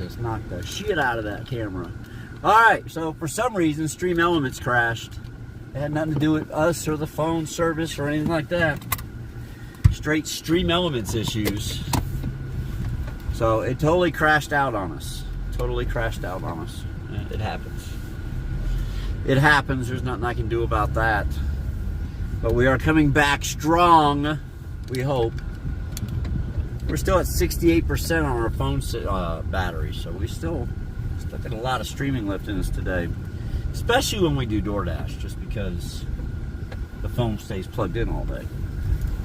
just knocked the shit out of that camera. Alright, so for some reason, Stream Elements crashed. It had nothing to do with us or the phone service or anything like that. Straight Stream Elements issues. So it totally crashed out on us. Totally crashed out on us. It happens. It happens. There's nothing I can do about that. But we are coming back strong, we hope. We're still at 68% on our phone battery, so we still got a lot of streaming left in us today. Especially when we do DoorDash, just because the phone stays plugged in all day.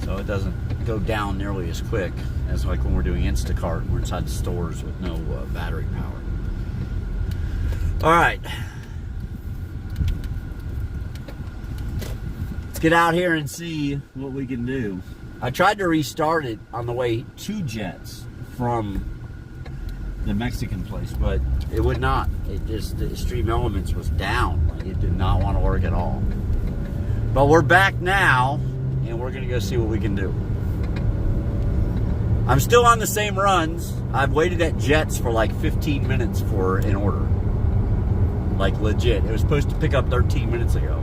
So it doesn't go down nearly as quick as like when we're doing Instacart and we're inside the stores with no battery power. Alright. Let's get out here and see what we can do. I tried to restart it on the way to Jets from the Mexican place, but it would not. It just, the Stream Elements was down. Like, it did not want to work at all. But we're back now, and we're going to go see what we can do. I'm still on the same runs. I've waited at Jets for like 15 minutes for an order. Like, legit. It was supposed to pick up 13 minutes ago,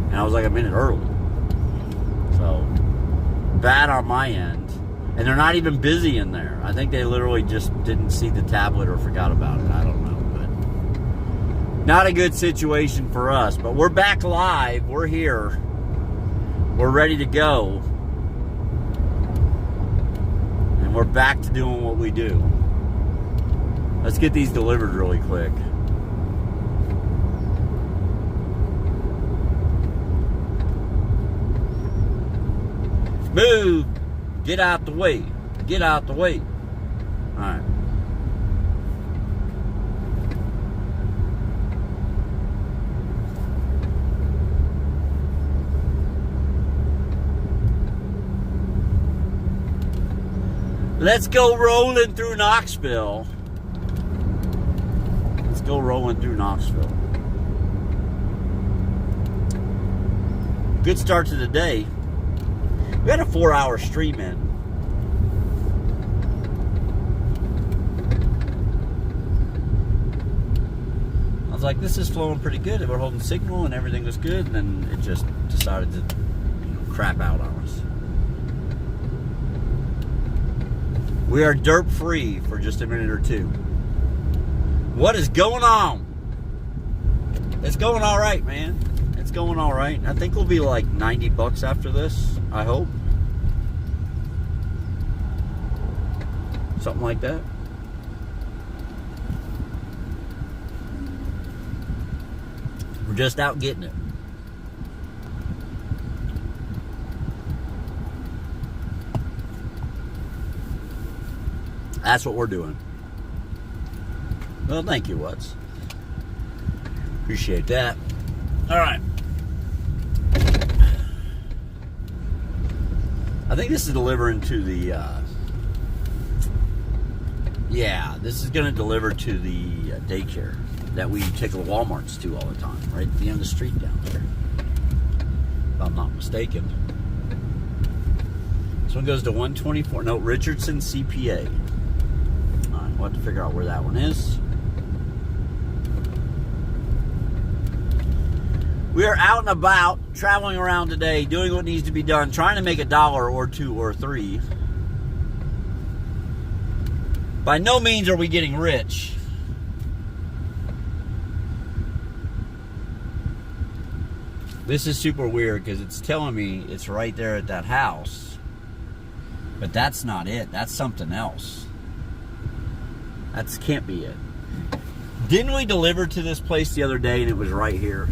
and I was like a minute early. So, bad on my end. And they're not even busy in there. I think they literally just didn't see the tablet or forgot about it. I don't know. But not a good situation for us. But we're back live. We're here. We're ready to go. And we're back to doing what we do. Let's get these delivered really quick. Move! Get out the way. Get out the way. Alright. Let's go rolling through Knoxville. Let's go rolling through Knoxville. Good start to the day. We had a 4-hour stream in. I was like, this is flowing pretty good. We're holding signal and everything was good. And then it just decided to crap out on us. We are derp free for just a minute or two. What is going on? It's going all right, man. It's going all right. I think we'll be like $90 after this. I hope. Something like that. We're just out getting it. That's what we're doing. Well, thank you, Wutz. Appreciate that. All right. I think this is delivering to the, yeah, this is going to deliver to the daycare that we take the Walmarts to all the time, right at the end of the street down there, if I'm not mistaken. This one goes to 124, no, Richardson CPA. All right, we'll have to figure out where that one is. We are out and about, traveling around today, doing what needs to be done, trying to make $1 or $2 or $3. By no means are we getting rich. This is super weird because it's telling me it's right there at that house. But that's not it. That's something else. That can't be it. Didn't we deliver to this place the other day and it was right here?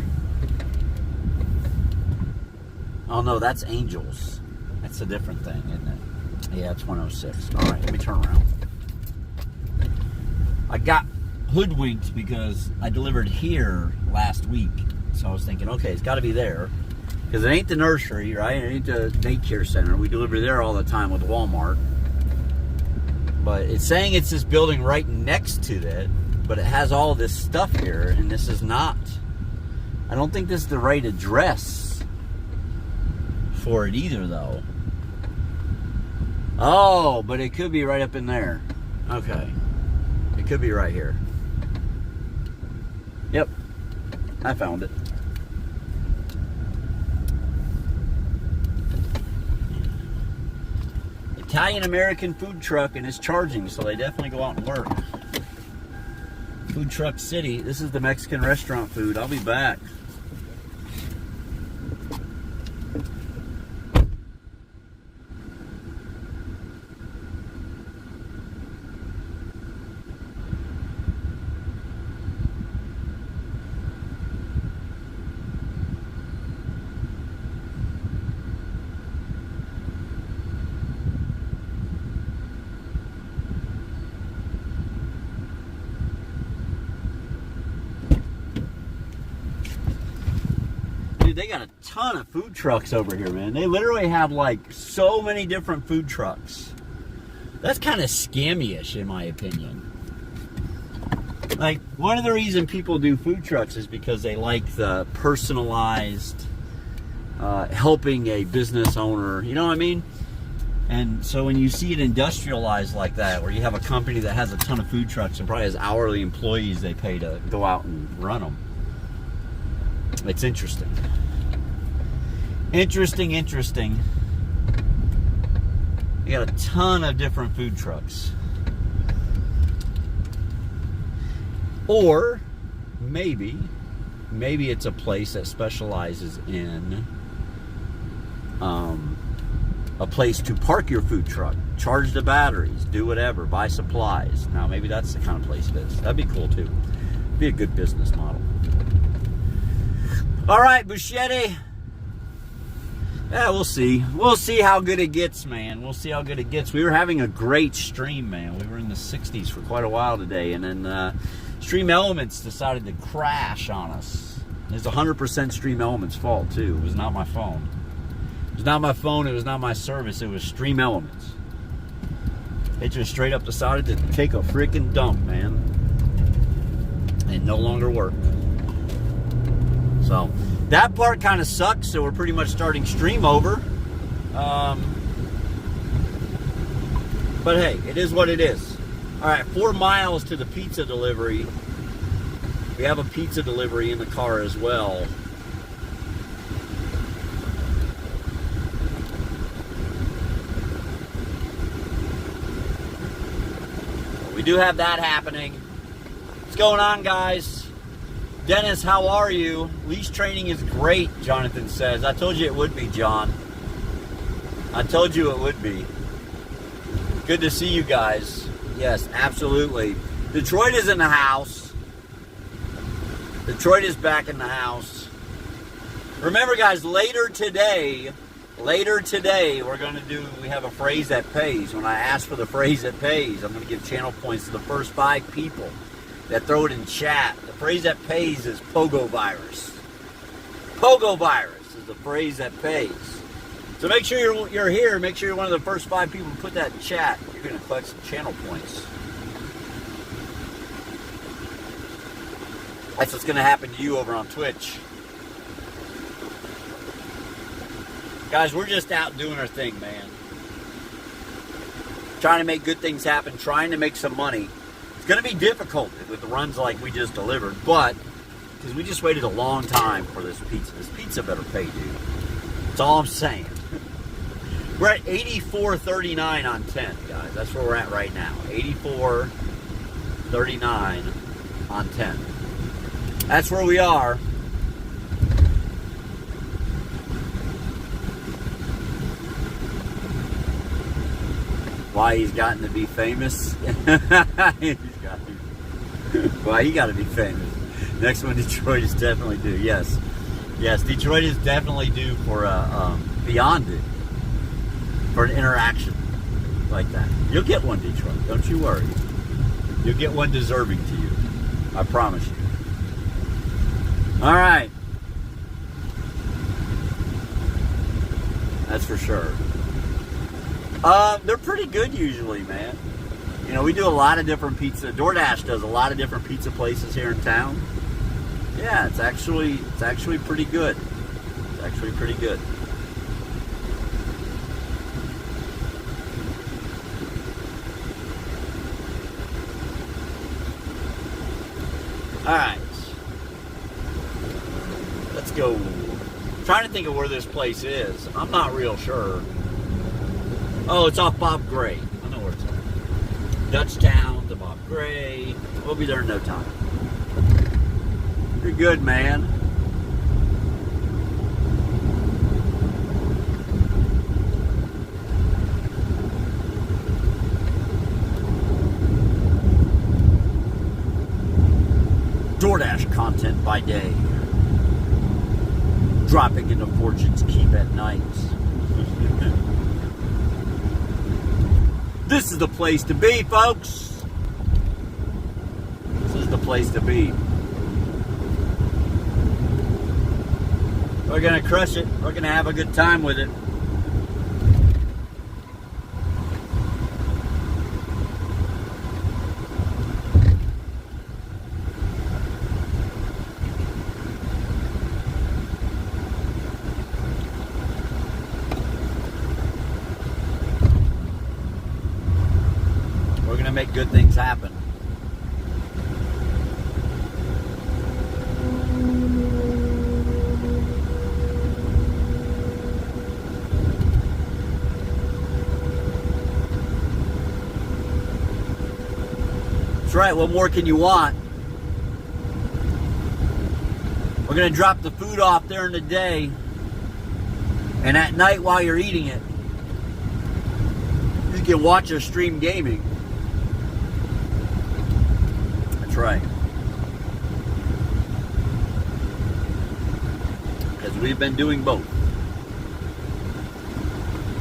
Oh no, that's Angels. That's a different thing, isn't it? Yeah, it's 106. All right, let me turn around. I got hoodwinked because I delivered here last week. So I was thinking, okay, it's got to be there. Because it ain't the nursery, right? It ain't the daycare center. We deliver there all the time with Walmart. But it's saying it's this building right next to that. But it has all this stuff here. And this is not. I don't think this is the right address for it either, though. Oh, but it could be right up in there. Okay. It It could be right here. Yep, I found it. Italian-American food truck, and it's charging, so they definitely go out and work. Food Truck City. This is the Mexican restaurant food. I'll be back. They got a ton of food trucks over here, man. They literally have like so many different food trucks. That's kind of scammy-ish in my opinion. Like, one of the reasons people do food trucks is because they like the personalized helping a business owner, you know what I mean? And so when you see it industrialized like that, where you have a company that has a ton of food trucks and probably has hourly employees they pay to go out and run them, it's interesting. Interesting. You got a ton of different food trucks. Or maybe it's a place that specializes in a place to park your food truck, charge the batteries, do whatever, buy supplies. Now maybe that's the kind of place it is. That'd be cool too. Be a good business model. All right, Buschetti. Yeah, we'll see. We'll see how good it gets, man. We'll see how good it gets. We were having a great stream, man. We were in the 60s for quite a while today, and then Stream Elements decided to crash on us. It's 100% Stream Elements' fault, too. It was not my phone. It was not my phone. It was not my service. It was Stream Elements. It just straight up decided to take a freaking dump, man. And no longer work. So that part kind of sucks, so we're pretty much starting stream over. But hey, it is what it is. All right, 4 miles to the pizza delivery. We have a pizza delivery in the car as well. We do have that happening. What's going on, guys? Dennis, how are you? Leash training is great, Jonathan says. I told you it would be, John. I told you it would be. Good to see you guys. Yes, absolutely. Detroit is in the house. Detroit is back in the house. Remember, guys, later today, we have a phrase that pays. When I ask for the phrase that pays, I'm going to give channel points to the first 5 people that throw it in chat. The phrase that pays is Pogo virus. Pogo virus is the phrase that pays. So make sure you're here. Make sure you're one of the first 5 people to put that in chat. You're going to collect some channel points. That's what's going to happen to you over on Twitch. Guys, we're just out doing our thing, man. Trying to make good things happen. Trying to make some money. It's going to be difficult with the runs like we just delivered, but because we just waited a long time for this pizza. This pizza better pay, dude. That's all I'm saying. We're at 84.39 on 10, guys. That's where we're at right now. 84.39 on 10. That's where we are. Why he's gotten to be famous? Why he got to be famous? Next one, Detroit is definitely due. Yes, Detroit is definitely due for beyond it, for an interaction like that. You'll get one, Detroit. Don't you worry. You'll get one deserving to you. I promise you. All right. That's for sure. They're pretty good usually, man. You know, we do a lot of different pizza. DoorDash does a lot of different pizza places here in town. Yeah, it's actually pretty good. It's actually pretty good. Alright. Let's go. I'm trying to think of where this place is. I'm not real sure. Oh, it's off Bob Gray. I know where it's at. Dutchtown to Bob Gray. We'll be there in no time. You're good, man. DoorDash content by day. Dropping into Fortune's Keep at night. This is the place to be, folks. This is the place to be. We're going to crush it. We're going to have a good time with it. Make good things happen. That's right, what more can you want? We're going to drop the food off there in the day, and at night while you're eating it, you can watch or stream gaming. Right, because we've been doing both.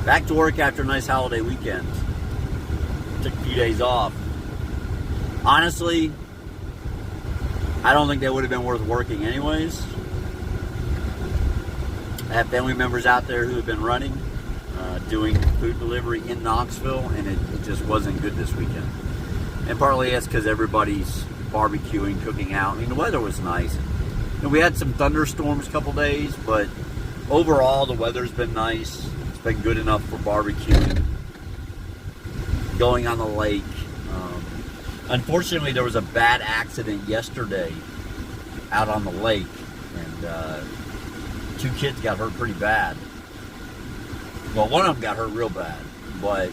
Back to work after a nice holiday weekend. Took a few days off. Honestly, I don't think they would have been worth working anyways. I have family members out there who have been running, doing food delivery in Knoxville, and it just wasn't good this weekend. And partly it's because everybody's barbecuing, cooking out. I mean, the weather was nice. And we had some thunderstorms a couple days, but overall the weather's been nice. It's been good enough for barbecuing, going on the lake. Unfortunately, there was a bad accident yesterday out on the lake, and 2 kids got hurt pretty bad. Well, one of them got hurt real bad, but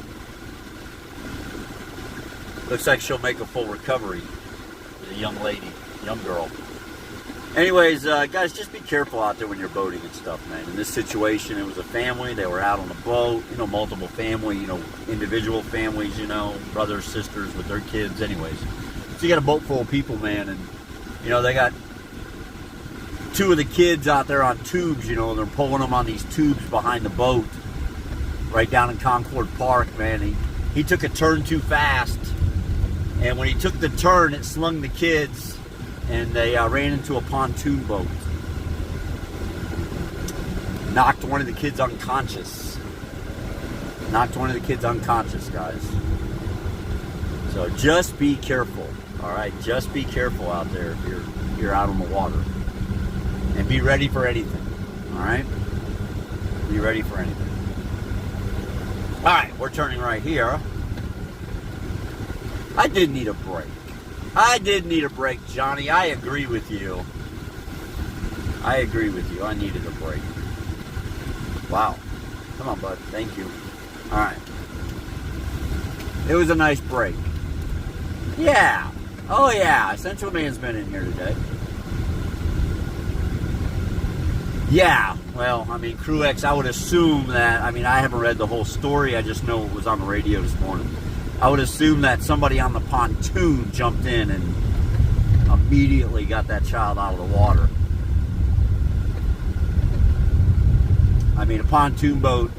looks like she'll make a full recovery. A young lady, young girl. Anyways, guys, just be careful out there when you're boating and stuff, man. In this situation, it was a family. They were out on the boat, multiple family, individual families, brothers, sisters with their kids. Anyways, so you got a boat full of people, man, and, they got 2 of the kids out there on tubes, and they're pulling them on these tubes behind the boat right down in Concord Park, man. He took a turn too fast. And when he took the turn, it slung the kids, and they ran into a pontoon boat. Knocked one of the kids unconscious. Guys. So just be careful, all right? Just be careful out there if you're out on the water. And be ready for anything, all right? Be ready for anything. All right, we're turning right here. I did need a break. Johnny. I agree with you. I needed a break. Wow. Come on, bud. Thank you. All right. It was a nice break. Yeah. Oh, yeah. Essential Man's been in here today. Yeah. Well, Crew X, I would assume that, I haven't read the whole story. I just know it was on the radio this morning. I would assume that somebody on the pontoon jumped in and immediately got that child out of the water. A pontoon boat,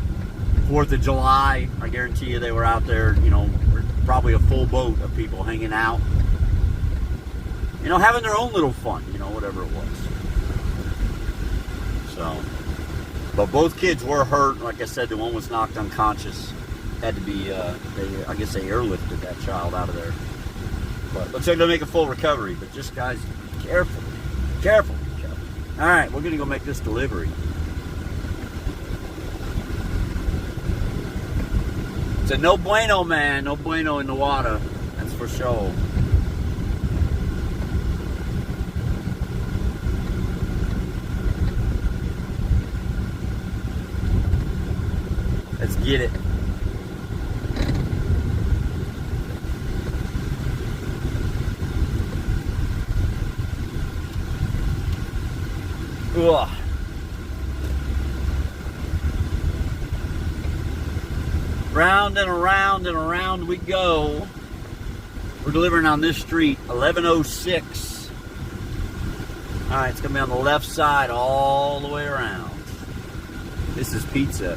4th of July, I guarantee you they were out there, probably a full boat of people hanging out. Having their own little fun, whatever it was. So, but both kids were hurt. Like I said, the one was knocked unconscious. Had to be, I guess they airlifted that child out of there. But looks like they'll make a full recovery. But just, guys, careful. All right, we're going to go make this delivery. It's a no bueno, man. No bueno in the water. That's for sure. get it. Ugh. Round and around and around we go. We're delivering on this street, 1106. All right, it's gonna be on the left side all the way around. This is pizza.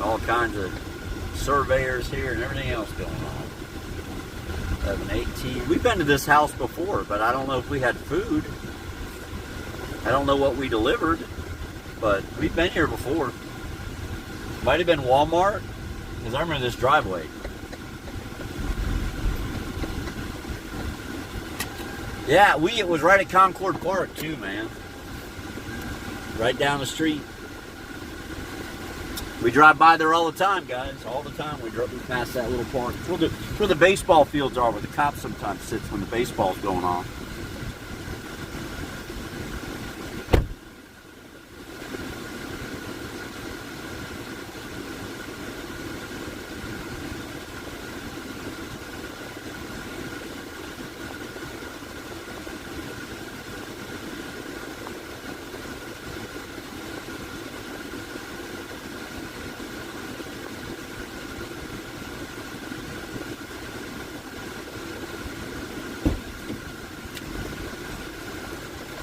All kinds of surveyors here and everything else going on. 1118. We've been to this house before, but I don't know if we had food. I don't know what we delivered, but we've been here before. Might have been Walmart, because I remember this driveway. Yeah, it was right at Concord Park too, man. Right down the street. We drive by there all the time, guys. All the time we pass that little park. It's where the baseball fields are, where the cops sometimes sits when the baseball's going on.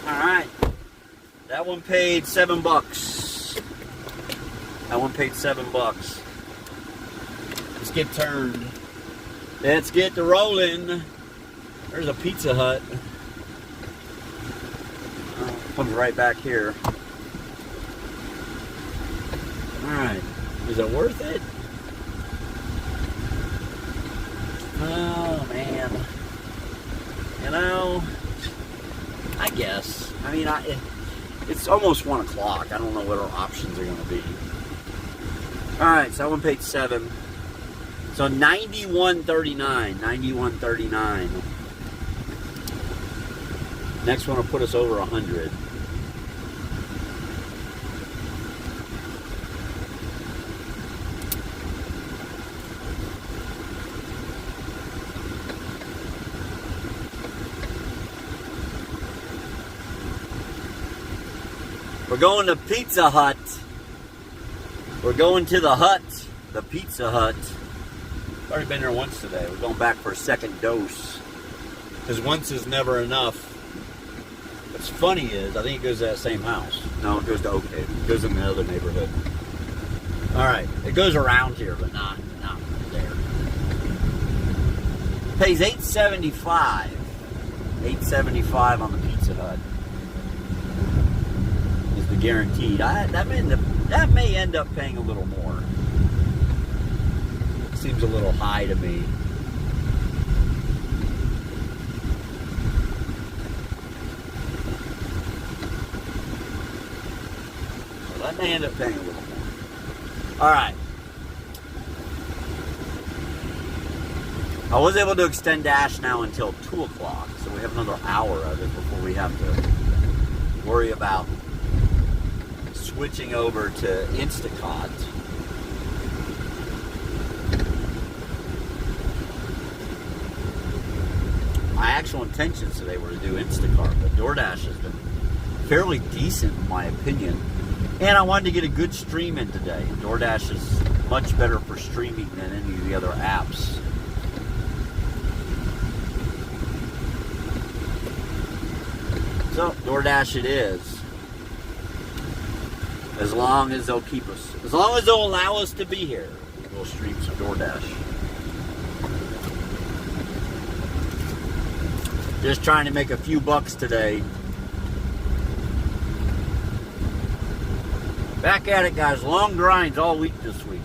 Alright, that one paid $7. That one paid $7. Let's get turned. Let's get to rolling. There's a Pizza Hut. Comes right back here. Alright, is it worth it? Oh man. You know, I guess. I mean, it's almost 1 o'clock. I don't know what our options are going to be. Alright, so that one paid $7. So $91.39. $91.39. Next one will put us over 100. We're going to Pizza Hut. We're going to the Hut, the Pizza Hut. Already been there once today. We're going back for a second dose. Because once is never enough. What's funny is, I think it goes to that same house. No, it goes to Oak Haven. It goes in the other neighborhood. Alright, it goes around here, but not there. Pays $8.75. $8.75 on the Pizza Hut. Is the guaranteed. That may end up paying a little more. Seems a little high to me. So that may end up paying a little more. Alright. I was able to extend Dash now until 2 o'clock, so we have another hour of it before we have to worry about switching over to Instacart. My actual intentions today were to do Instacart, but DoorDash has been fairly decent in my opinion. And I wanted to get a good stream in today. DoorDash is much better for streaming than any of the other apps. So, DoorDash it is. As long as they'll keep us, as long as they'll allow us to be here, we'll stream some DoorDash. Just trying to make a few bucks today. Back at it, guys. Long grinds all week this week.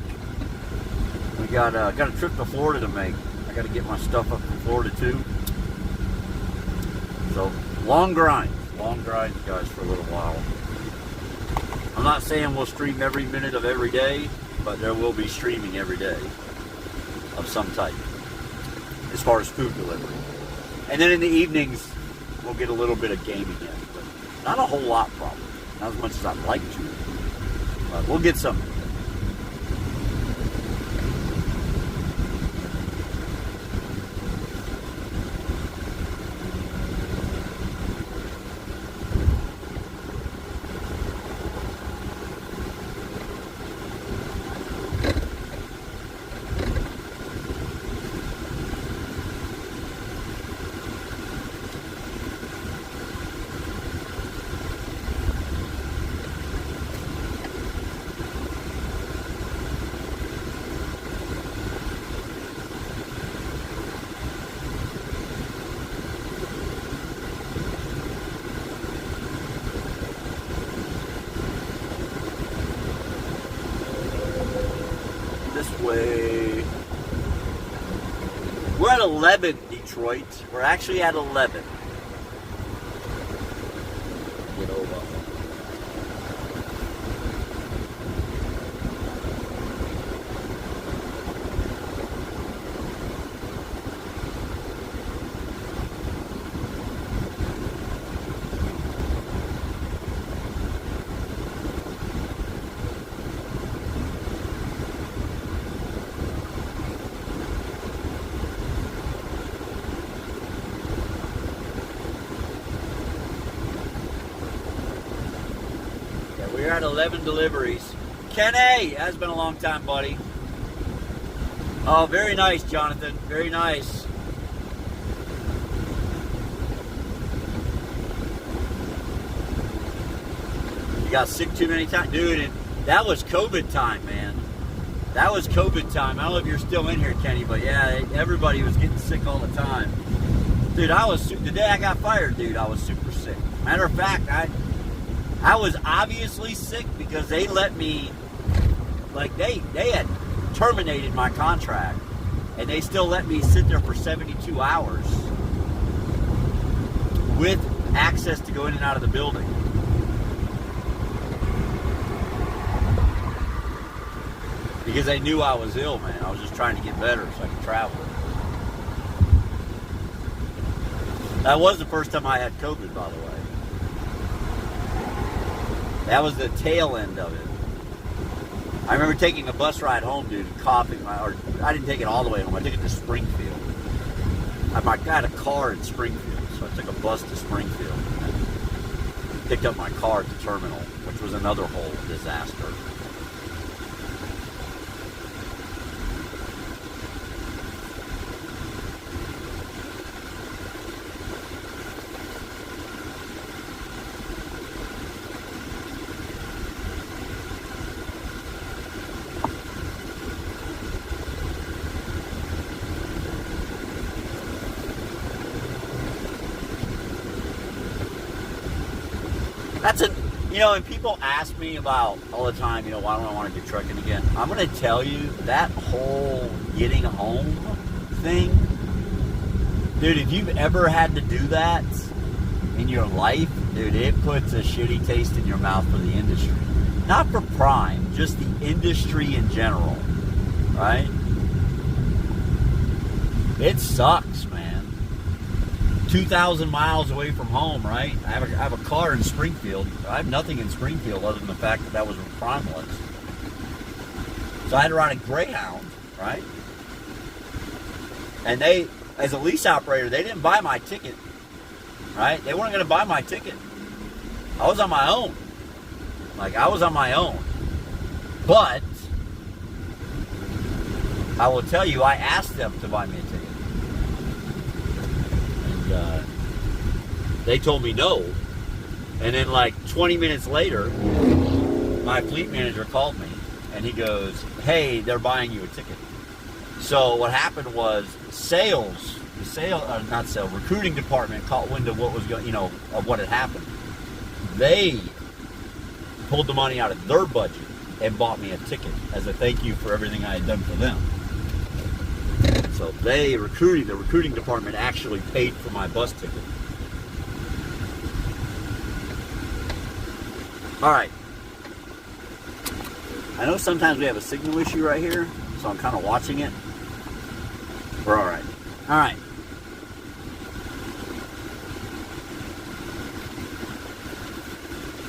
We got a trip to Florida to make. I got to get my stuff up from Florida too. So long grinds, guys, for a little while. I'm not saying we'll stream every minute of every day, but there will be streaming every day of some type. as far as food delivery. And then in the evenings, we'll get a little bit of gaming in. But not a whole lot, probably. Not as much as I'd like to. But we'll get some. Way. We're at 11, Detroit. We're actually at 11. Get over. We're at 11 deliveries. Ken A, has been a long time, buddy. Oh, very nice, Jonathan. Very nice. You got sick too many times? Dude, that was COVID time, man. That was COVID time. I don't know if you're still in here, Kenny, but yeah, everybody was getting sick all the time. Dude, the day I got fired, dude, I was super sick. Matter of fact, I was obviously sick because they let me, like they had terminated my contract and they still let me sit there for 72 hours with access to go in and out of the building. Because they knew I was ill, man. I was just trying to get better so I could travel. That was the first time I had COVID, by the way. That was the tail end of it. I remember taking a bus ride home, dude, and coughing. I didn't take it all the way home. I took it to Springfield. I got a car in Springfield, so I took a bus to Springfield and picked up my car at the terminal, which was another whole disaster. And people ask me about all the time, why don't I want to do trucking again? I'm going to tell you, that whole getting home thing, dude, if you've ever had to do that in your life, dude, it puts a shitty taste in your mouth for the industry. Not for Prime, just the industry in general, right? It sucks, man. 2,000 miles away from home, right? I have a car in Springfield. I have nothing in Springfield other than the fact that was where Prime was. So I had to ride a Greyhound, right? And they, as a lease operator, they didn't buy my ticket, right? They weren't going to buy my ticket. I was on my own. I was on my own. But I will tell you, I asked them to buy me a ticket. They told me no. And then 20 minutes later, my fleet manager called me and he goes, hey, they're buying you a ticket. So what happened was recruiting department caught wind of what was going, of what had happened. They pulled the money out of their budget and bought me a ticket as a thank you for everything I had done for them. So the recruiting department actually paid for my bus ticket. All right. I know sometimes we have a signal issue right here, so I'm kind of watching it. We're all right. All right.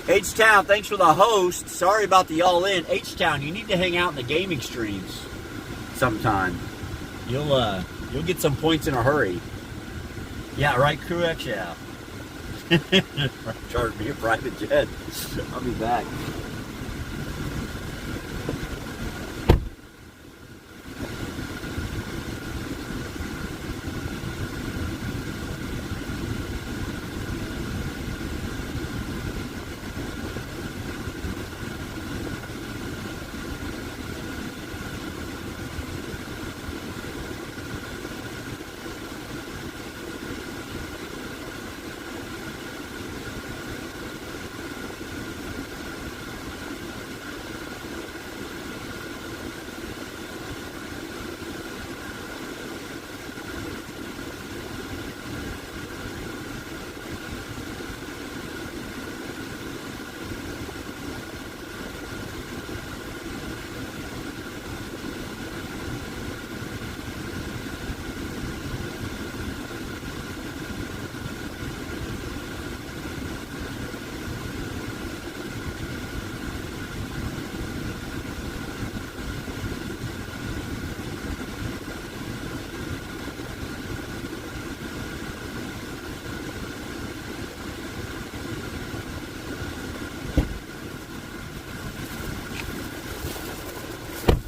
H-Town, thanks for the host. Sorry about the all-in. H-Town, you need to hang out in the gaming streams sometime. You'll get some points in a hurry. Yeah, right, Crew X, yeah. Charge me a private jet. I'll be back.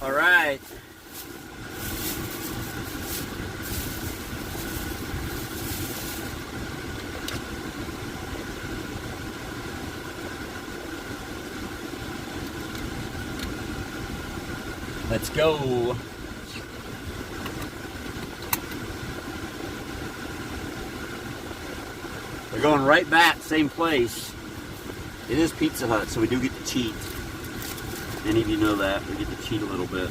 All right. Let's go. We're going right back, same place. It is Pizza Hut, so we do get to cheat. Any of you know that. We get to cheat a little bit.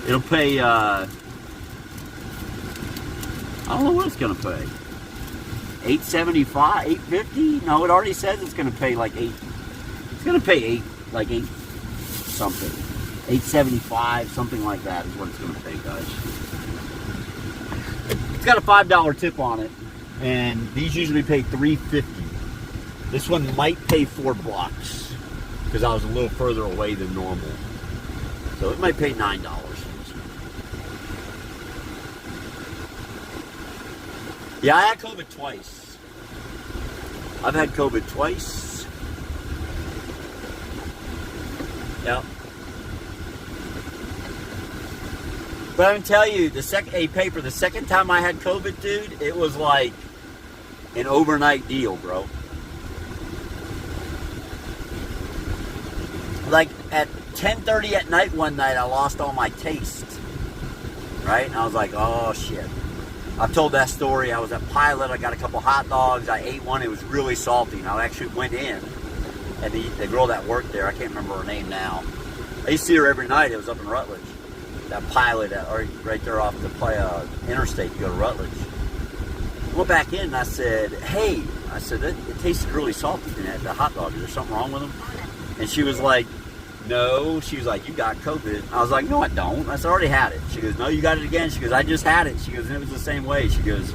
It'll pay, I don't know what it's going to pay. $8.75, $8.50? No, it already says it's going to pay like $8. It's going to pay $8 something. $8.75, something like that is what it's going to pay, guys. It's got a $5 tip on it, and these usually pay $3.50. This one might pay $4 because I was a little further away than normal. So it might pay $9. Yeah, I had COVID twice. I've had COVID twice. Yep. But I can tell you, the second time I had COVID, dude, it was like an overnight deal, bro. Like at 10:30 at night one night, I lost all my taste. Right? And I was like, oh shit. I've told that story. I was at Pilot. I got a couple hot dogs. I ate one. It was really salty. And I actually went in. And the girl that worked there, I can't remember her name now. I used to see her every night. It was up in Rutledge. That Pilot, right there off the interstate to go to Rutledge. I went back in and I said, hey. I said, it tasted really salty, the hot dog. Is there something wrong with them? And she was like, no. She was like, you got COVID. I was like, no, I don't. I said, I already had it. She goes, no, you got it again. She goes, I just had it. She goes, and it was the same way. She goes,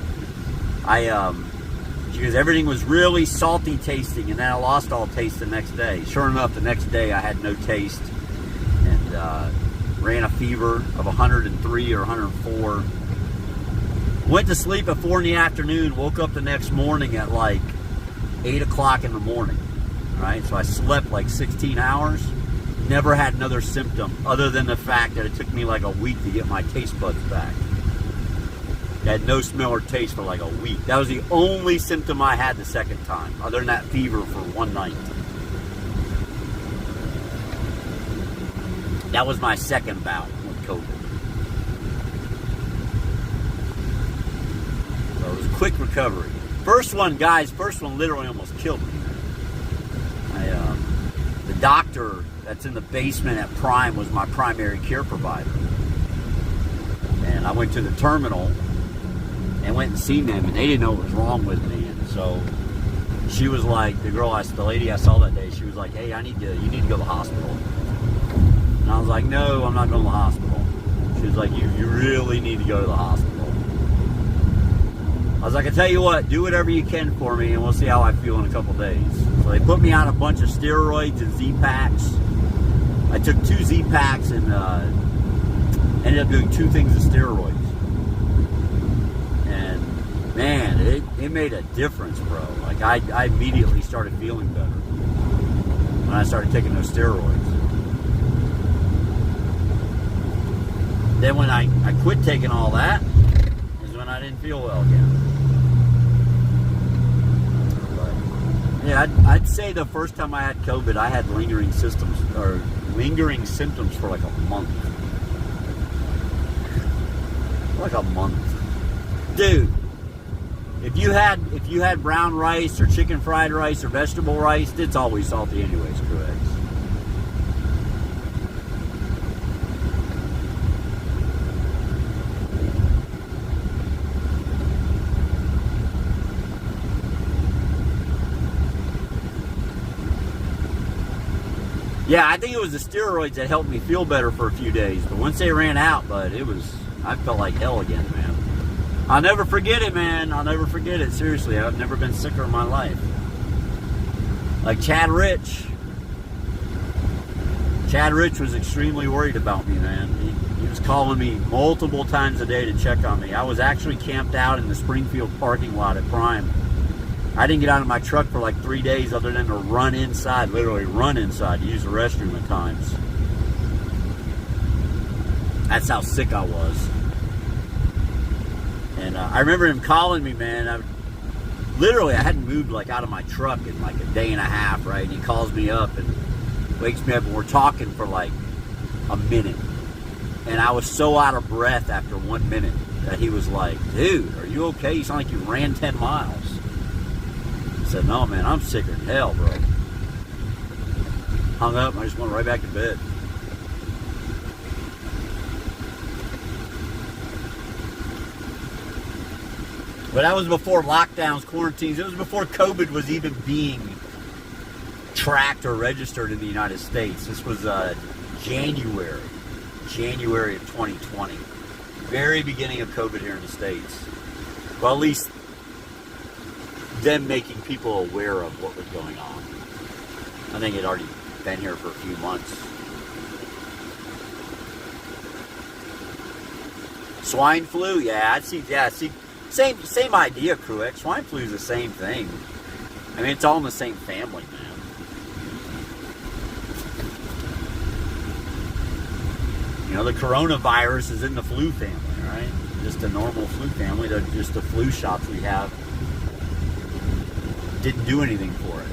she goes, everything was really salty tasting, and then I lost all taste the next day. Sure enough, the next day I had no taste, and ran a fever of 103 or 104. Went to sleep at 4 in the afternoon, woke up the next morning at like 8 o'clock in the morning. Right? So I slept like 16 hours. Never had another symptom other than the fact that it took me like a week to get my taste buds back. I had no smell or taste for like a week. That was the only symptom I had the second time, other than that fever for one night. That was my second bout with COVID. So it was a quick recovery. First one, guys, literally almost killed me. The doctor that's in the basement at Prime was my primary care provider. And I went to the terminal and went and seen them, and they didn't know what was wrong with me. And so she was like, the lady I saw that day, she was like, hey, you need to go to the hospital. And I was like, no, I'm not going to the hospital. She was like, you really need to go to the hospital. I was like, I tell you what, do whatever you can for me, and we'll see how I feel in a couple days. So they put me on a bunch of steroids and Z-Packs. I took 2 Z-Packs and ended up doing 2 things of steroids. And man, it made a difference, bro. Like I immediately started feeling better when I started taking those steroids. Then when I quit taking all that is when I didn't feel well again. But yeah, I'd say the first time I had COVID, I had lingering symptoms for like a month. Like a month. Dude, if you had brown rice or chicken fried rice or vegetable rice, it's always salty anyways, correct? Yeah, I think it was the steroids that helped me feel better for a few days. But once they ran out, I felt like hell again, man. I'll never forget it, man. I'll never forget it. Seriously, I've never been sicker in my life. Like Chad Rich. Chad Rich was extremely worried about me, man. He was calling me multiple times a day to check on me. I was actually camped out in the Springfield parking lot at Prime. I didn't get out of my truck for like 3 days other than to run inside, literally run inside, use the restroom at times. That's how sick I was. And I remember him calling me, man. I hadn't moved like out of my truck in like a day and a half, right? And he calls me up and wakes me up and we're talking for like a minute. And I was so out of breath after 1 minute that he was like, dude, are you okay? You sound like you ran 10 miles. I said, no, man, I'm sicker than hell, bro. Hung up, and I just went right back to bed. But that was before lockdowns, quarantines. It was before COVID was even being tracked or registered in the United States. This was January of 2020. Very beginning of COVID here in the States. Well, at least them making people aware of what was going on. I think it had already been here for a few months. Swine flu, yeah, see, same idea, Cruex. Swine flu is the same thing. I mean, it's all in the same family, man. You know, the coronavirus is in the flu family, right? Just a normal flu family. Just the flu shots we have didn't do anything for it.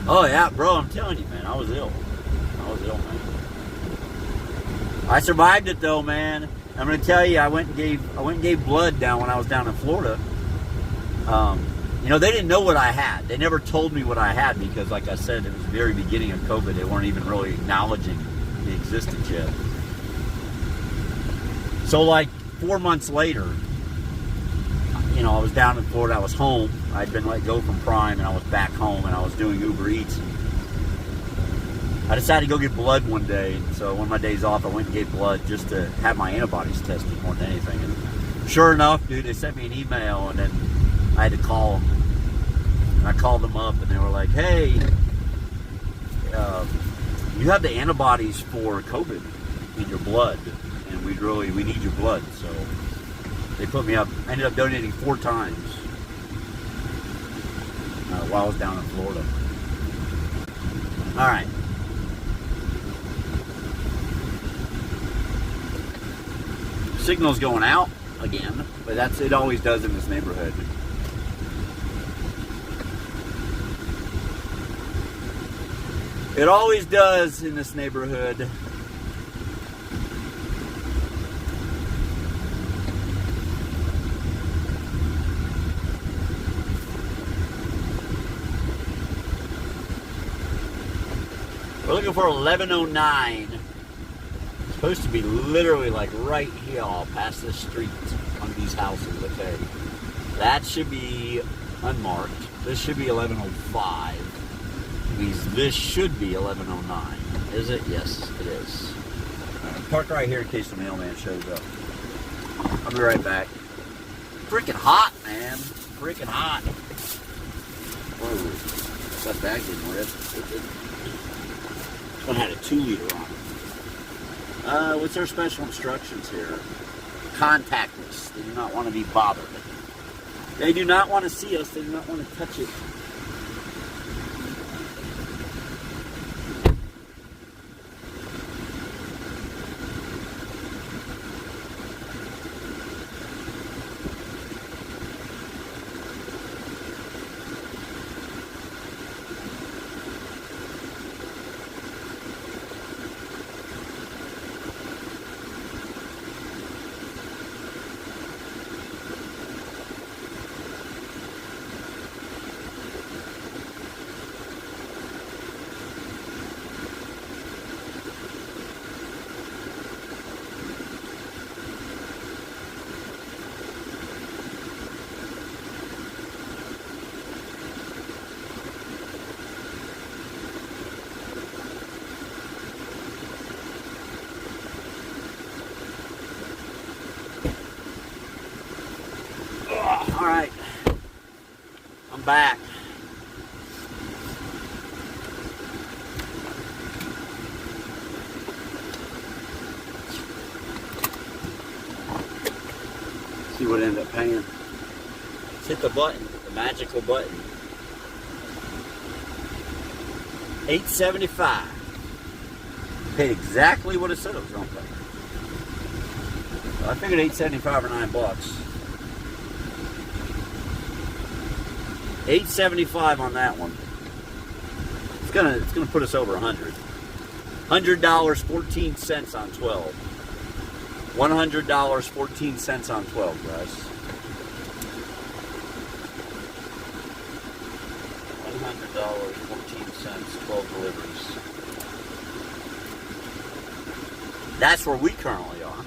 Oh yeah, bro, I'm telling you, man, I was ill, man. I survived it though, man. I'm gonna tell you, I went and gave blood down when I was down in Florida. You know, they didn't know what I had. They never told me what I had because, like I said, it was the very beginning of COVID. They weren't even really acknowledging the existence yet. So like 4 months later, you know, I was down in Florida, I was home. I'd been let go from Prime and I was back home and I was doing Uber Eats. I decided to go get blood one day. So one of my days off, I went and gave blood just to have my antibodies tested more than anything. And sure enough, dude, they sent me an email and then I had to call them. And I called them up and they were like, hey, you have the antibodies for COVID in your blood and we need your blood. So they put me up. I ended up donating 4 times while I was down in Florida. All right. Signal's going out again, but it always does in this neighborhood. It always does in this neighborhood. We're looking for 1109. It's supposed to be literally like right here, past this street on these houses. Okay, that should be unmarked. This should be 1105. Means this should be 1109. Is it? Yes, it is. Park right here in case the mailman shows up. I'll be right back. Freaking hot, man. Freaking hot. Whoa. That bag didn't rip. This one had a 2-liter on it. What's our special instructions here? Contactless. They do not want to be bothered. They do not want to see us. They do not want to touch it. All right, I'm back. See what I end up paying. Let's hit the button, the magical button. $8.75. Paid exactly what it said it was going to pay. So I figured $8.75 or $9. $8.75 on that one. It's gonna put us over $100. $100.14 on 12. $100.14 on 12, guys. $100.14, 12 deliveries. That's where we currently are.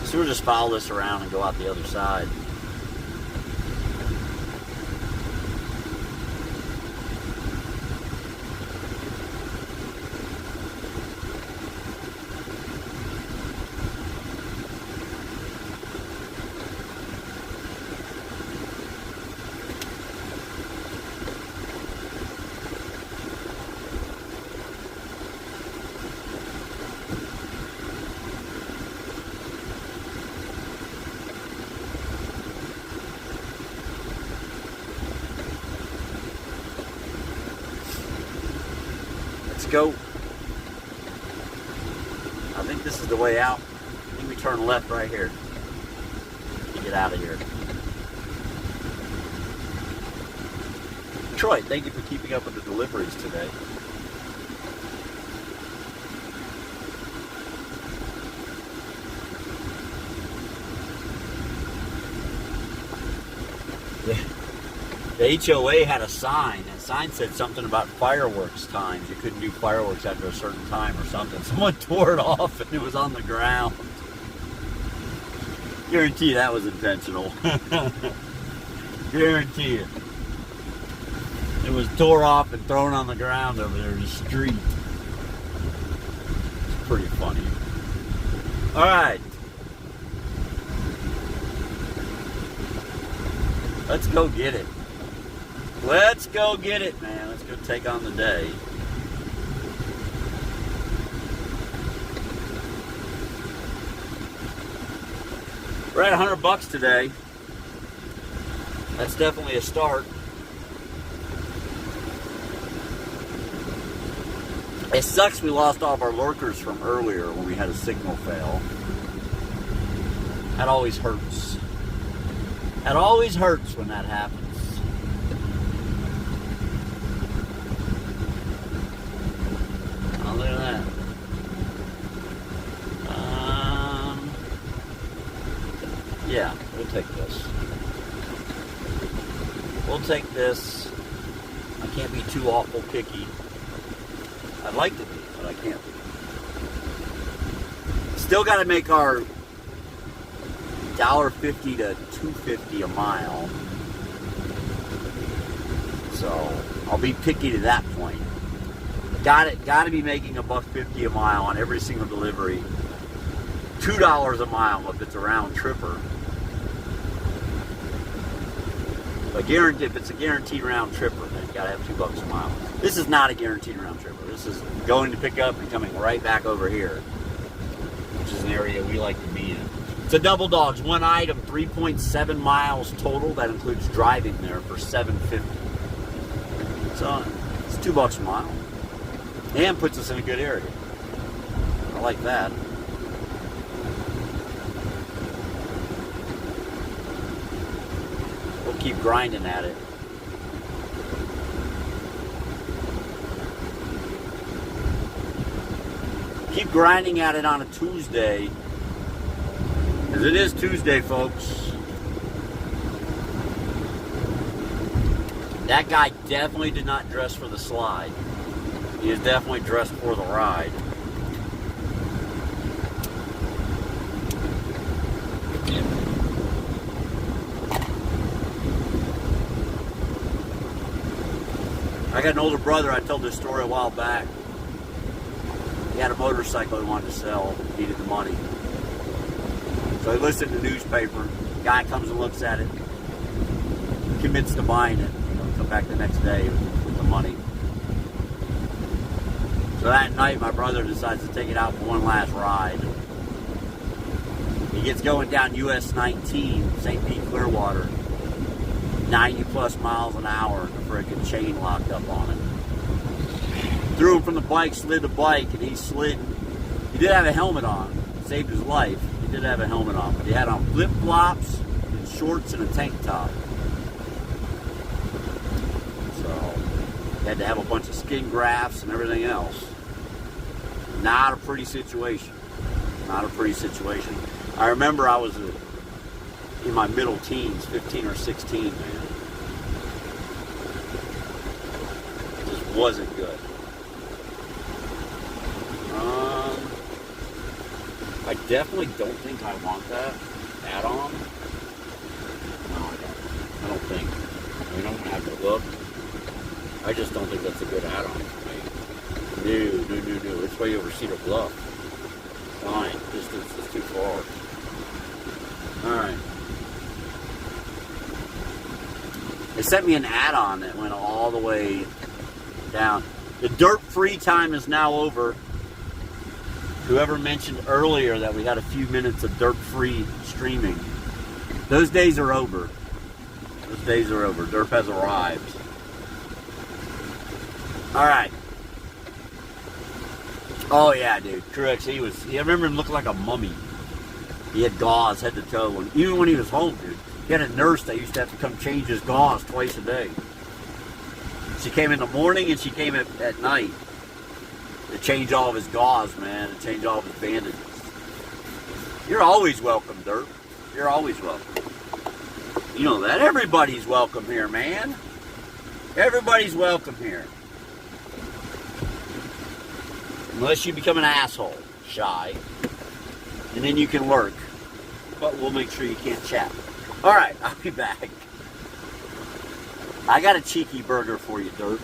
So we'll just follow this around and go out the other side. Go. I think this is the way out. I think we turn left right here to get out of here. Troy, thank you for keeping up with the deliveries today. The HOA had a sign. That sign said something about fireworks times. You couldn't do fireworks after a certain time or something. Someone tore it off and it was on the ground. Guarantee that was intentional. Guarantee it. It was tore off and thrown on the ground over there in the street. It's pretty funny. Alright. Let's go get it. Let's go get it, man. Let's go take on the day. We're at $100 today. That's definitely a start. It sucks we lost all of our lurkers from earlier when we had a signal fail. That always hurts. That always hurts when that happens. Oh, look at that. Yeah, we'll take this. We'll take this. I can't be too awful picky. I'd like to be, but I can't be. Still got to make our $1.50 to $2.50 a mile. So I'll be picky to that point. Got to be making $1.50 a mile on every single delivery. $2 a mile if it's a round tripper. If it's a guaranteed round tripper, then you gotta have $2 a mile. This is not a guaranteed round tripper. This is going to pick up and coming right back over here, which is an area we like to be in. It's a double dogs, one item, 3.7 miles total. That includes driving there for $7.50. So it's $2 a mile, and puts us in a good area. I like that. We'll keep grinding at it. Keep grinding at it on a Tuesday. Because it is Tuesday, folks. That guy definitely did not dress for the slide. He is definitely dressed for the ride. I got an older brother. I told this story a while back. He had a motorcycle he wanted to sell. Needed the money. So he listed the newspaper. Guy comes and looks at it. Commits to buying it. Come back the next day with the money. So that night, my brother decides to take it out for one last ride. He gets going down US 19, St. Pete, Clearwater. 90 plus miles an hour, and the freaking chain locked up on it. Threw him from the bike, slid the bike, and he slid. He did have a helmet on. Saved his life. He did have a helmet on, but he had on flip-flops and shorts and a tank top. So, he had to have a bunch of skin grafts and everything else. Not a pretty situation. Not a pretty situation. I remember I was in my middle teens, 15 or 16, man. It just wasn't good. I definitely don't think I want that add-on. No, I don't think. I mean, I'm going to have to look. I just don't think that's a good add-on for me. No. It's way over Cedar Bluff. Fine. Distance is too far. Alright. They sent me an add-on that went all the way down. The dirt-free time is now over. Whoever mentioned earlier that we had a few minutes of dirt-free streaming, those days are over. Those days are over. Derp has arrived. Alright. Oh yeah, dude. Truex, I remember him looking like a mummy. He had gauze head to toe. And even when he was home, dude, he had a nurse that used to have to come change his gauze twice a day. She came in the morning and she came at night to change all of his gauze, man, to change all of his bandages. You're always welcome, Derp. You're always welcome. You know that. Everybody's welcome here, man. Everybody's welcome here. Unless you become an asshole, shy. And then you can lurk. But we'll make sure you can't chat. Alright, I'll be back. I got a cheeky burger for you, Dirt.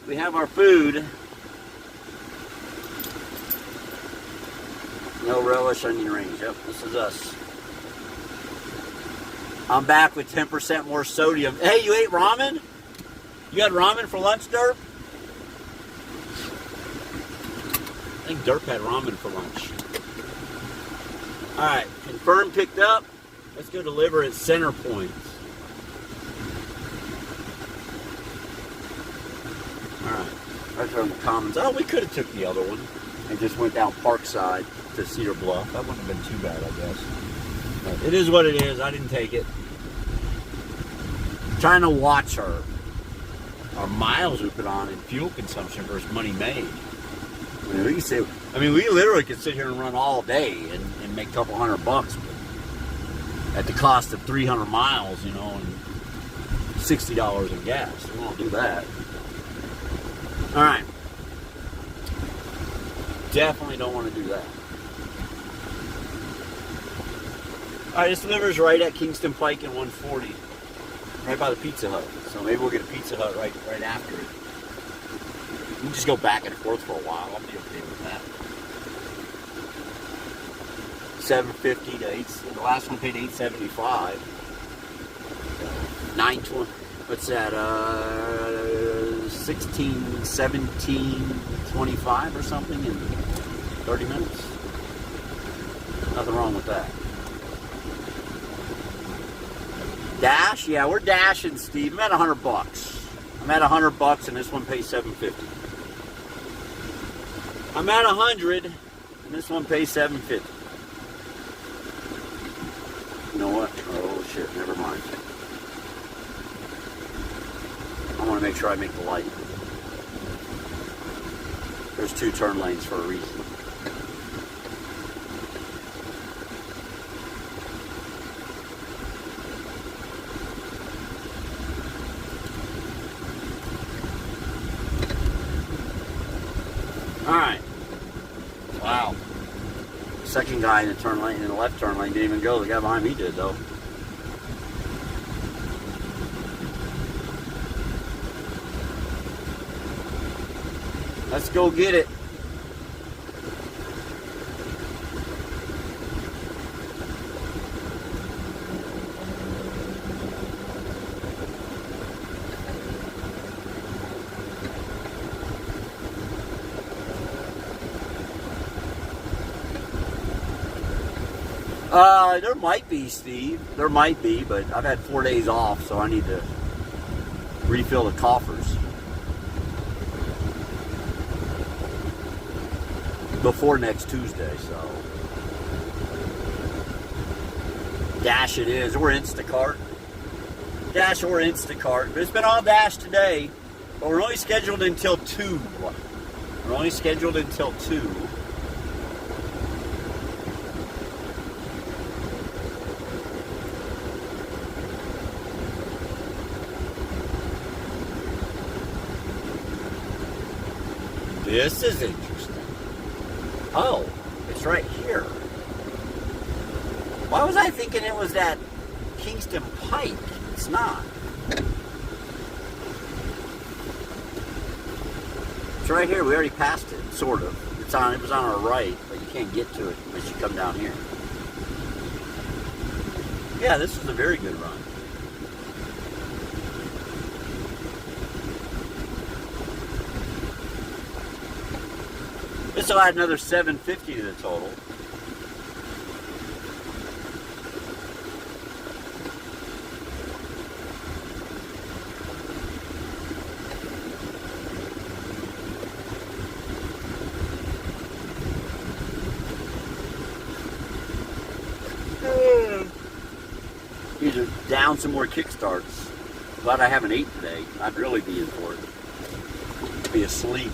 We have our food. No relish, onion rings. Yep, this is us. I'm back with 10% more sodium. Hey, you ate ramen? You had ramen for lunch, Derp? I think Derp had ramen for lunch. Alright, confirm picked up. Let's go deliver at Center Point. Alright, right there in the Commons. Oh, we could have took the other one and just went down Parkside to Cedar Bluff. That wouldn't have been too bad, I guess. But it is what it is. I didn't take it. Trying to watch our miles we put on and fuel consumption versus money made. We literally could sit here and run all day and make a couple $100, but at the cost of 300 miles, and $60 in gas. We won't do that. All right. Definitely don't want to do that. All right, this delivers right at Kingston Pike and 140. Right by the Pizza Hut. So maybe we'll get a Pizza Hut right after it. We'll just go back and forth for a while. I'll be okay with that. $7.50 to 8. The last one paid $8.75. $9.20. What's that? 16, 17, 25 or something in 30 minutes. Nothing wrong with that. Dash? Yeah, we're dashing, Steve. I'm at $100. I'm at $100 and this one pays $7.50. I'm at 100 and this one pays $7.50. You know what? Oh shit, never mind. I want to make sure I make the light. There's 2 turn lanes for a reason. Alright. Wow. Second guy in the turn lane, in the left turn lane, didn't even go. The guy behind me did, though. Let's go get it. There might be, Steve. There might be, but I've had 4 days off, so I need to refill the coffers before next Tuesday, so. Dash it is, or Instacart. Dash or Instacart. But it's been all Dash today, but we're only scheduled until 2. We're only scheduled until 2. This is interesting. Oh, it's right here. Why was I thinking it was that Kingston Pike? It's not. It's right here. We already passed it, sort of. It was on our right, but you can't get to it unless you come down here. Yeah, this is a very good run. This will add another $7.50 to the total. Need to down some more kickstarts. Glad I haven't ate today. I'd really be in for it. Be asleep.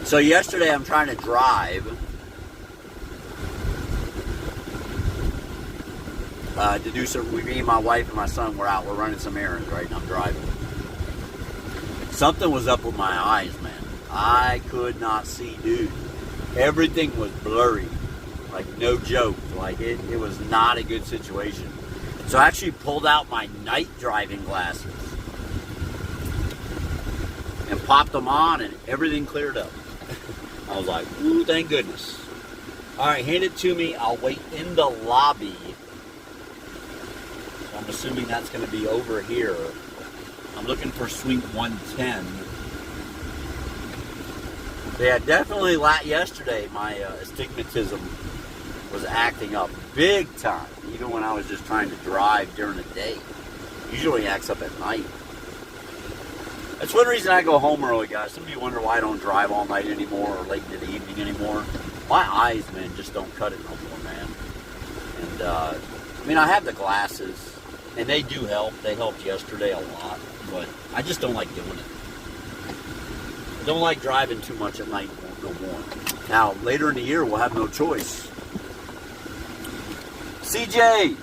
So yesterday I'm trying to drive to do some, me and my wife and my son were out, we're running some errands, right, and I'm driving. Something was up with my eyes, man. I could not see, dude. Everything was blurry, like no joke. Like it was not a good situation. So I actually pulled out my night driving glasses and popped them on, and everything cleared up. I was like, ooh, thank goodness. All right, hand it to me. I'll wait in the lobby. So I'm assuming that's going to be over here. I'm looking for suite 110. Yeah, definitely yesterday my astigmatism was acting up big time, even when I was just trying to drive during the day. Usually acts up at night. That's one reason I go home early, guys. Some of you wonder why I don't drive all night anymore or late into the evening anymore. My eyes, man, just don't cut it no more, man. And, I mean, I have the glasses, and they do help. They helped yesterday a lot, but I just don't like doing it. I don't like driving too much at night no more. Now, later in the year, we'll have no choice. CJ,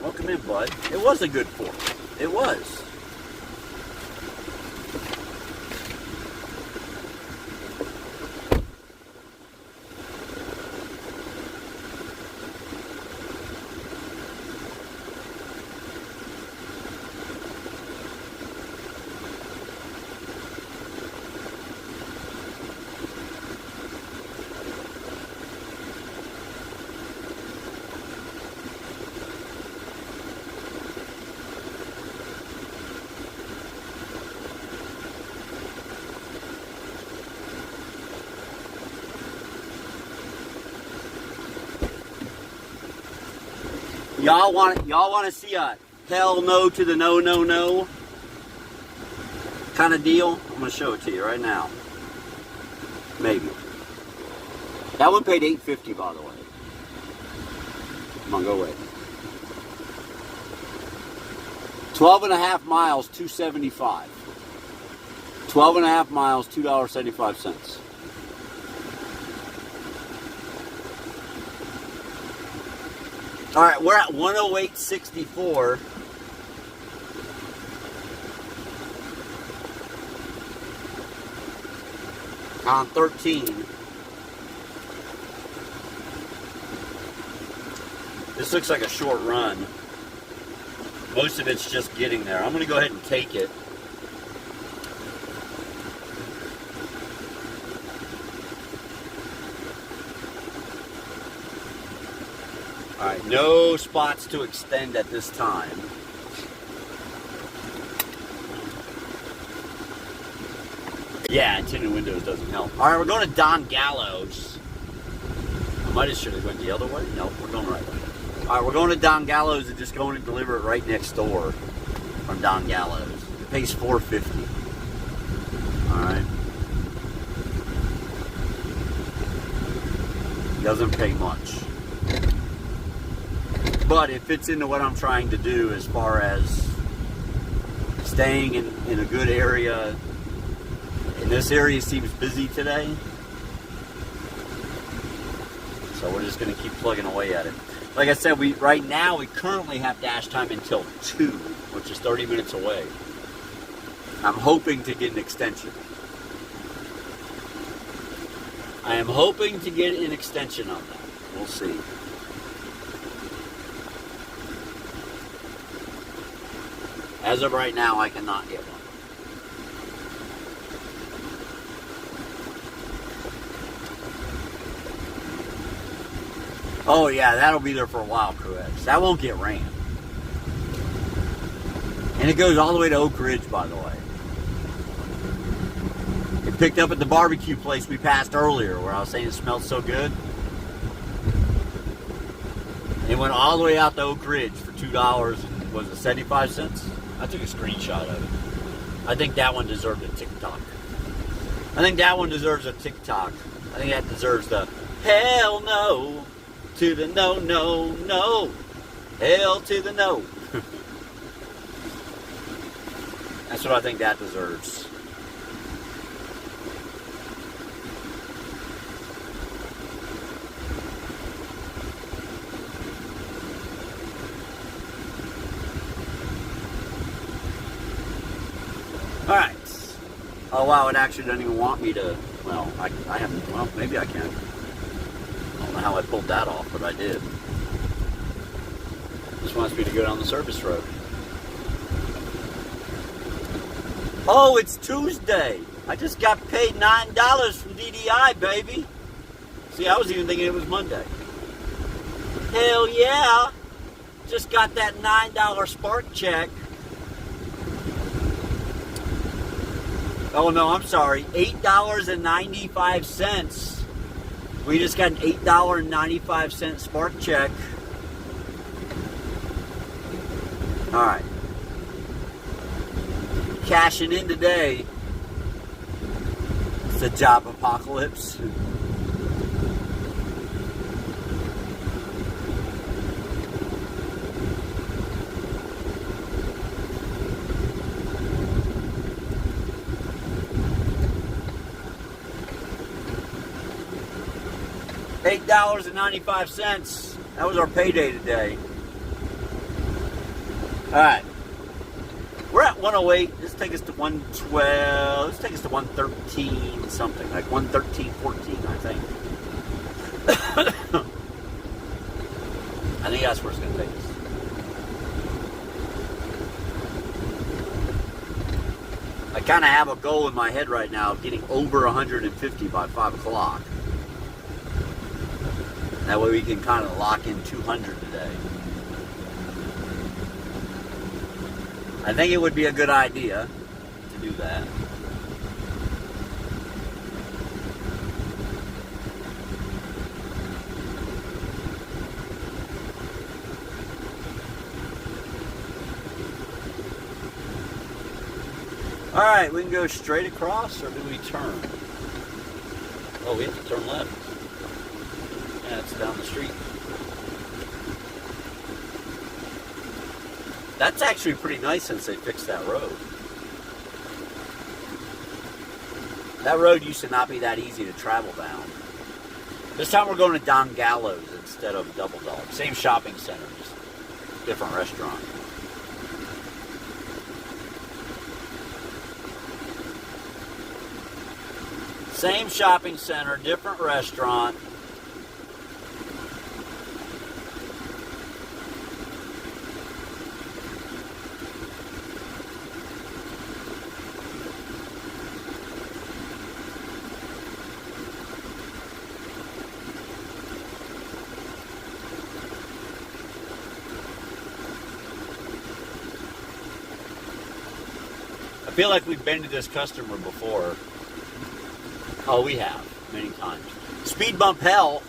welcome in, bud. It was a good 4th. It was. Y'all want to see a hell no to the no no no kind of deal? I'm gonna show it to you right now. Maybe. That one paid $8.50, by the way. Come on, go away. 12.5 miles, $2.75. 12.5 miles, $2.75. All right, we're at 108.64. On 13. This looks like a short run. Most of it's just getting there. I'm going to go ahead and take it. All right, no spots to extend at this time. Yeah, tinted windows doesn't help. All right, we're going to Don Gallows. I might have should have went the other way. No, we're going the right way. All right, we're going to Don Gallows and just going to deliver it right next door from Don Gallows. It pays $4.50. All right. Doesn't pay much. But it fits into what I'm trying to do as far as staying in a good area. And this area seems busy today. So we're just going to keep plugging away at it. Like I said, right now we currently have dash time until 2, which is 30 minutes away. I'm hoping to get an extension. I am hoping to get an extension on that. We'll see. As of right now, I cannot get one. Oh yeah, that'll be there for a while, Cruex. That won't get ran. And it goes all the way to Oak Ridge, by the way. It picked up at the barbecue place we passed earlier, where I was saying it smelled so good. It went all the way out to Oak Ridge for $2 and was it 75 cents? I took a screenshot of it. I think that one deserved a TikTok. I think that one deserves a TikTok. I think that deserves the hell no to the no, no, no. Hell to the no. That's what I think that deserves. All right. Oh wow, it actually doesn't even want me to. Well, I haven't. Well, maybe I can. I don't know how I pulled that off, but I did. Just wants me to go down the service road. Oh, it's Tuesday. I just got paid $9 from DDI, baby. See, I was even thinking it was Monday. Hell yeah. Just got that $9 Spark check. Oh no, I'm sorry. $8.95. We just got an $8.95 Spark check. Alright. Cashing in today. It's a job apocalypse. $8.95. That was our payday today. Alright. We're at 108. Let's take us to 112. Let's take us to 113 something. Like 113.14, I think. I think that's where it's going to take us. I kind of have a goal in my head right now of getting over 150 by 5 o'clock. That way we can kind of lock in 200 today. I think it would be a good idea to do that. Alright, we can go straight across, or do we turn? Oh, we have to turn left. Yeah, it's down the street. That's actually pretty nice since they fixed that road. That road used to not be that easy to travel down. This time we're going to Don Gallo's instead of Double Dog. Same shopping center, just different restaurant. Same shopping center, different restaurant. I feel like we've been to this customer before. Oh, we have, many times. Speed Bump Hell.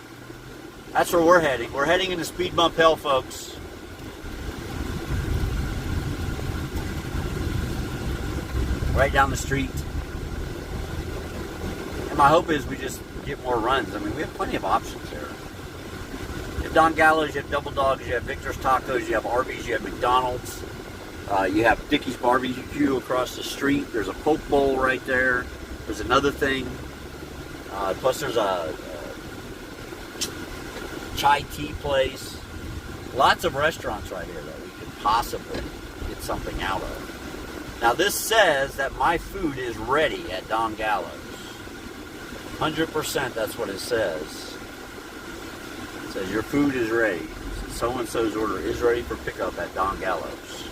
That's where we're heading. We're heading into Speed Bump Hell, folks. Right down the street. And my hope is we just get more runs. I mean, we have plenty of options here. You have Don Gallo's, you have Double Dogs, you have Victor's Tacos, you have Arby's, you have McDonald's. You have Dickey's Barbecue across the street. There's a poke bowl right there. There's another thing. Plus there's a chai tea place. Lots of restaurants right here that we could possibly get something out of. Now this says that my food is ready at Don Gallo's. 100% that's what it says. It says your food is ready. So-and-so's order is ready for pickup at Don Gallo's.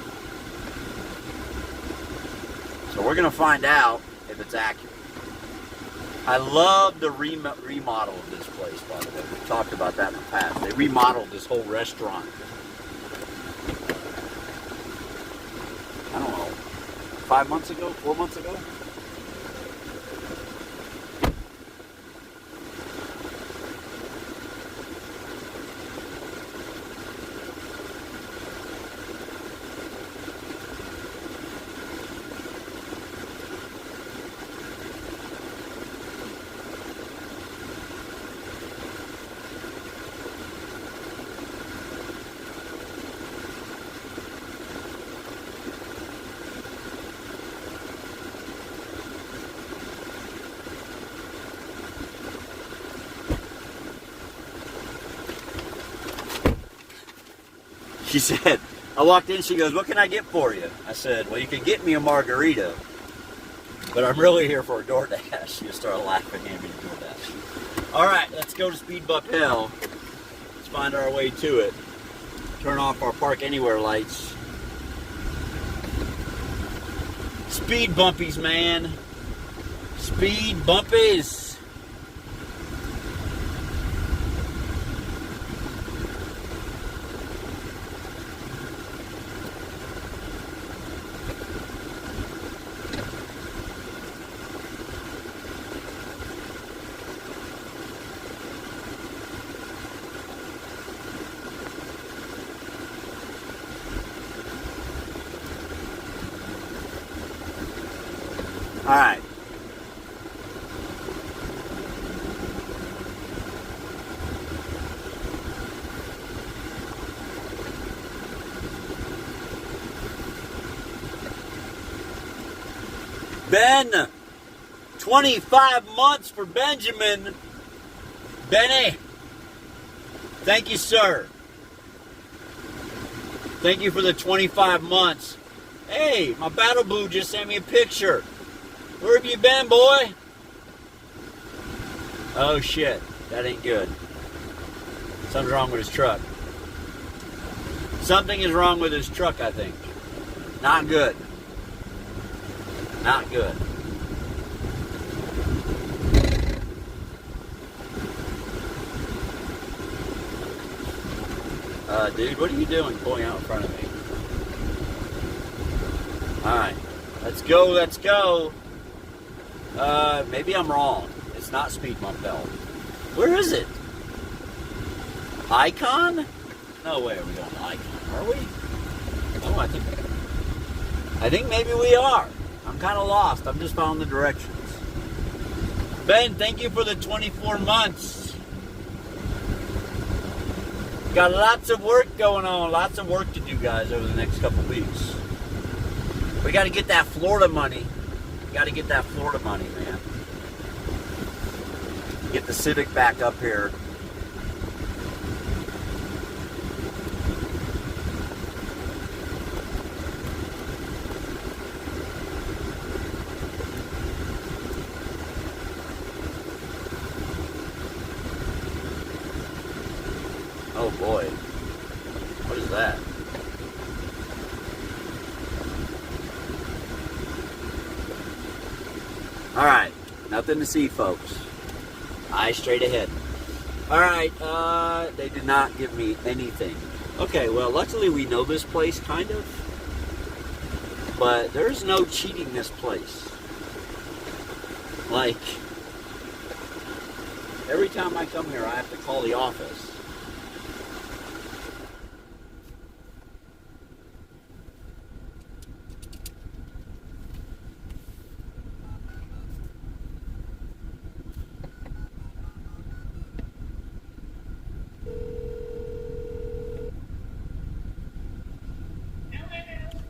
So we're going to find out if it's accurate. I love the remodel of this place, by the way. We've talked about that in the past. They remodeled this whole restaurant. I don't know, 5 months ago, 4 months ago? She said, I walked in, she goes, what can I get for you? I said, well, you can get me a margarita, but I'm really here for a DoorDash. She just started laughing at me to DoorDash. All right, let's go to Speed Bump Hell. Let's find our way to it. Turn off our park anywhere lights. Speed bumpies, man. Speed bumpies. All right. Ben, 25 months for Benjamin. Benny, thank you, sir. Thank you for the 25 months. Hey, my Battle Blue just sent me a picture. Where have you been, boy? Oh, shit. That ain't good. Something's wrong with his truck. Something is wrong with his truck, I think. Not good. Not good. Dude, what are you doing pulling out in front of me? Alright. Let's go, let's go. Maybe I'm wrong. It's not Speed Bump Belt. Where is it? Icon? No way are we going to Icon, are we? Oh, I think maybe we are. I'm kind of lost. I'm just following the directions. Ben, thank you for the 24 months. Got lots of work going on. Lots of work to do, guys, over the next couple weeks. We got to get that Florida money. Got to get that Florida money, man. Get the Civic back up here. Oh boy. What is that? Alright. Nothing to see, folks. Eyes straight ahead. Alright. They did not give me anything. Okay, well, luckily we know this place, kind of. But there's no cheating this place. Like, every time I come here, I have to call the office.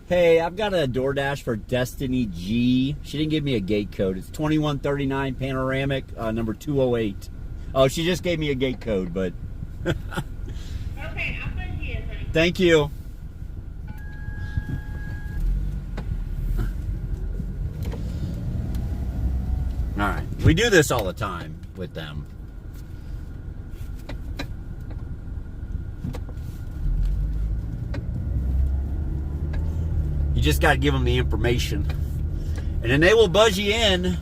Hey, I've got a DoorDash for Destiny G. She didn't give me a gate code. It's 2139 Panoramic, number 208. Oh, she just gave me a gate code, but... Okay, I'll put it here. Thank you. All right. We do this all the time with them. You just got to give them the information. And then they will buzz you in.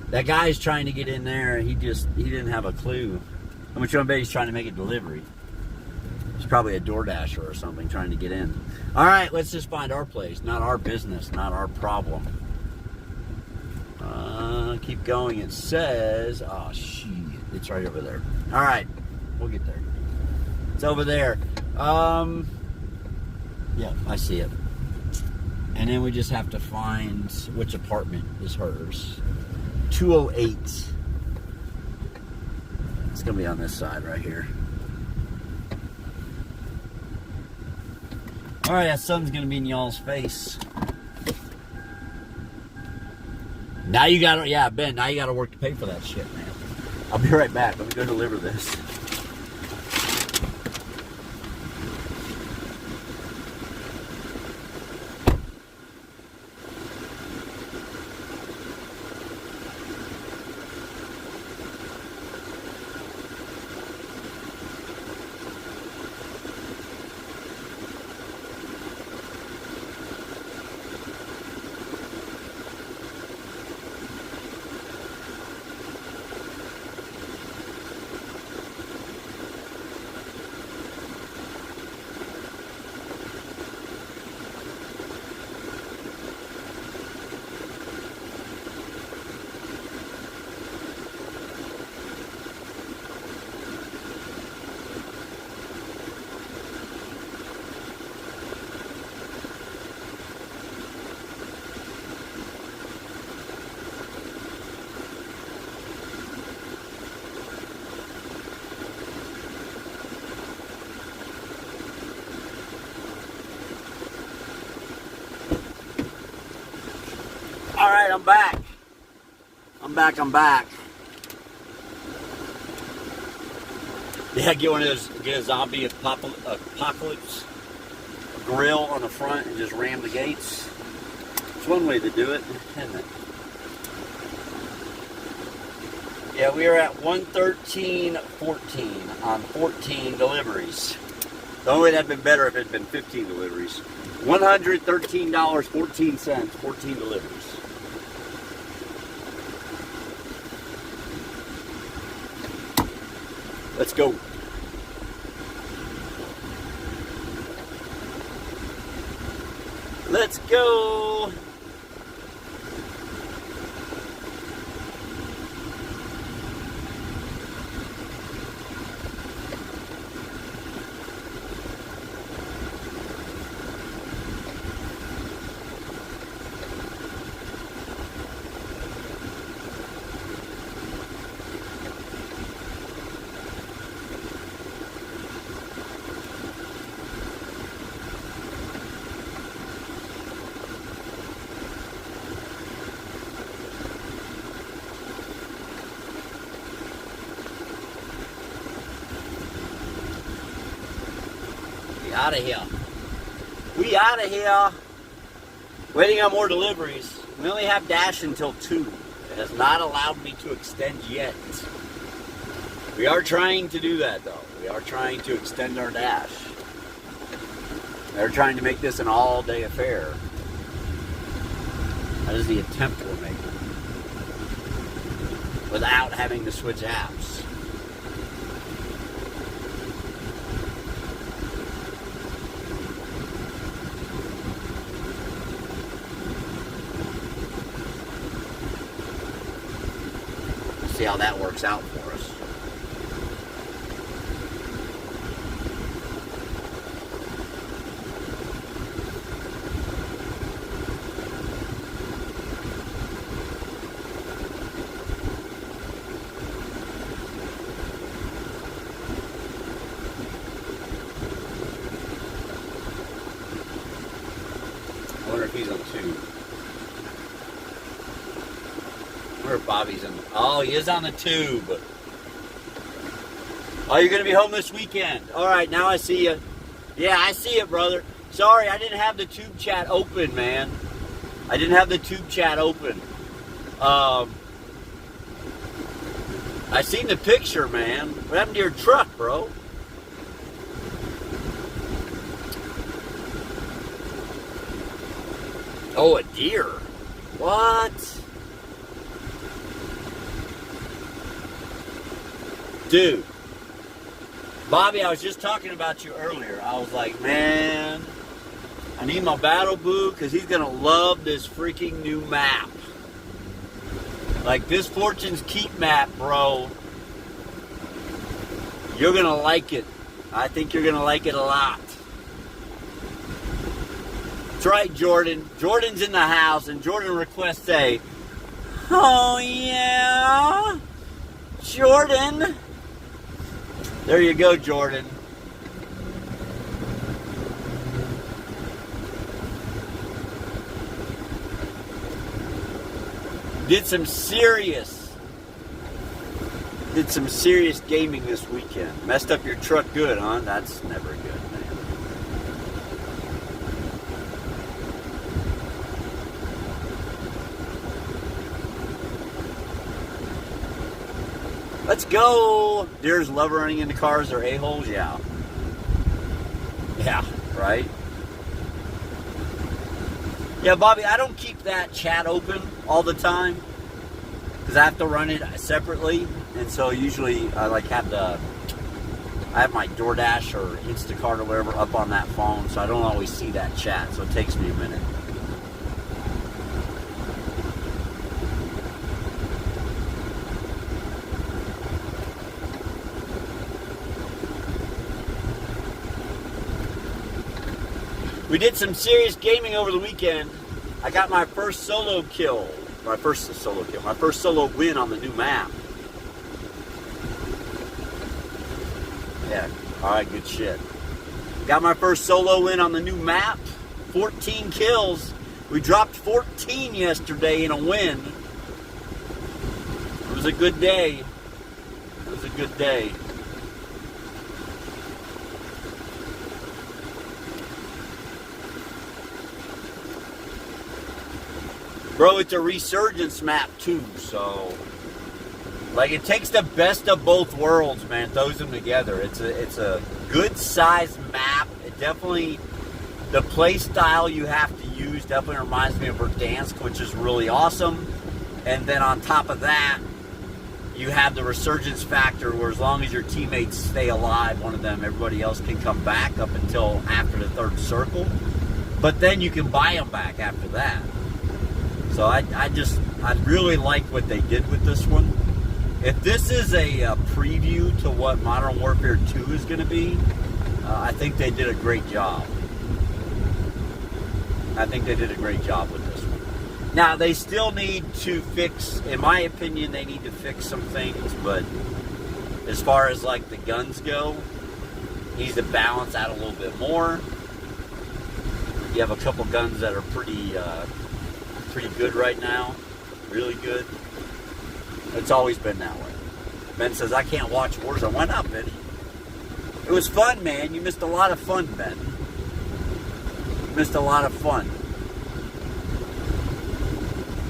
That guy's trying to get in there, and he didn't have a clue. How much I bet he's trying to make a delivery. It's probably a DoorDasher or something trying to get in. All right, let's just find our place. Not our business, not our problem. Keep going. It says, oh, shit. It's right over there. All right, we'll get there. It's over there. Yeah, I see it. And then we just have to find which apartment is hers. 208. It's going to be on this side right here. All right, that sun's going to be in y'all's face. Now you got to, yeah, Ben, now you got to work to pay for that shit, man. I'll be right back. Let me go deliver this. I'm back. I'm back. Yeah, get one of those, get a zombie apocalypse grill on the front and just ram the gates. It's one way to do it, isn't it? Yeah, we are at 113.14 on 14 deliveries. The only way that'd been better if it had been 15 deliveries. $113.14, 14 deliveries. Let's go. Let's go. Out of here. We out of here. Waiting on more deliveries. We only have Dash until 2. It has not allowed me to extend yet. We are trying to do that though. We are trying to extend our Dash. They're trying to make this an all-day affair. That is the attempt we're making. Without having to switch apps. See how that works out for us. I wonder if he's on 2. I wonder if Bobby's in. Oh, he is on the tube. Oh, you're going to be home this weekend. All right, now I see you. Yeah, I see it, brother. Sorry, I didn't have the tube chat open, man. I didn't have the tube chat open. I seen the picture, man. What happened to your truck, bro? Oh, a deer. What? Dude, Bobby, I was just talking about you earlier. I was like, man, I need my battle boot because he's going to love this freaking new map. Like this Fortune's Keep map, bro. You're going to like it. I think you're going to like it a lot. That's right, Jordan. Jordan's in the house, and Jordan requests a, oh yeah, Jordan. There you go, Jordan. Did some serious gaming this weekend. Messed up your truck good, huh? That's never good, man. Let's go. Deers love running into cars. They're a-holes. Yeah. Yeah, right? Yeah, Bobby, I don't keep that chat open all the time because I have to run it separately. And so usually I have my DoorDash or Instacart or whatever up on that phone. So I don't always see that chat. So it takes me a minute. We did some serious gaming over the weekend. I got my first solo kill. My first solo win on the new map. Yeah, alright, good shit. Got my first solo win on the new map. 14 kills. We dropped 14 yesterday in a win. It was a good day. It was a good day. Bro, it's a resurgence map too, so like it takes the best of both worlds, man. Throws them together. It's a good sized map. It definitely, the play style you have to use definitely reminds me of Verdansk, which is really awesome. And then on top of that, you have the resurgence factor where as long as your teammates stay alive, one of them, everybody else can come back up until after the third circle. But then you can buy them back after that. So I really like what they did with this one. If this is a preview to what Modern Warfare 2 is going to be, I think they did a great job. I think they did a great job with this one. Now, they still need to fix, in my opinion, they need to fix some things, but as far as like the guns go, needs to balance out a little bit more. You have a couple guns that are pretty good right now. Really good. It's always been that way. Ben says, I can't watch Warzone. Why not, Ben? It was fun, man. You missed a lot of fun, Ben. You missed a lot of fun.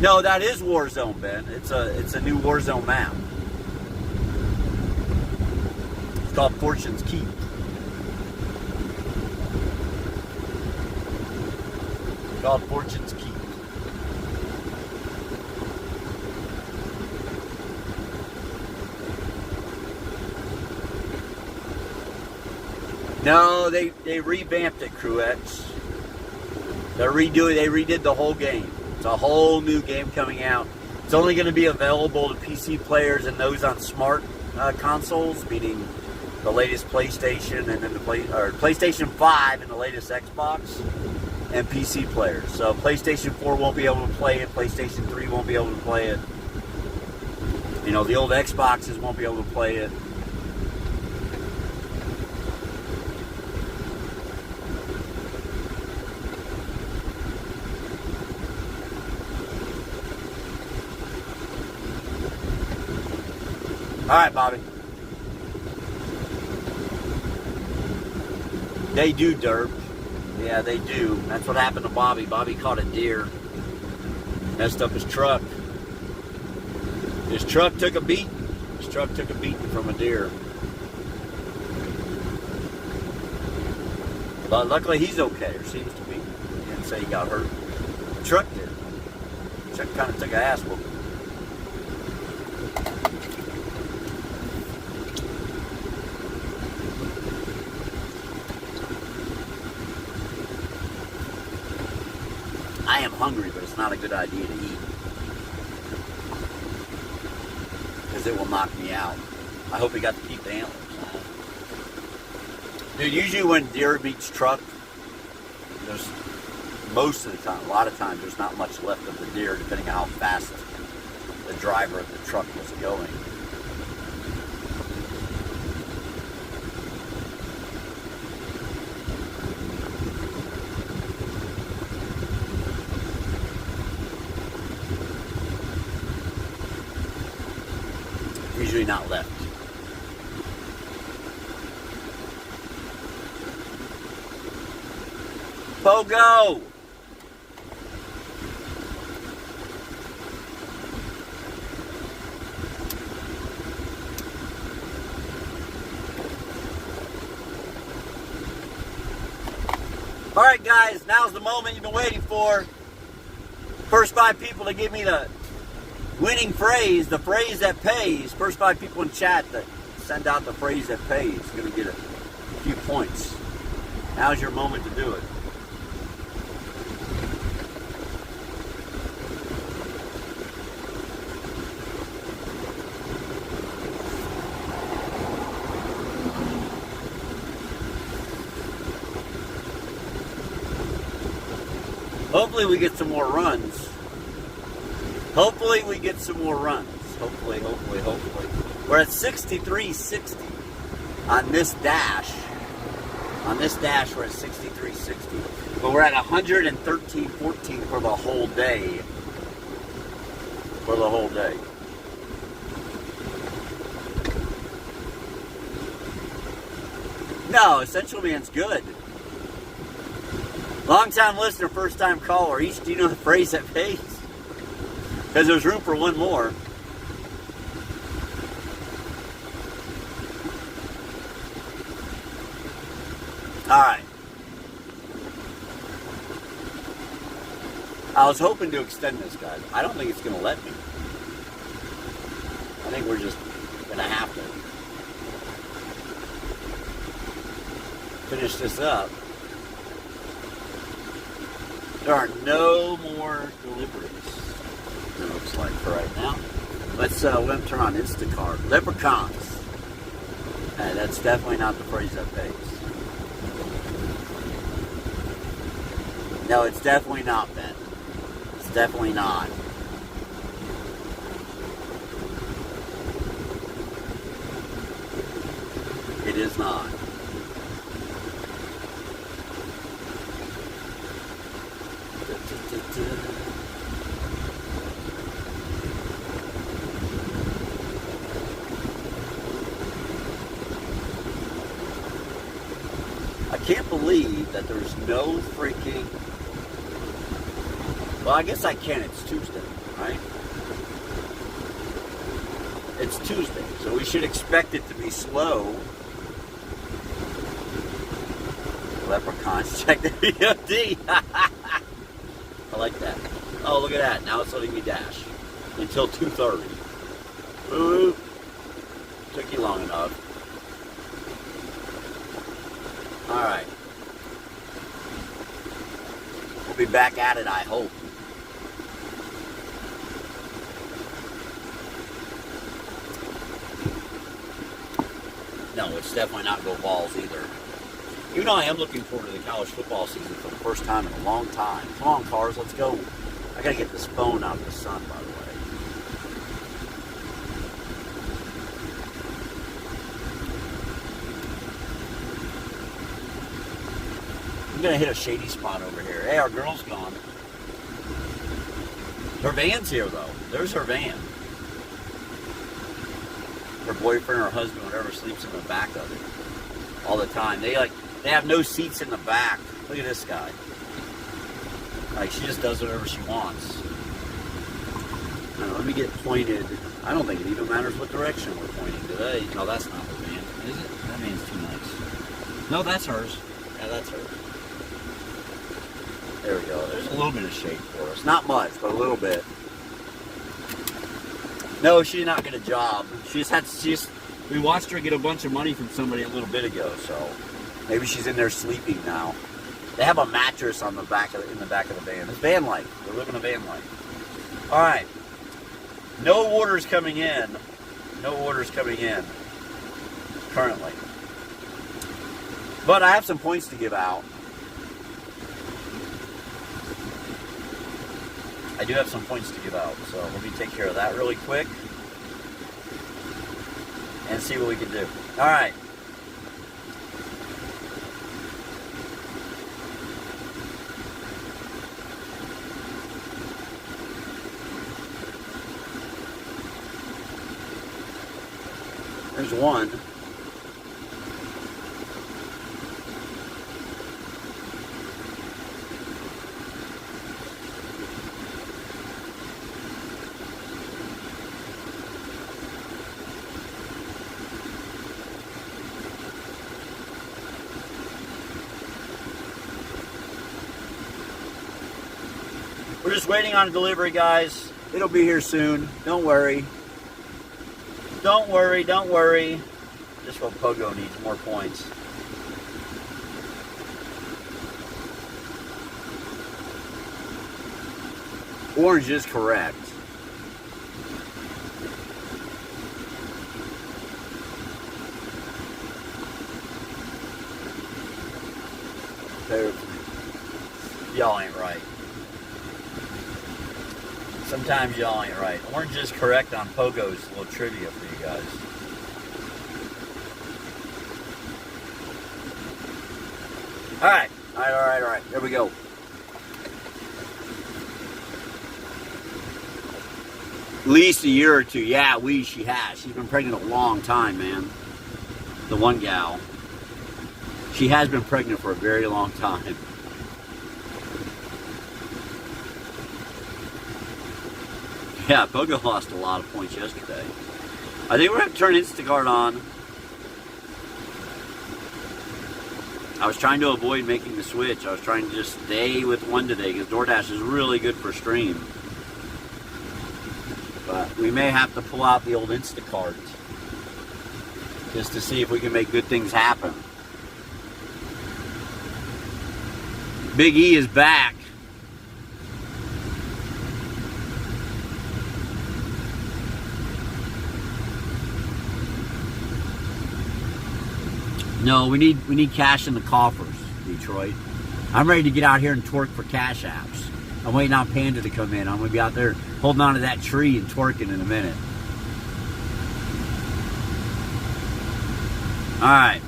No, that is Warzone, Ben. It's a new Warzone map. It's called Fortune's Keep. It's called Fortune's Keep. No, they revamped it, Cruex. They redid the whole game. It's a whole new game coming out. It's only going to be available to PC players and those on smart consoles, meaning the latest PlayStation and then PlayStation 5 and the latest Xbox, and PC players. So PlayStation 4 won't be able to play it. PlayStation 3 won't be able to play it. You know, the old Xboxes won't be able to play it. All right, Bobby. They do, Derp. Yeah, they do. That's what happened to Bobby. Bobby caught a deer. Messed up his truck. His truck took a beating. His truck took a beating from a deer. But luckily he's okay, or seems to be. He didn't say he got hurt. The truck did. The truck kind of took an ass whooping. I am hungry, but it's not a good idea to eat because it will knock me out. I hope we got to keep the antlers. Dude, usually when deer beats truck, there's most of the time, a lot of times, there's not much left of the deer, depending on how fast the driver of the truck was going. Usually not left. Pogo! Alright guys, now's the moment you've been waiting for. First 5 people to give me the winning phrase, the phrase that pays. First 5 people in chat that send out the phrase that pays is going to get a few points. Now's your moment to do it. Hopefully we get some more runs. Hopefully we get some more runs. Hopefully. We're at 63.60 on this dash. On this dash, we're at 63.60. But we're at 113.14 for the whole day. For the whole day. No, Essential Man's good. Long-time listener, first-time caller. Each, do you know the phrase that pays? Because there's room for one more. All right. I was hoping to extend this, guys. I don't think it's going to let me. I think we're just going to have to finish this up. There are no more deliveries, it looks like, for right now. Let's turn on Instacart. Leprechauns. Hey, that's definitely not the phrase that pays. No, it's definitely not, Ben. It's definitely not. It is not. I can't believe that there's no freaking... Well, I guess I can. It's Tuesday, right? It's Tuesday, so we should expect it to be slow. Leprechauns, check the VOD. I like that. Oh, look at that. Now it's letting me dash until 2:30. Ooh. Took you long enough. All right. We'll be back at it, I hope. No, it's definitely not go balls either. Even though I am looking forward to the college football season for the first time in a long time. Come on, cars, let's go. I gotta get this phone out of the sun, by the way. I'm gonna hit a shady spot over here. Hey, our girl's gone. Her van's here, though. There's her van. Her boyfriend or husband, whatever, sleeps in the back of it all the time. They have no seats in the back. Look at this guy. Like, she just does whatever she wants. Let me get pointed. I don't think it even matters what direction we're pointing today. No, that's not her van, is it? That van's too nice. No, that's hers. Yeah, that's hers. There we go. There's a little bit of shade for us. Not much, but a little bit. No, she did not get a job. We watched her get a bunch of money from somebody a little bit ago, so maybe she's in there sleeping now. They have a mattress on the back in the back of the van. It's van life. We're living a van life. All right. No orders coming in. No orders coming in currently. But I have some points to give out. I do have some points to give out, so let me take care of that really quick and see what we can do. All right. There's one. We're just waiting on a delivery, guys. It'll be here soon. Don't worry. Don't worry, don't worry. Just what Pogo needs more points. Orange is correct. Y'all ain't right. Sometimes y'all ain't right. Orange is correct on Pogo's little trivia for you guys. All right. There we go. At least a year or two. Yeah, she has. She's been pregnant a long time, man. The one gal. She has been pregnant for a very long time. Yeah, Pogo lost a lot of points yesterday. I think we're going to turn Instacart on. I was trying to avoid making the switch. I was trying to just stay with one today because DoorDash is really good for stream. But we may have to pull out the old Instacart just to see if we can make good things happen. Big E is back. No, we need cash in the coffers, Detroit. I'm ready to get out here and twerk for cash apps. I'm waiting on Panda to come in. I'm going to be out there holding on to that tree and twerking in a minute. Alright.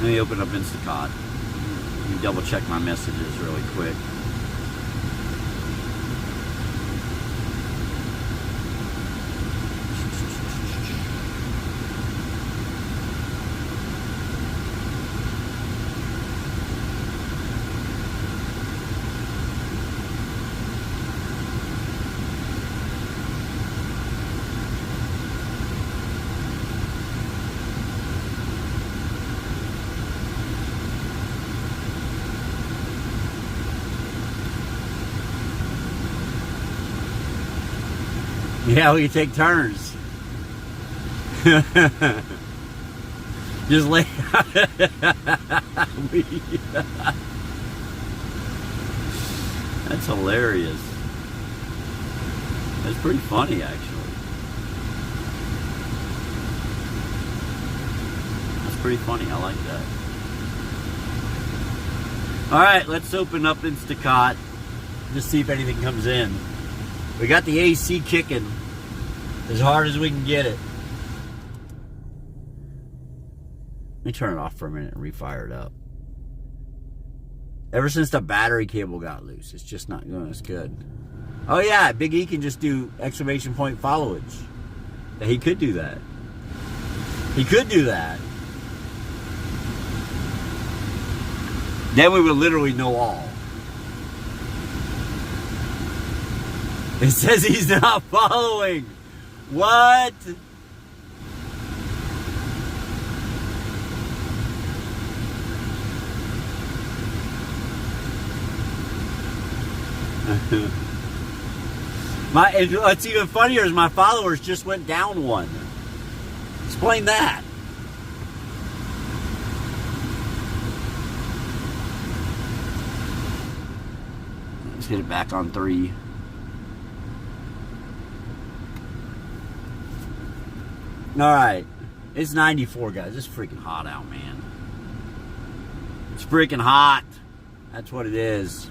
Let me open up Instacart. Let me double check my messages really quick. Yeah, we take turns. Just lay. That's hilarious. That's pretty funny, actually. That's pretty funny. I like that. All right, let's open up Instacart. Just see if anything comes in. We got the AC kicking as hard as we can get it. Let me turn it off for a minute and refire it up. Ever since the battery cable got loose, it's just not going as good. Oh yeah, Big E can just do exclamation point followage. Yeah, he could do that. He could do that. Then we would literally know all. It says he's not following. What? What's even funnier is my followers just went down one. Explain that. Let's get it back on 3. Alright, it's 94, guys. It's freaking hot out, man. It's freaking hot. That's what it is.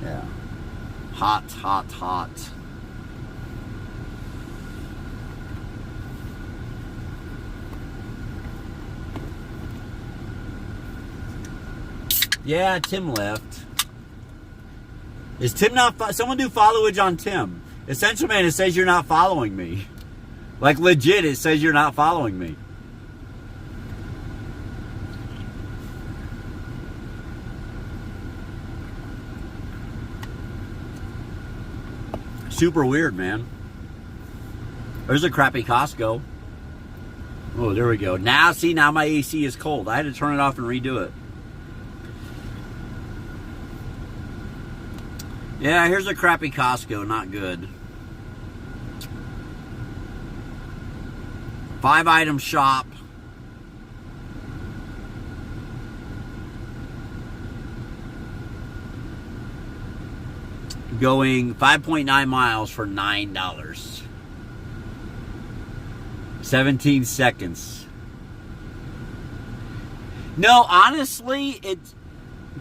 Yeah. Hot, hot, hot. Yeah, Tim left. Is Tim not... Someone do followage on Tim. Essential Man, it says you're not following me. Like, legit, it says you're not following me. Super weird, man. There's a crappy Costco. Oh, there we go. Now, see, now my AC is cold. I had to turn it off and redo it. Yeah, here's a crappy Costco. Not good. 5-item shop. Going 5.9 miles for $9. 17 seconds. No, honestly,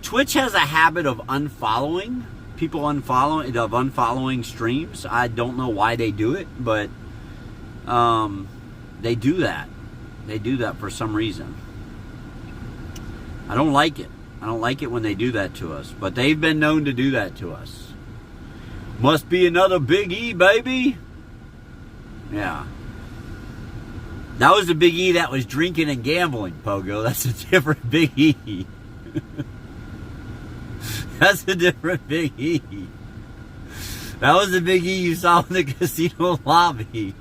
Twitch has a habit of unfollowing. People unfollowing streams. I don't know why they do it, but they do that. They do that for some reason. I don't like it. I don't like it when they do that to us. But they've been known to do that to us. Must be another Big E, baby. Yeah. That was the Big E that was drinking and gambling, Pogo. That's a different Big E. That's a different Big E. That was the Big E you saw in the casino lobby.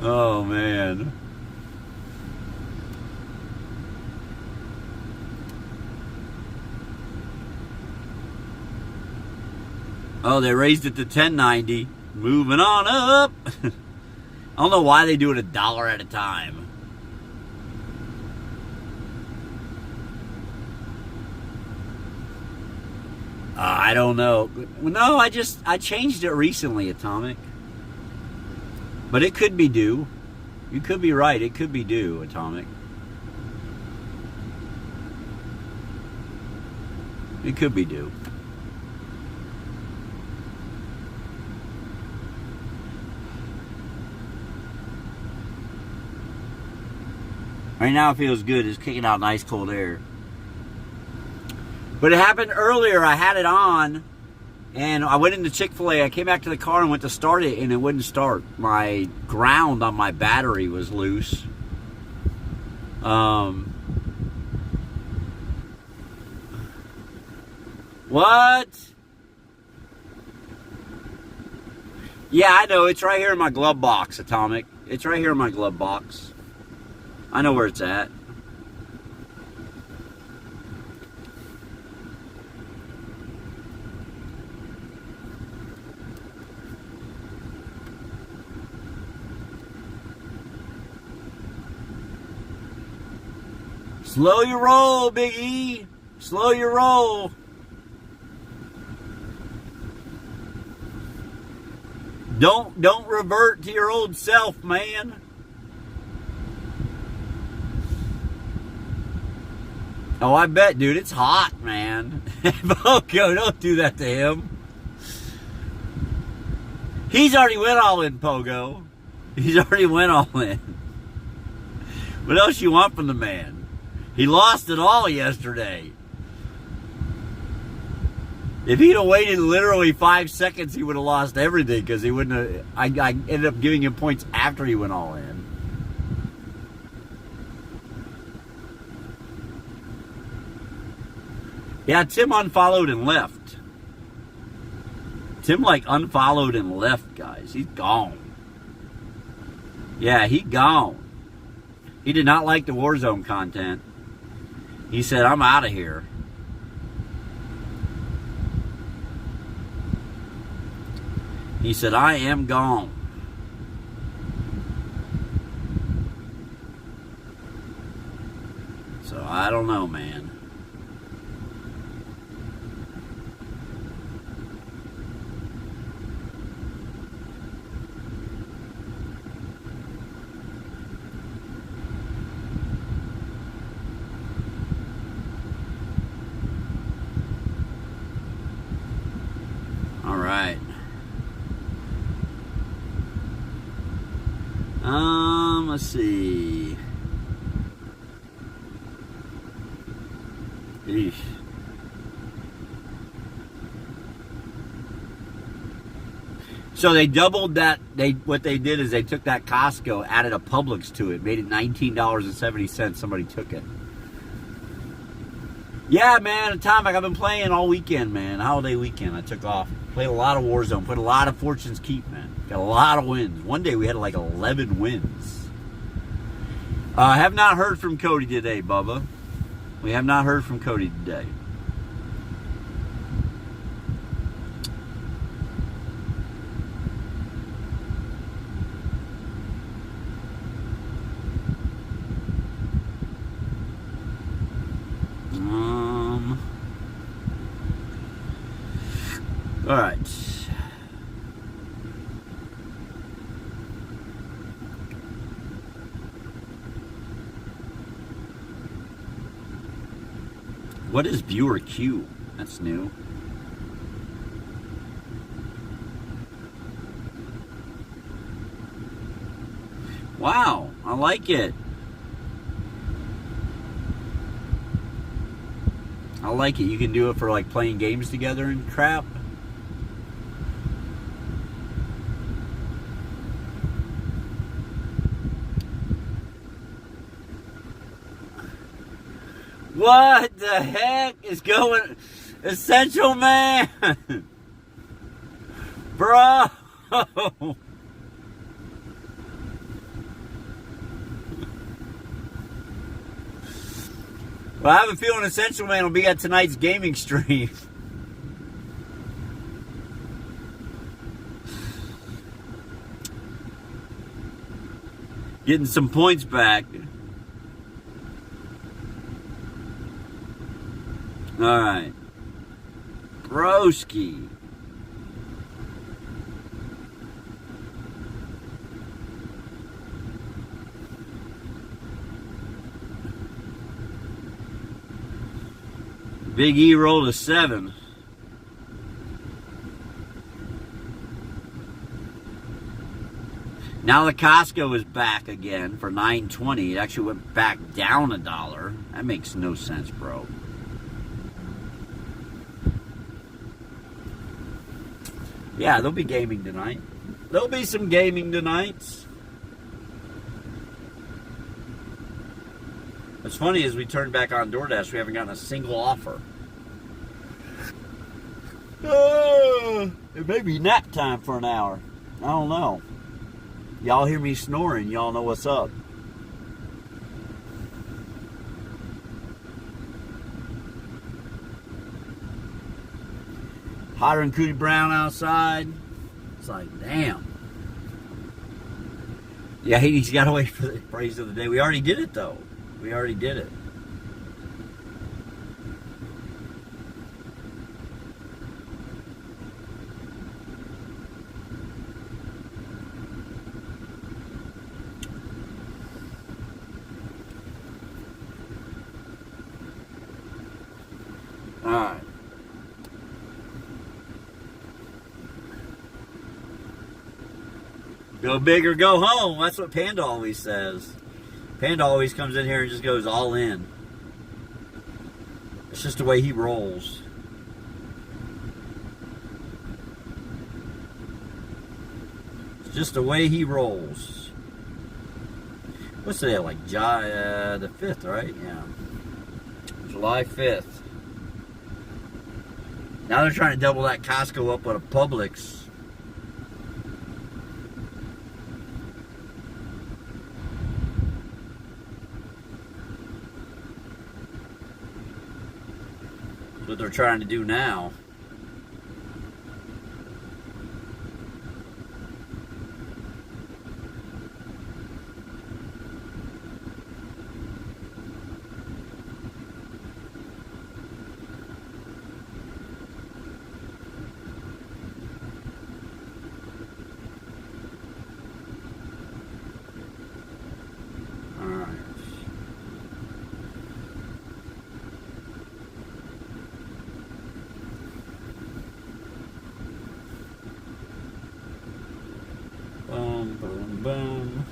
Oh, man. Oh, they raised it to $10.90. Moving on up. I don't know why they do it $1 at a time. I don't know. No, I changed it recently, Atomic. But it could be due. You could be right. It could be due, Atomic. It could be due. Right now it feels good. It's kicking out nice cold air. But it happened earlier. I had it on, and I went into Chick-fil-A. I came back to the car and went to start it, and it wouldn't start. My ground on my battery was loose. What? Yeah, I know. It's right here in my glove box, Atomic. It's right here in my glove box. I know where it's at. Slow your roll, Big E. Slow your roll. Don't revert to your old self, man. Oh, I bet, dude. It's hot, man. Pogo, don't do that to him. He's already went all in, Pogo. He's already went all in. What else you want from the man? He lost it all yesterday. If he'd have waited literally 5 seconds, he would have lost everything because he wouldn't have. I ended up giving him points after he went all in. Yeah, Tim unfollowed and left. Tim, like, unfollowed and left, guys. He's gone. Yeah, he gone. He did not like the Warzone content. He said, I'm out of here. He said, I am gone. So, I don't know, man. Let's see. Eesh. So they doubled that. What they did is they took that Costco, added a Publix to it, made it $19.70. Somebody took it. Yeah, man, Atomic. I've been playing all weekend, man. Holiday weekend. I took off. Played a lot of Warzone. Played a lot of Fortune's Keep, man. Got a lot of wins. One day we had like 11 wins. I have not heard from Cody today, Bubba. We have not heard from Cody today. All right. What is viewer queue? That's new. Wow, I like it. I like it. You can do it for like playing games together and crap. What the heck is going? Essential man, bro. Well, I have a feeling Essential Man will be at tonight's gaming stream. Getting some points back. Alright. Broski. Big E rolled a 7. Now the Costco is back again for $9.20. It actually went back down $1. That makes no sense, bro. Yeah, there'll be gaming tonight. There'll be some gaming tonight. What's funny is we turned back on DoorDash. We haven't gotten a single offer. It may be nap time for an hour. I don't know. Y'all hear me snoring. Y'all know what's up. Hotter than Cootie Brown outside. It's like, damn. Yeah, he's got to wait for the praise of the day. We already did it, though. We already did it. All right. Go big or go home. That's what Panda always says. Panda always comes in here and just goes all in. It's just the way he rolls. It's just the way he rolls. What's today? Like the 5th, right? Yeah. July 5th. Now they're trying to double that Costco up with a Publix. That's what they're trying to do now. Boom, boom, boom.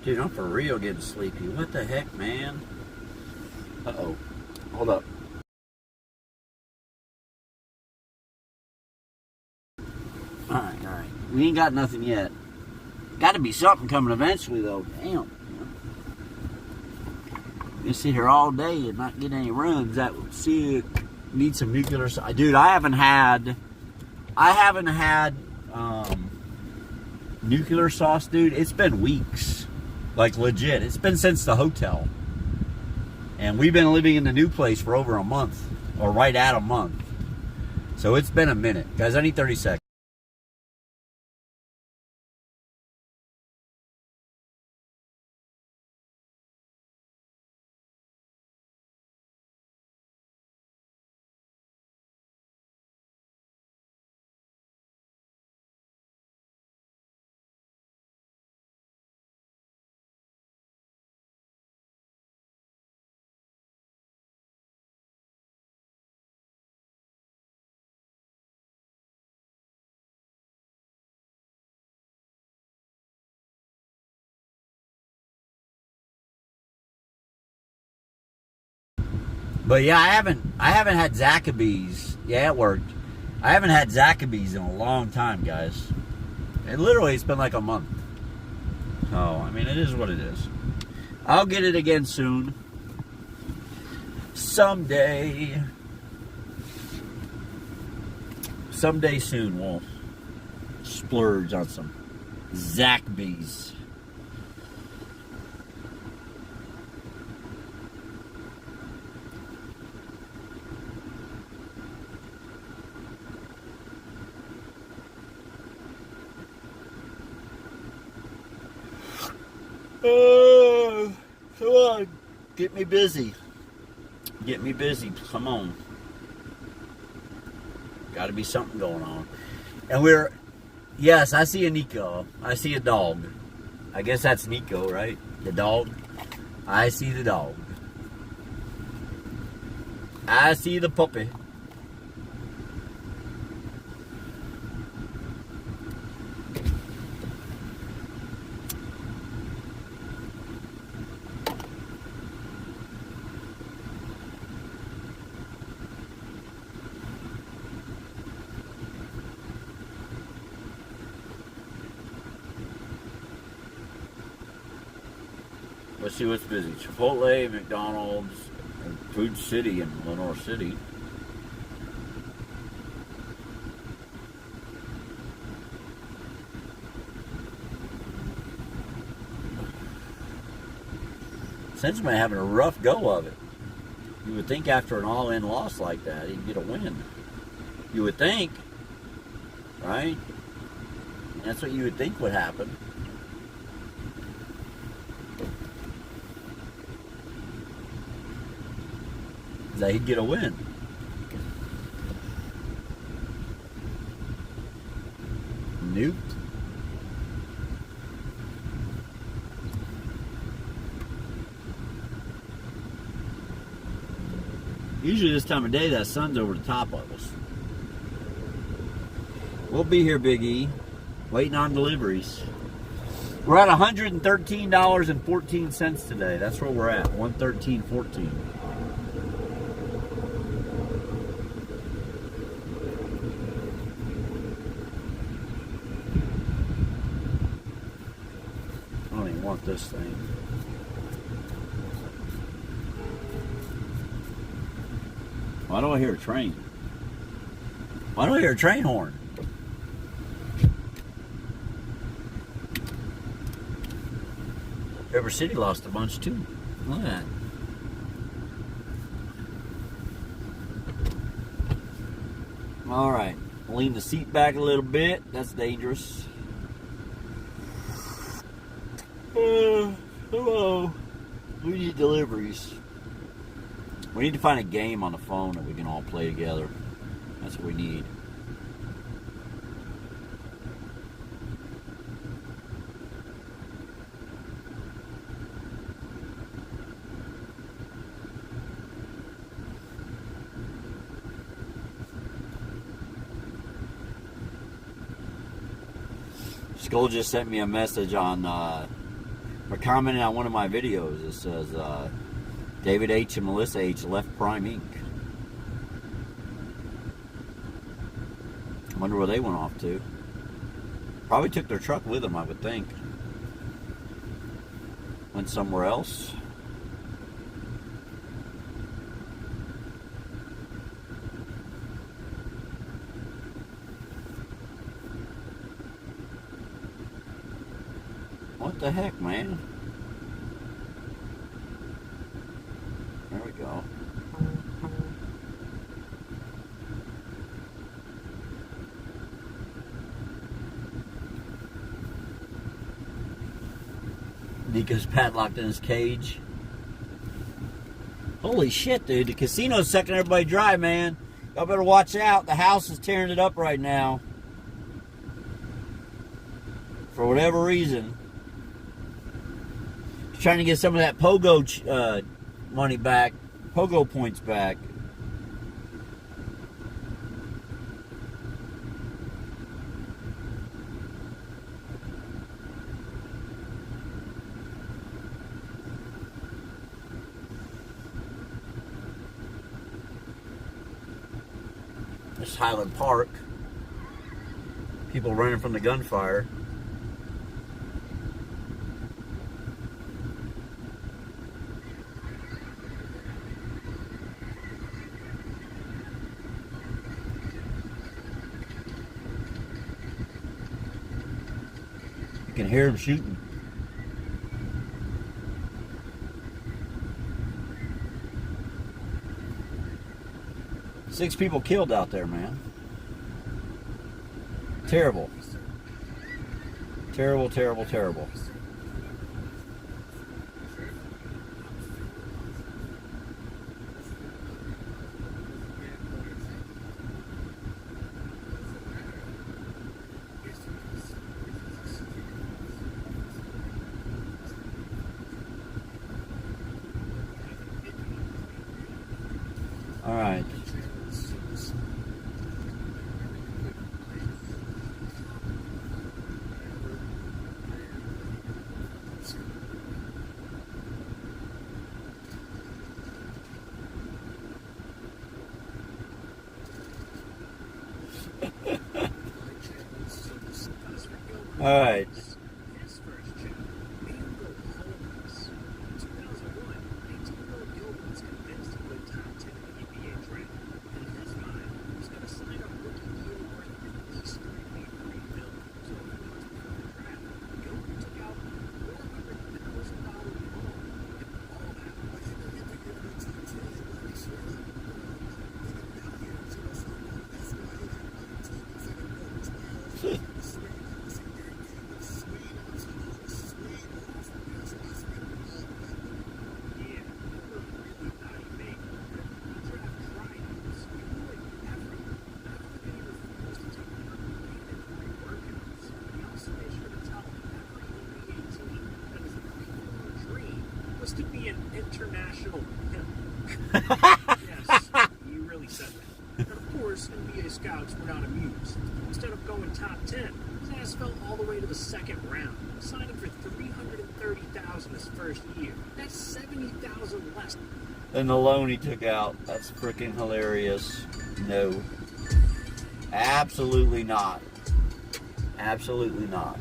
Dude, I'm for real getting sleepy. What the heck, man? Uh-oh. Hold up. Alright, alright. We ain't got nothing yet. Got to be something coming eventually, though. Damn. You sit here all day and not get any runs. That would sick. Need some nuclear. Dude, I haven't had nuclear sauce, dude. It's been weeks. Like, legit. It's been since the hotel. And we've been living in the new place for over a month. Or right at a month. So it's been a minute. Guys, I need 30 seconds. But yeah, I haven't had Zaxby's. Yeah, it worked. I haven't had Zaxby's in a long time, guys. It's been like a month. So, I mean, it is what it is. I'll get it again soon. Someday. Someday soon we'll splurge on some Zaxby's. Come on, get me busy. Get me busy. Come on. Got to be something going on. And yes, I see a Nico. I see a dog. I guess that's Nico, right? The dog. I see the dog. I see the puppy. Let's see what's busy. Chipotle, McDonald's, and Food City in Lenore City. Cincinnati having a rough go of it. You would think after an all-in loss like that, he'd get a win. You would think, right? That's what you would think would happen. That he'd get a win. Nope. Usually this time of day, that sun's over the top of us. We'll be here, Big E, waiting on deliveries. We're at $113.14 today. That's where we're at, $113.14. I don't even want this thing. Why do I hear a train? Why do I hear a train horn? River City lost a bunch too. Look at that. All right, lean the seat back a little bit. That's dangerous. Hello. We need deliveries. We need to find a game on the phone that we can all play together. That's what we need. Skull just sent me a message on, or commented on one of my videos. It says, David H. and Melissa H. left Prime Inc. I wonder where they went off to. Probably took their truck with them, I would think. Went somewhere else. What the heck, man? There we go. Nico's padlocked in his cage. Holy shit, dude. The casino's sucking everybody dry, man. Y'all better watch out. The house is tearing it up right now. For whatever reason. Trying to get some of that Pogo money back. Pogo points back. This is Highland Park. People running from the gunfire. You can hear them shooting. Six people killed out there, man. Terrible. Terrible, terrible, terrible. All right. All right. To be an international pimp. Yes, you really said that. And of course, NBA scouts were not amused. Instead of going top 10, his ass fell all the way to the second round, signing for $330,000 his first year. That's $70,000 less than the loan he took out. That's freaking hilarious. No. Absolutely not. Absolutely not.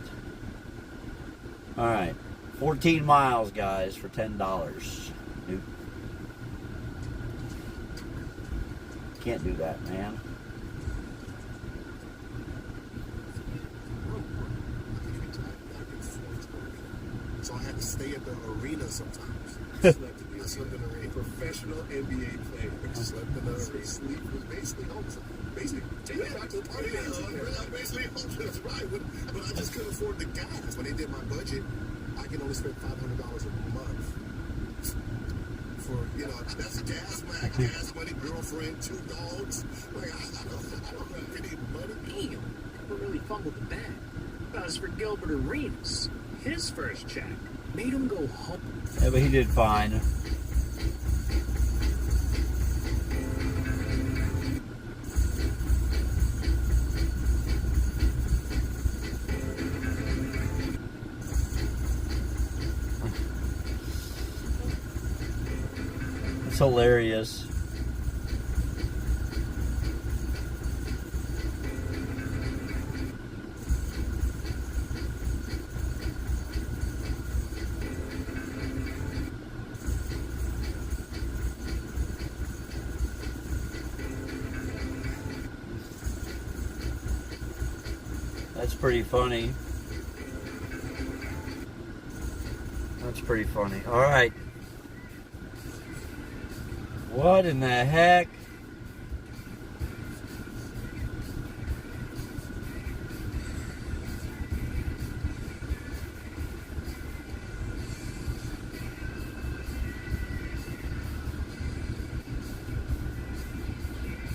All right. 14 miles, guys, for $10. Nope. Can't do that, man. So I had to stay at the arena sometimes. I slept in the arena. Professional NBA player. Slept in the arena. Sleep was basically home. Basically, take it back to the party. Basically home. That's right. But I just couldn't afford the gas. When they did my budget, I can only spend $500 a month for, that's gas, gas money, girlfriend, 2 dogs. Like, I don't have any money. Damn, never really fumbled the bag. As for Gilbert Arenas, his first check made him go home. Yeah, but he did fine. It's hilarious. That's pretty funny. That's pretty funny. All right. What in the heck?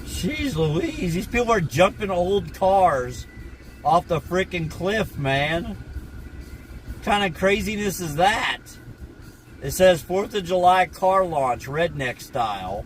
Jeez Louise, these people are jumping old cars off the freaking cliff, man. What kind of craziness is that? It says 4th of July car launch, redneck style.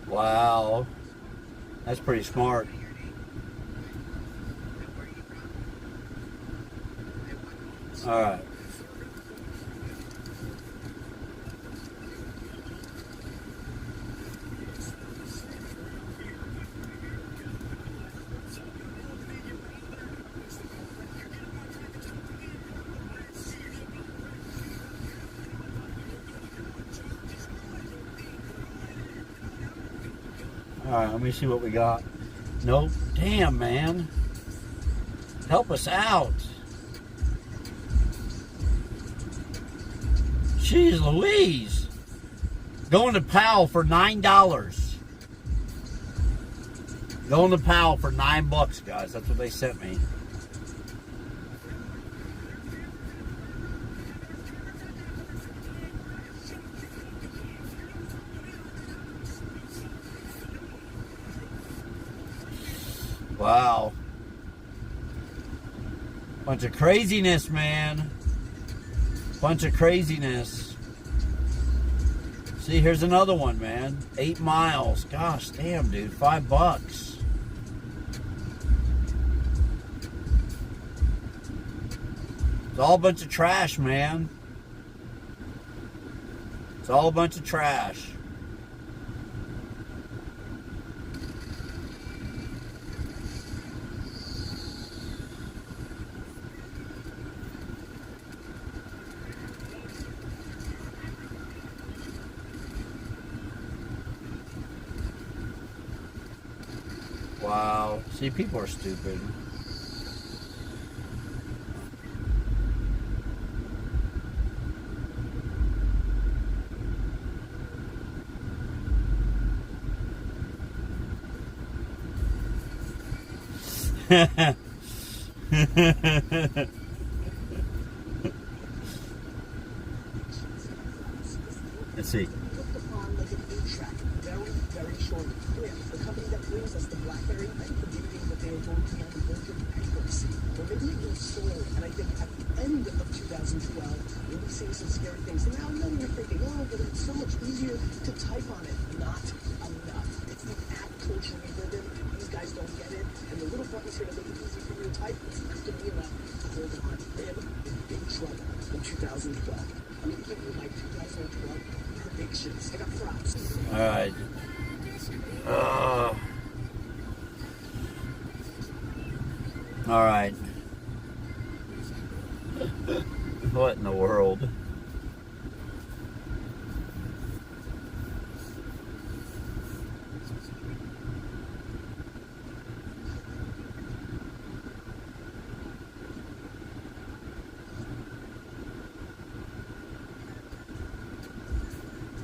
Wow. That's pretty smart. All right. All right, let me see what we got. Nope. Damn, man. Help us out. Jeez Louise. Going to Powell for $9. Going to Powell for $9, guys. That's what they sent me. Wow. Bunch of craziness, man. Bunch of craziness. See, here's another one, man. 8 miles. Gosh, damn, dude. $5. It's all a bunch of trash, man. It's all a bunch of trash. Wow. See, people are stupid. Let's see. Very short clip. The company that brings us the BlackBerry, I predicting that they were going to be on the verge of bankruptcy. Well, maybe it was sold, and I think at the end of 2012, we'll be seeing some scary things. And now I know you're thinking, oh, but it's so much easier to type on it. Not enough. It's the app culture we live in. These guys don't get it. And the little buttons here to make it easy for you to type, it's not going to be enough to hold on. They have in big trouble in 2012. I'm going to give you my 2012 predictions. I got props. All right. All right. What in the world?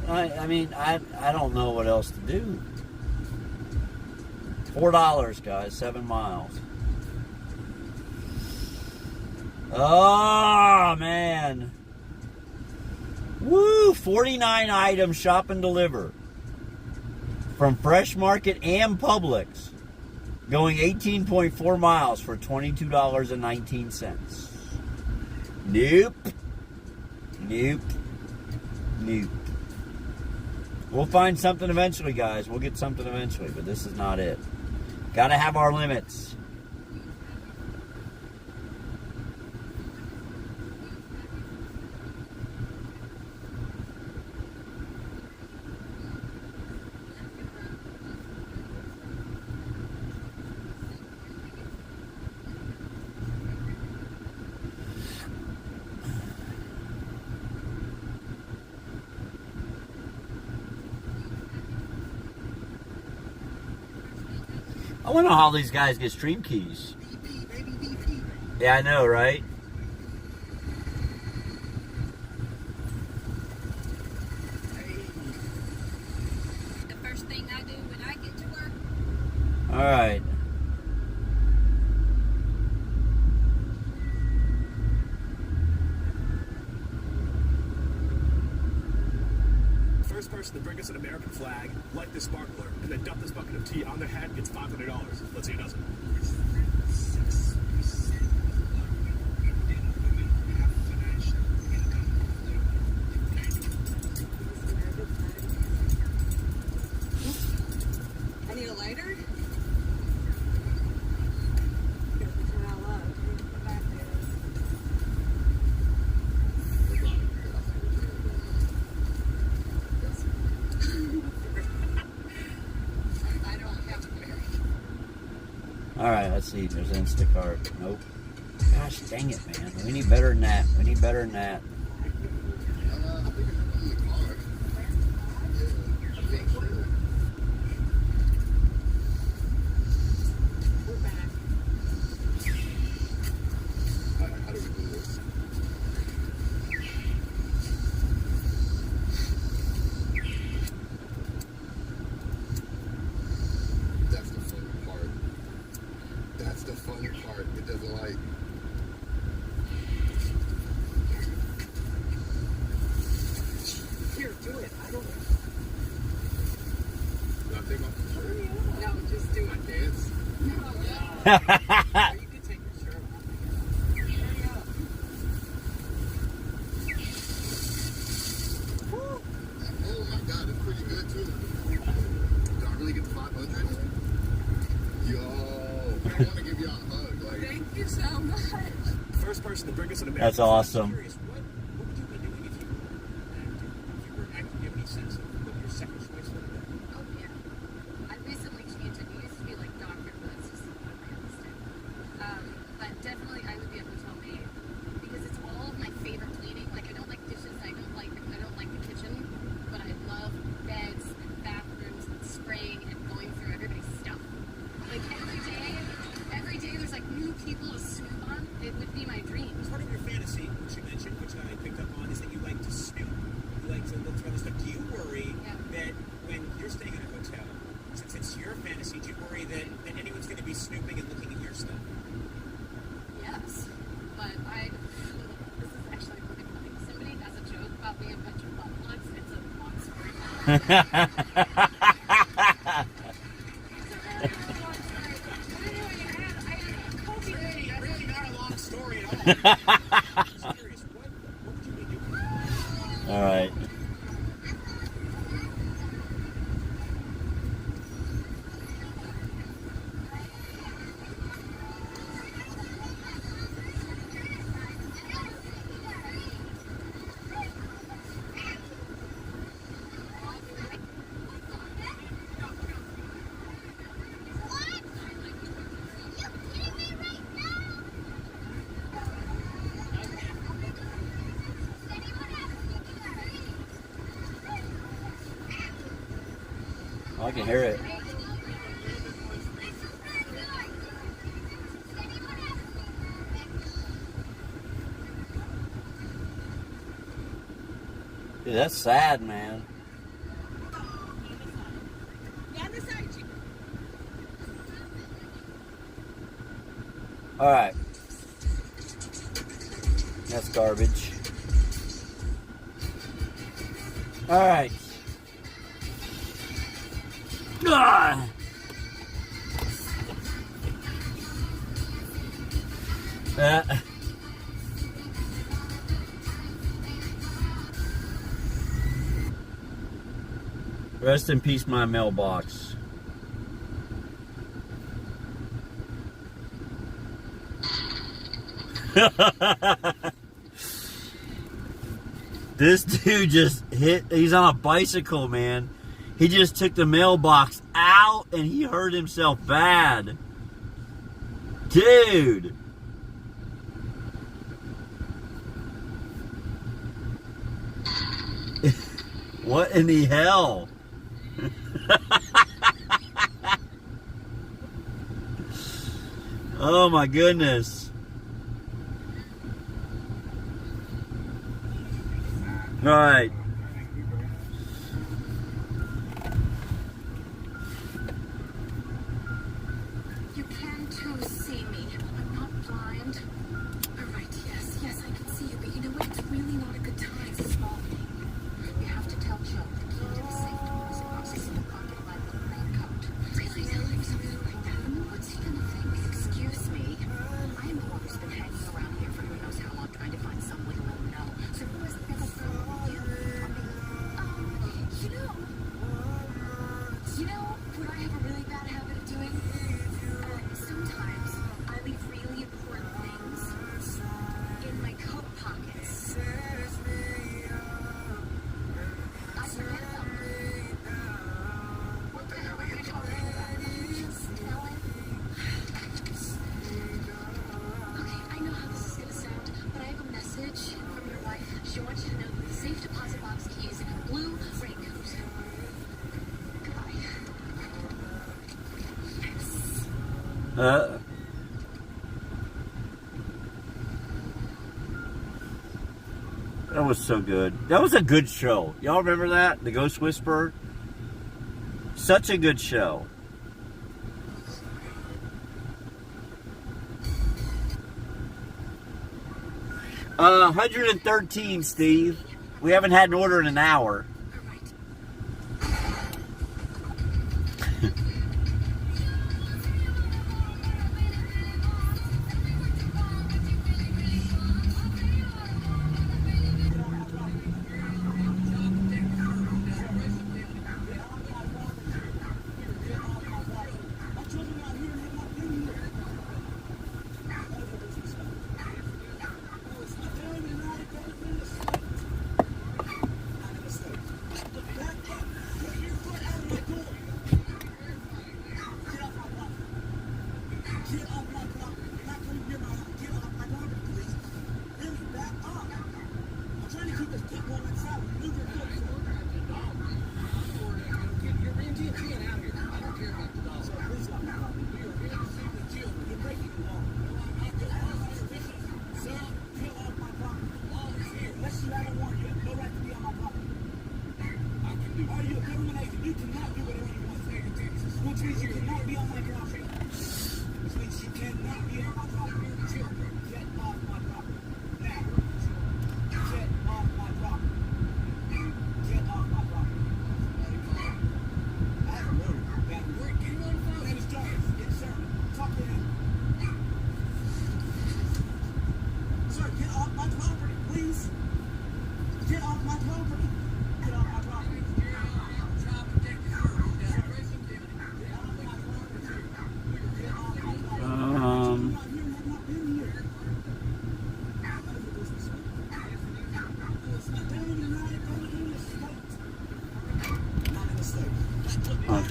I mean, I don't know what else to do. $4, guys, 7 miles. Oh, man. Woo, 49 items, shop and deliver. From Fresh Market and Publix. Going 18.4 miles for $22.19. Nope. Nope. Nope. We'll find something eventually, guys. We'll get something eventually, but this is not it. Gotta have our limits. I wonder how these guys get stream keys. Yeah, I know, right? The first thing I do when I get to work. All right. First person to bring us an American flag, light the sparkler, and then dump this bucket of tea on their head gets $500. Let's see who does it. Alright, let's see. There's Instacart. Nope. Gosh dang it, man. We need better than that. We need better than that. I think it's in the car. Yeah, I think so. We're back. Alright, how do we do this? That's the funny part. That's the funny part. It doesn't like. Here, do it. I don't. Did I take off the shirt? No, just do I it. dance? No. You can take your shirt off. Hurry up. Oh my god, it's pretty good too. Did I really get the 500? Yo, I want to give y'all a hug. Like, Thank you so much. First person to bring us an American. That's awesome. I'm curious, what would you be doing if you were acting? If you were acting, do you have any sense of what your second choice would have been? Oh yeah. I recently changed it. It used to be like doctor, but it's just not realistic. But definitely I would be a hotel maid because it's all of my favorite cleaning. Like I don't like dishes, I don't like the kitchen, but I love beds, bathrooms, spraying and going through everybody's stuff. Like every day there's like new people to snoop on. It would be my dream. Part of your fantasy, which you mentioned, which I picked up on, is that you like to snoop. You like to look for other stuff. Do you worry that when you're staying in a hotel, since it's your fantasy, do you worry that anyone's going to be snooping and looking at your stuff? Yes, but this is actually really funny. Somebody has a joke about me and bunch of butt plugs. It's a long story. It's a really long story. But anyway, I had a coffee lady. Really not a long story at all. Just curious, what would you be doing? Alright. I can hear it. Dude, that's sad, man. Alright. That's garbage. Alright. Ah! Rest in peace, my mailbox. This dude just he's on a bicycle, man. He just took the mailbox out and he hurt himself bad. Dude. What in the hell? Oh my goodness. All right. You can too see me. I'm not blind. All right, yes, I can see you, but you know what? It's really not a good time. It's a small thing. You have to tell Joe the key to the safe door is across in the pocket of my little raincoat. Really tell him something like that? What's he gonna think? Excuse me. I'm the one who's been hanging around here for who knows how long trying to find some way to let him know. So who has the biggest problem with you? That was so good. That was a good show. Y'all remember that? The Ghost Whisperer? Such a good show. Uh, 113, Steve. We haven't had an order in an hour.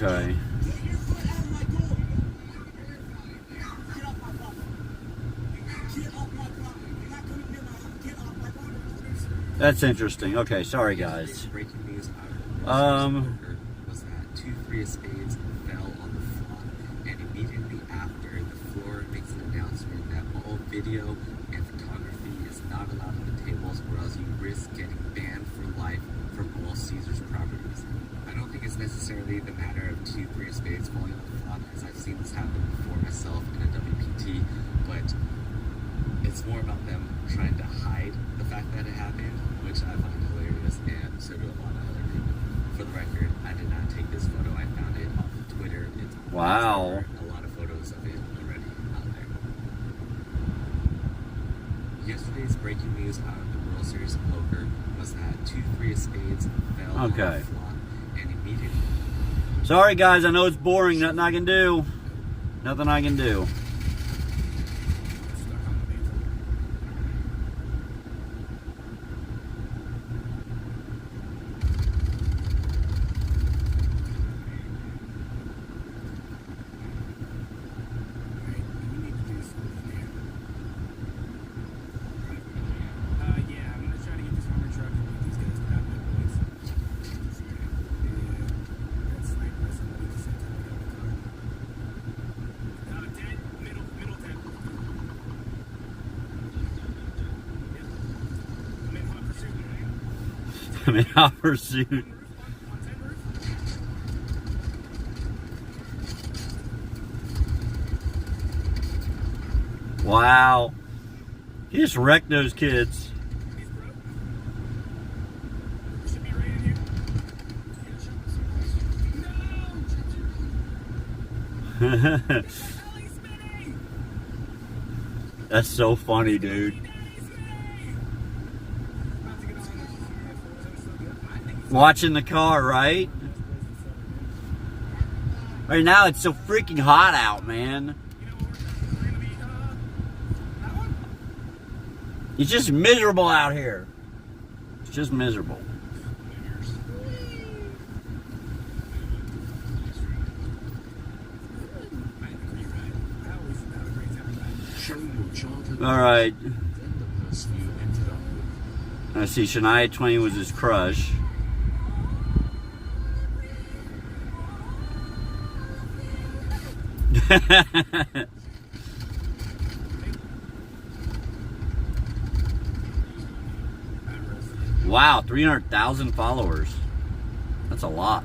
Okay. That's interesting. Okay, sorry guys. Breaking news out of was that 2 3 of spades fell on the floor, and immediately after, the floor makes an announcement that all video and photography is not allowed on the tables, or else you risk getting banned for life from all Caesars properties. I don't think it's necessarily the matter of 2 3 of spades falling on the floor, as I've seen this happen before myself in a WPT, but it's more about them trying to hide the fact that it happened, which I find hilarious, and so do a lot of other people. For the record, I did not take this photo. I found it off of Twitter. It's Wow. a lot of photos of it already out there. Yesterday's breaking news out of the World Series of Poker was that 2 3 of spades fell on Okay. the flop, and immediately. Sorry guys, I know it's boring. Nothing I can do. Nothing I can do. Yeah, I'm gonna try to get this armor truck and get these guys without my boys. Yeah, that's sniper or somebody just sent to me on the car. 10, middle 10. Yep. I'm in hot pursuit. I'm in hot pursuit. On 10 roof. Wow. He just wrecked those kids. He's broke. Should be right in here. No! He's spinning! That's so funny, dude. Watching the car, right? Right now it's so freaking hot out, man. It's just miserable out here. It's just miserable. All right. I see Shania Twain was his crush. Wow, 300,000 followers. That's a lot.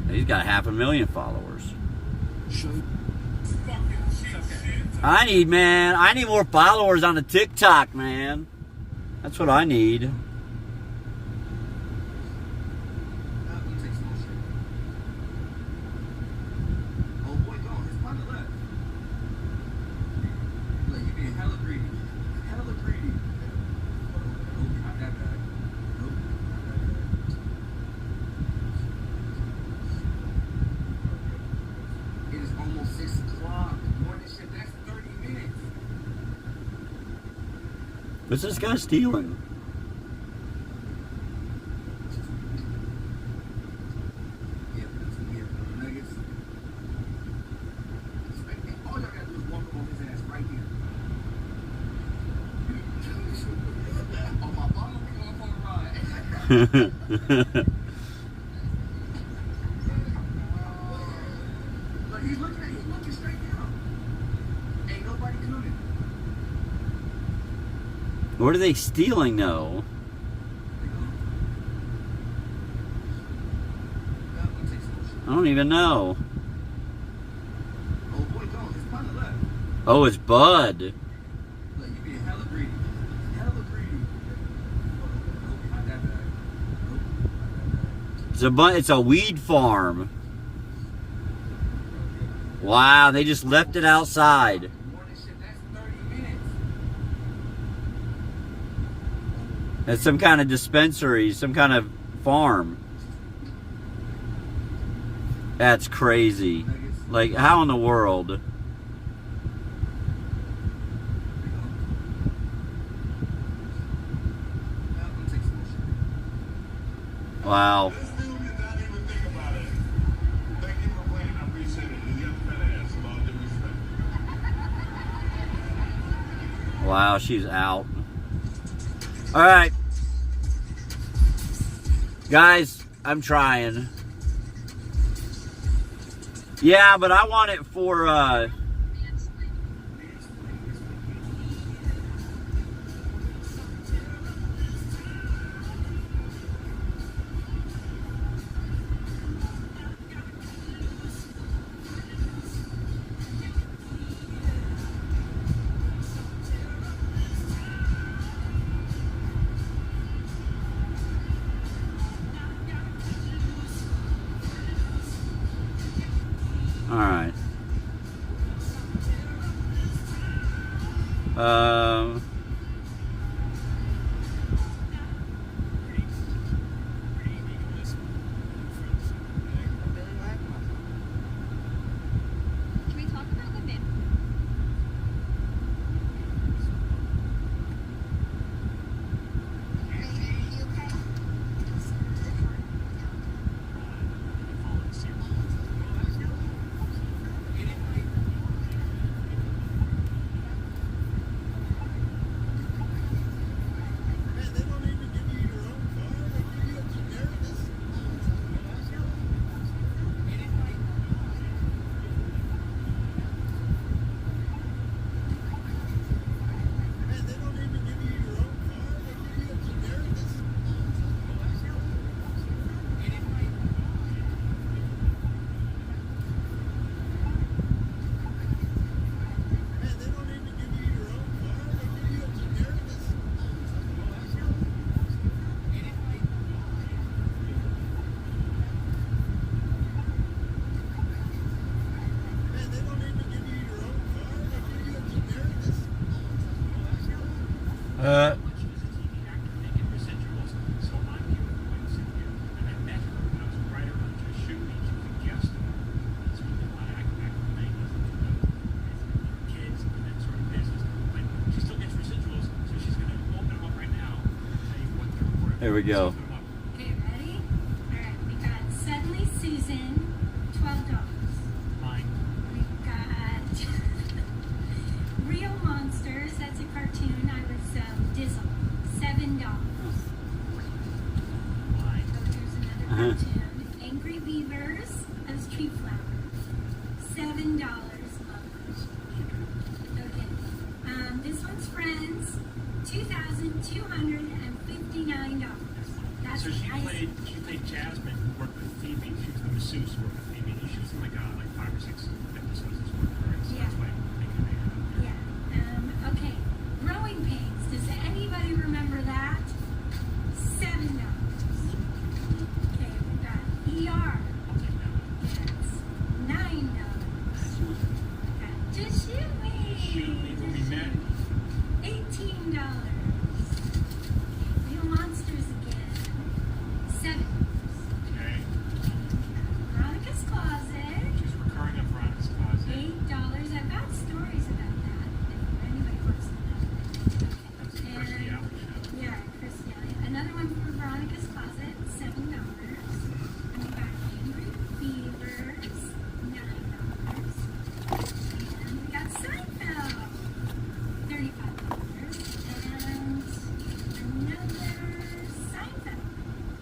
He's got 500,000 followers. I need more followers on the TikTok, man. That's what I need. What's this guy stealing? He's looking straight down. Ain't nobody coming. What are they stealing, though? I don't even know. Oh, it's Bud. It's a weed farm. Wow, they just left it outside. It's some kind of dispensary, some kind of farm. That's crazy. Like, how in the world? Wow. Wow, she's out. All right. Guys, I'm trying. Yeah, but I want it for, all right. Can we talk about the name? You okay? Here we go. Okay, ready? Alright, we got Suddenly Susan, $12. We've got Real Monsters, that's a cartoon. I was Dizzle, $7. Oh, here's another cartoon. Angry Beavers, that's Tree Flower, $7. Love $2,259. That's So she nice. played Jasmine, who worked with Phoebe. She was the masseuse who worked with Phoebe. And she was in like 5 or 6 episodes as well, right? So Yeah. that's why they can make it up. Yeah. Okay. Growing pains. Does anybody remember that? $7. Okay, we've got ER. I'll take that one. That's $9. Just shoot me. Shoot me when we met. $18. Real monsters again. $7. Okay. Veronica's Closet. She's recurring on Veronica's Closet. $8. I've got stories about that. If anybody wants to know. That's the Kirstie Alley show. Yeah, Kirstie Alley. Another one for Veronica's Closet. $7. And we got Angry Beavers. $9. And we got Seinfeld. $35. And another Seinfeld.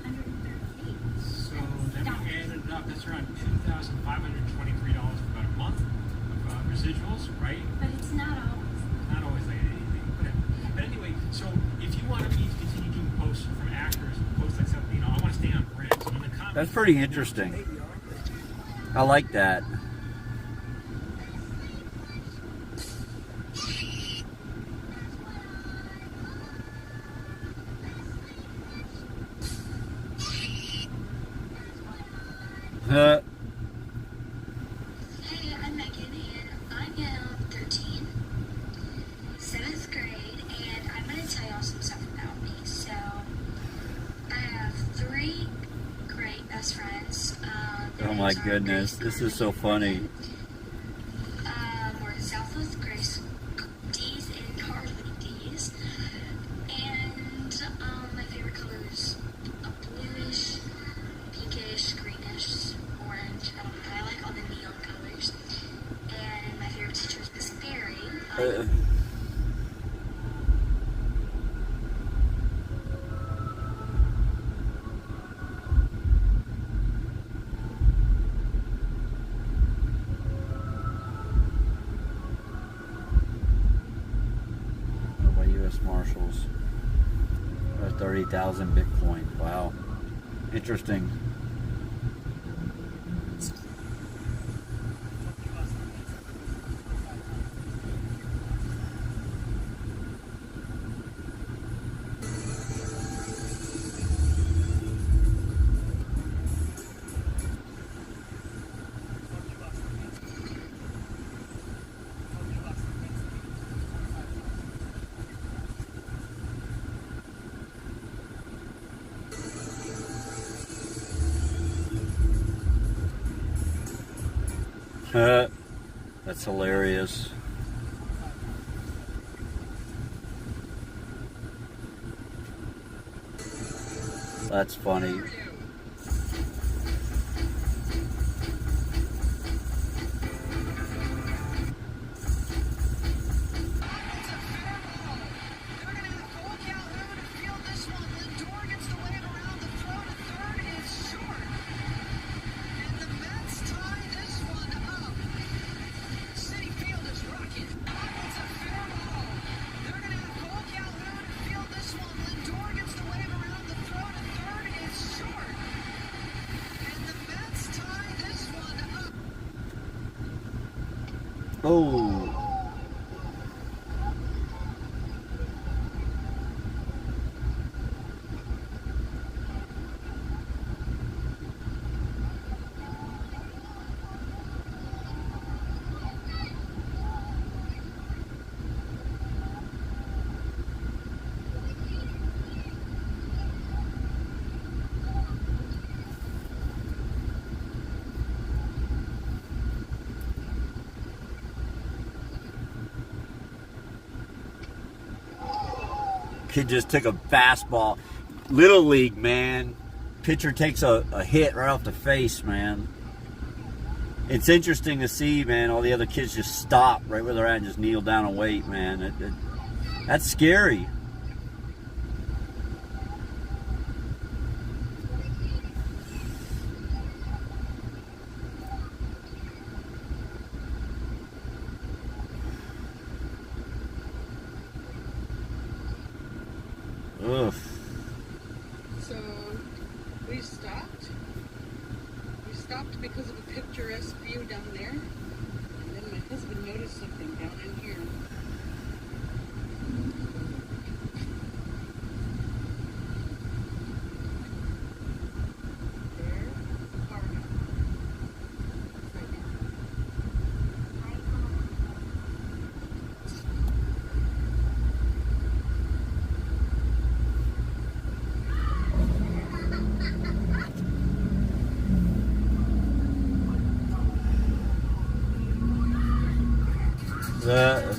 $138. So then we added it up. That's around $2,523 for about a month of residuals, right? But it's not always. Not always like anything. But anyway, so if you want me to continue doing posts from actors, posts like something, I want to stay on brand. So in the comments, That's pretty interesting. I like that. Hey, I'm Megan, and I'm now 13, 7th grade, and I'm going to tell y'all some stuff about me. So, I have 3 great best friends. Oh my goodness, this is so funny. We're Southwest Grace D's and Carly D's, and my favorite color is a bluish, pinkish, greenish, orange. I don't know, I like all the neon colors. And my favorite teacher is Miss Berry. By U.S. Marshals. 30,000 Bitcoin. Wow. Interesting. That's hilarious. That's funny. Oh. Kid just took a fastball. Little league, man. Pitcher takes a hit right off the face, man. It's interesting to see, man, all the other kids just stop right where they're at and just kneel down and wait, man. That's scary. Ugh. So we stopped. We stopped because of a picturesque view down there. And then my husband noticed something down in here. There, cargo. Right there.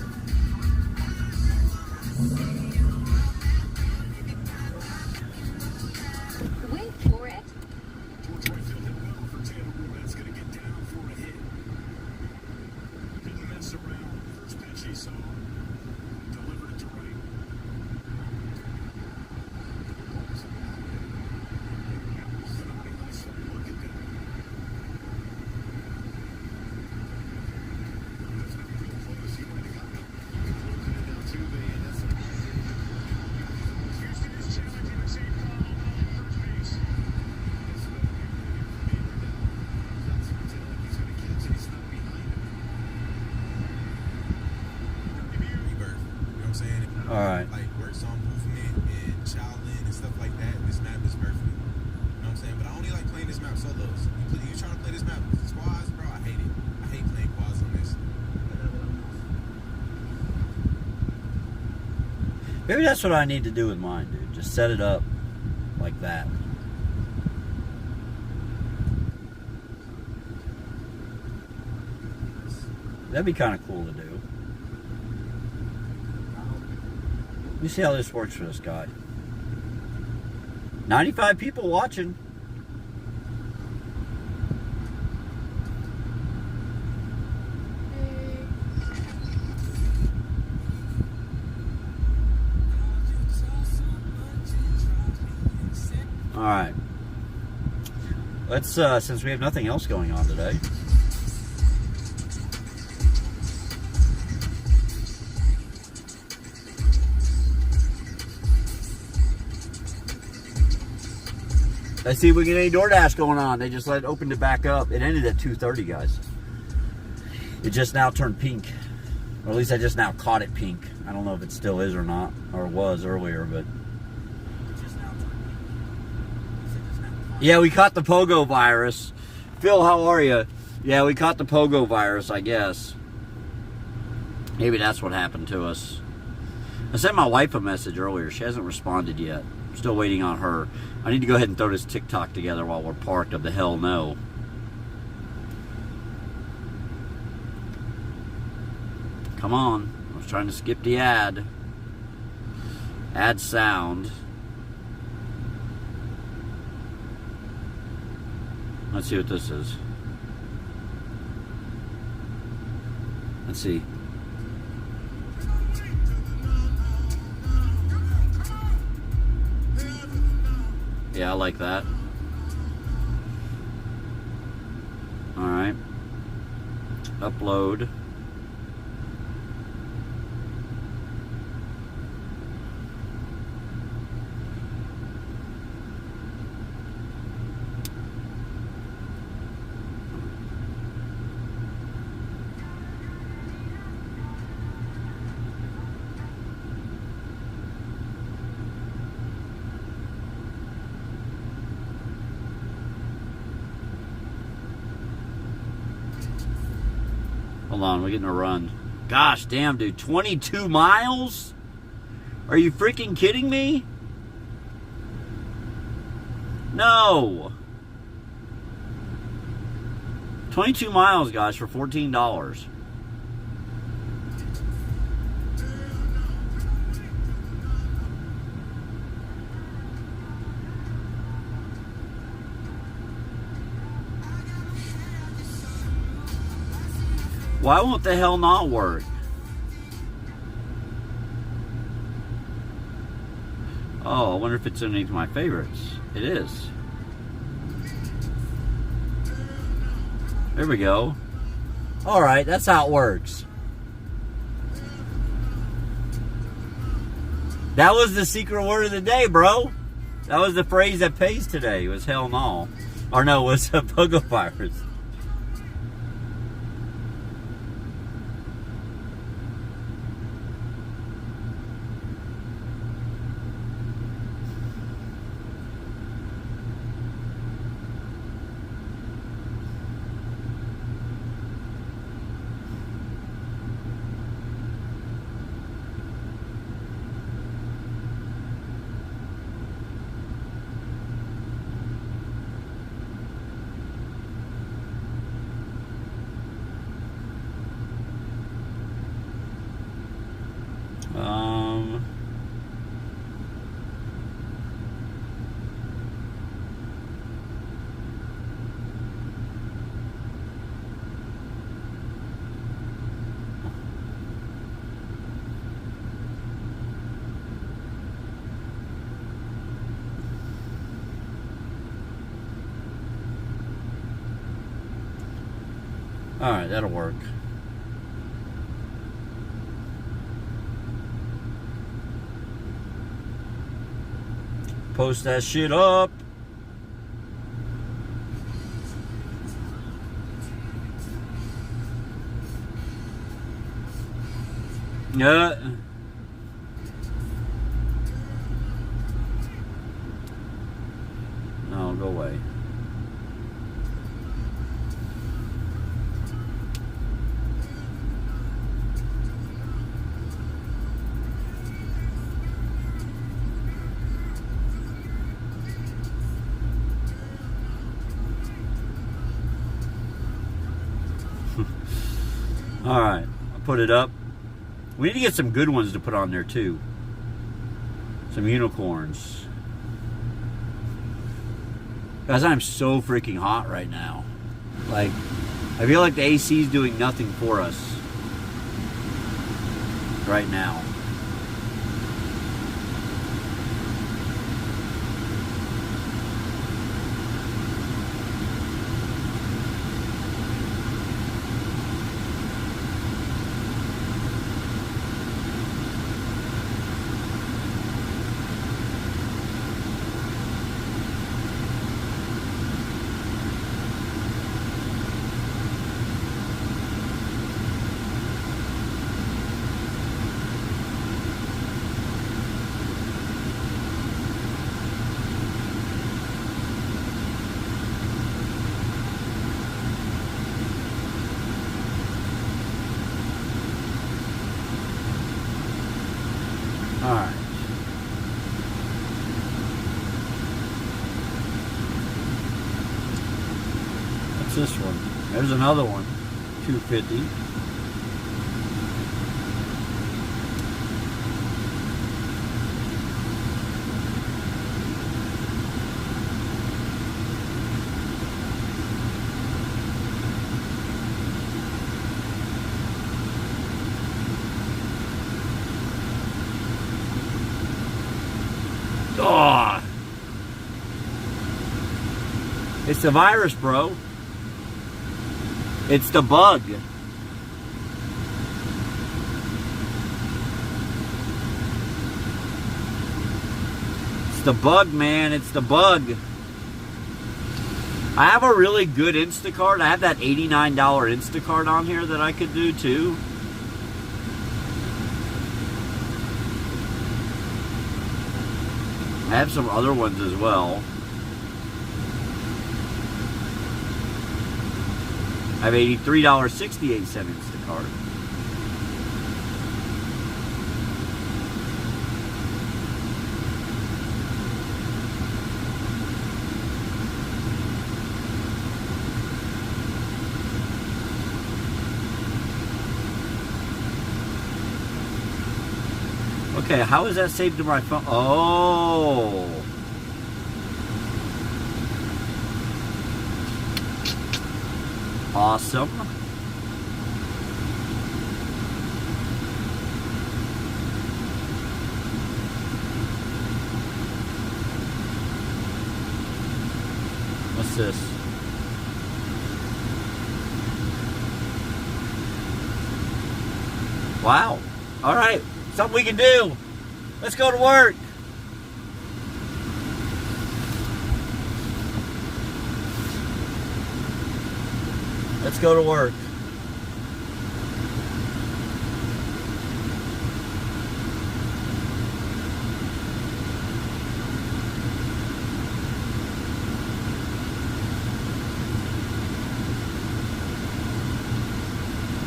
Wait for it. George Whitefield hit well for Tanner. That's going to get down for a hit. Didn't mess around. First pitch he saw. Delivered it to right. Nice look at that. That's not real close. He might have gotten it. Closing it down 2 and that's Houston is challenging the same call on first base. All right. Like works on movement and childing and stuff like that. This map is perfect. You know what I'm saying? But I only like playing this map solos. You trying to play this map squads, bro? I hate it. I hate playing quads on this. Maybe that's what I need to do with mine, dude. Just set it up like that. That'd be kind of cool to do. Let me see how this works for this guy. 95 people watching. All right. Let's, since we have nothing else going on today. Let's see if we get any DoorDash going on. They just opened it back up. It ended at 2:30, guys. It just now turned pink. Or at least I just now caught it pink. I don't know if it still is or not, or was earlier, but. Yeah, we caught the Pogo virus. Phil, how are you? Yeah, we caught the Pogo virus, I guess. Maybe that's what happened to us. I sent my wife a message earlier. She hasn't responded yet. I'm still waiting on her. I need to go ahead and throw this TikTok together while we're parked. Of the hell no. Come on. I was trying to skip the ad. Add sound. Let's see what this is. Let's see. Yeah, I like that. All right. Upload. Hold on, we're getting a run. Gosh damn, dude. 22 miles? Are you freaking kidding me? No. 22 miles, guys, for $14. Why won't the hell not work? Oh, I wonder if it's underneath my favorites. It is. There we go. All right, that's how it works. That was the secret word of the day, bro. That was the phrase that pays today. Was hell no. Or no, it was a Pogo virus. All right, that'll work. Post that shit up. Yeah. No, go away. All right, I'll put it up. We need to get some good ones to put on there too. Some unicorns. Guys, I'm so freaking hot right now. Like, I feel like the AC is doing nothing for us right now. All right. What's this one? There's another one. 250. Oh, it's the virus, bro. It's the bug. It's the bug, man. It's the bug. I have a really good Instacart. I have that $89 Instacart on here that I could do too. I have some other ones as well. I have $83.68 Instacart. Okay, how is that saved to my phone? Oh. Awesome. What's this? Wow. All right. Something we can do. Let's go to work. Let's go to work.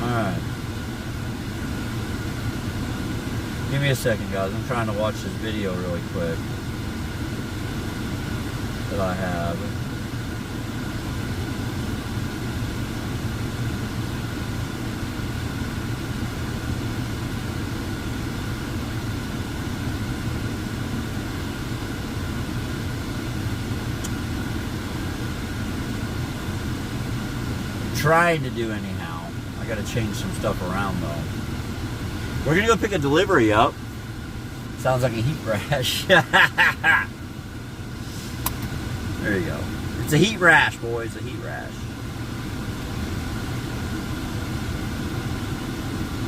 Alright. Give me a second, guys. I'm trying to watch this video really quick that I have. Trying to do anyhow. I gotta change some stuff around though. We're gonna go pick a delivery up. Sounds like a heat rash. There you go. It's a heat rash, boys. A heat rash.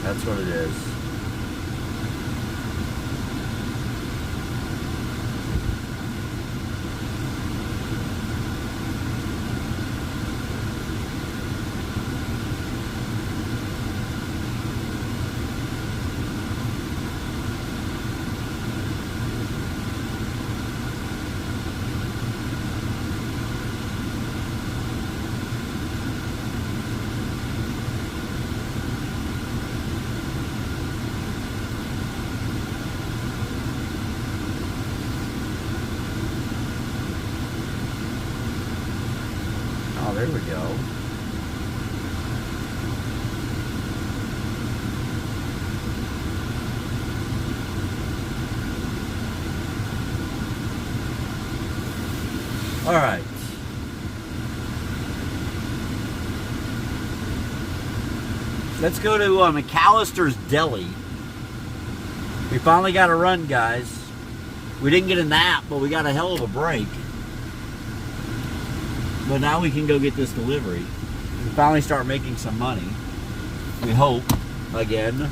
That's what it is. Oh, there we go. All right. Let's go to McAllister's Deli. We finally got a run, guys. We didn't get a nap, but we got a hell of a break. But now we can go get this delivery and finally start making some money. We hope, again.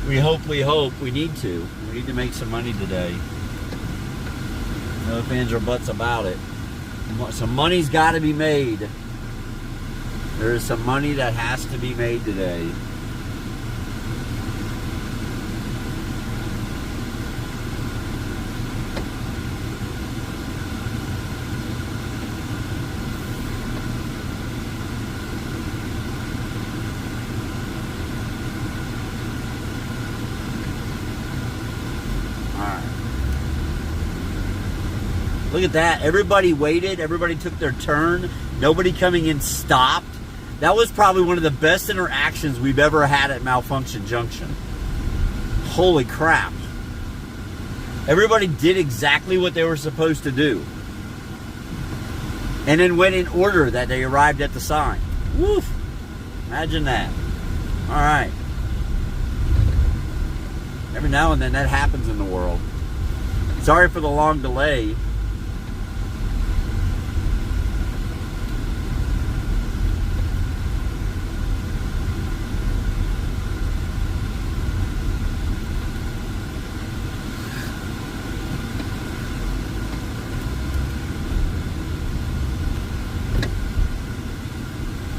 We hope. We need to. We need to make some money today. No ifs, ands, or buts about it. Some money's got to be made. There is some money that has to be made today. Look at that. Everybody waited. Everybody took their turn. Nobody coming in stopped. That was probably one of the best interactions we've ever had at Malfunction Junction. Holy crap. Everybody did exactly what they were supposed to do. And then went in order that they arrived at the sign. Woof. Imagine that. All right. Every now and then that happens in the world. Sorry for the long delay.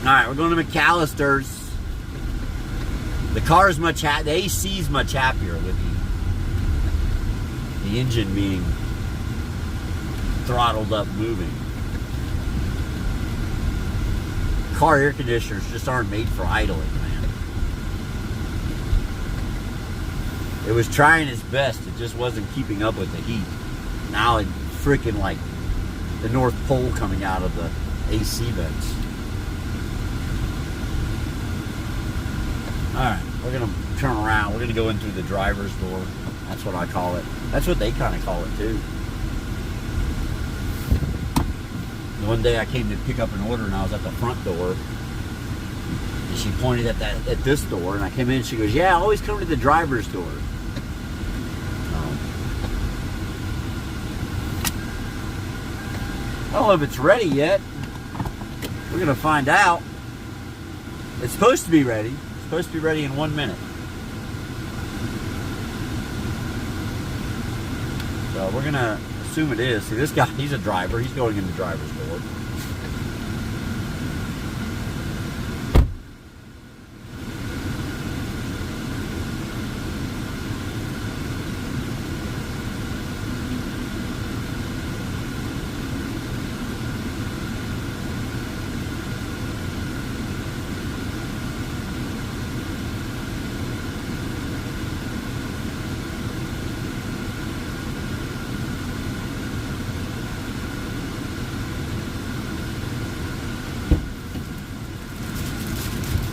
All right, we're going to McAllister's. The car is much the AC is much happier with the engine being throttled up, moving. Car air conditioners just aren't made for idling, man. It was trying its best. It just wasn't keeping up with the heat. Now it's freaking like the North Pole coming out of the AC vents. Alright, we're going to turn around. We're going to go in through the driver's door. That's what I call it. That's what they kind of call it, too. One day I came to pick up an order and I was at the front door. And she pointed at this door. And I came in and she goes, yeah, I always come to the driver's door. I don't know if it's ready yet. We're going to find out. It's supposed to be ready. Supposed to be ready in 1 minute. So we're gonna assume it is. See, this guy, he's a driver. He's going in the driver's door.